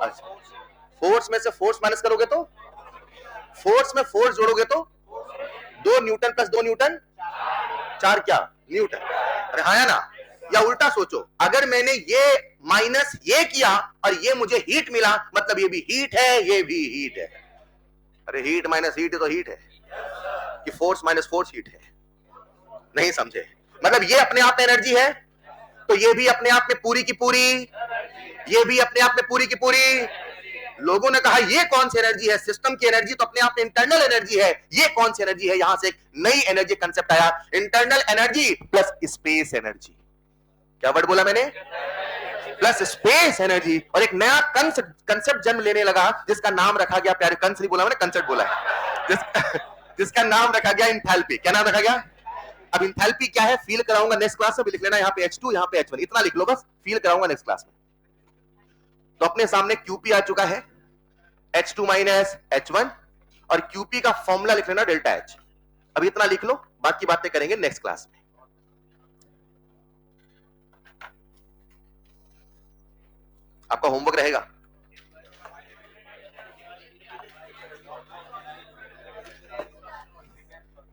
अच्छा, फोर्स में से फोर्स माइनस करोगे तो, फोर्स में फोर्स जोड़ोगे तो 2 न्यूटन प्लस 2 न्यूटन 4 क्या न्यूटन। अरे हाँ या ना? या उल्टा सोचो, अगर मैंने ये माइनस ये किया और ये मुझे हीट मिला, मतलब ये भी हीट है, ये भी हीट है। अरे हीट माइनस हीट तो हीट है, कि फोर्स माइनस फोर्स हीट है? नहीं समझे? मतलब ये अपने आप में एनर्जी है, तो ये भी अपने आप में पूरी की पूरी, ये भी अपने आप में पूरी की पूरी। लोगों ने कहा ये कौन सी एनर्जी है, सिस्टम की एनर्जी तो अपने आप में इंटरनल एनर्जी है, ये कौन सी एनर्जी है? यहां से एक नई एनर्जी कंसेप्ट आया, internal energy plus space energy. क्या वर्ड बोला मैंने? Plus space energy. और एक नया कंसेप्ट जन्म लेने लगा जिसका नाम रखा गया, प्यारे कंस नहीं बोला मैंने, कंसेप्ट बोला है, जिसका नाम रखा गया इंथैल्पी। क्या नाम रखा गया? अब इंथैल्पी क्या है फील कराऊंगा नेक्स्ट क्लास में, भी लिख लेना, यहाँ पे H2 यहाँ पे H1, इतना लिख लो बस, फील कराऊंगा नेक्स्ट क्लास में। तो अपने सामने QP आ चुका है, H2 माइनस H1, और QP का फॉर्मूला लिख लेना डेल्टा H। अब इतना लिख लो, बाकी बातें करेंगे नेक्स्ट क्लास में। आपका होमवर्क रहेगा,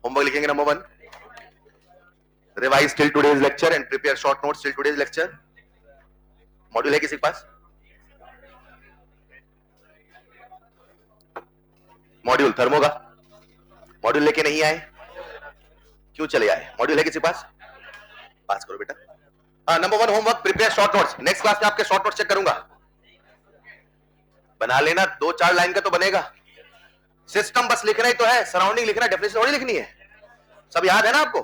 होमवर्क लिखेंगे number 1, revise till today's lecture and prepare short notes till today's lecture. Module है किसी के पास? मॉड्यूल थर्मो का मॉड्यूल लेके नहीं आए, क्यों चले आए? मॉड्यूल है किसी पास? पास करो बेटा। हाँ, number 1 homework, prepare short notes. Next class में आपके शॉर्ट नोट्स चेक करूंगा, बना लेना, 2-4 लाइन का तो बनेगा। सिस्टम बस लिखना ही तो है, सराउंडिंग लिखना, डेफिनेशन थोड़ी लिखनी है। सब याद है ना आपको?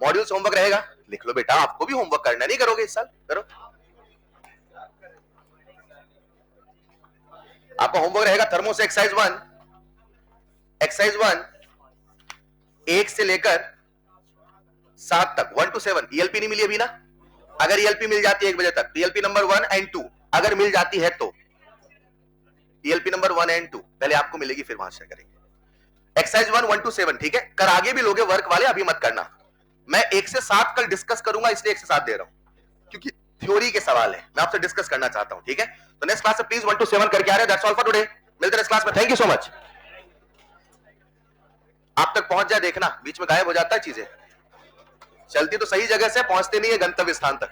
मॉड्यूल्स होमवर्क रहेगा, लिख लो बेटा, आपको भी होमवर्क करना, नहीं करोगे इस साल? करो। आपका होमवर्क रहेगा थर्मो से एक्सरसाइज 1, एक्सरसाइज 1 1 से लेकर 7 तक, 1 to 7। ELP नहीं मिली अभी ना? अगर ELP मिल जाती है 1 बजे तक, तो ELP नंबर 1 and 2 अगर मिल जाती है तो ELP नंबर 1 and 2 पहले आपको मिलेगी, फिर वहां से करेंगे। एक्सरसाइज 1 to 7, ठीक है? कर आगे भी लोगे वर्क वाले, अभी मत करना। मैं 1 से 7 कल डिस्कस करूंगा, इसलिए 1 से 7 दे रहा हूं, क्योंकि थ्योरी के सवाल है, मैं आपसे डिस्कस करना चाहता हूं, ठीक है? तो नेक्स्ट क्लास से प्लीज 1 to 7 करके आ रहे हैं। दैट्स ऑल फॉर टुडे, मिलते हैं नेक्स्ट क्लास में। Thank you so much. आप तक पहुंच जाए देखना, बीच में गायब हो जाता है चीजें, चलती तो सही जगह से, पहुंचते नहीं है गंतव्य स्थान तक।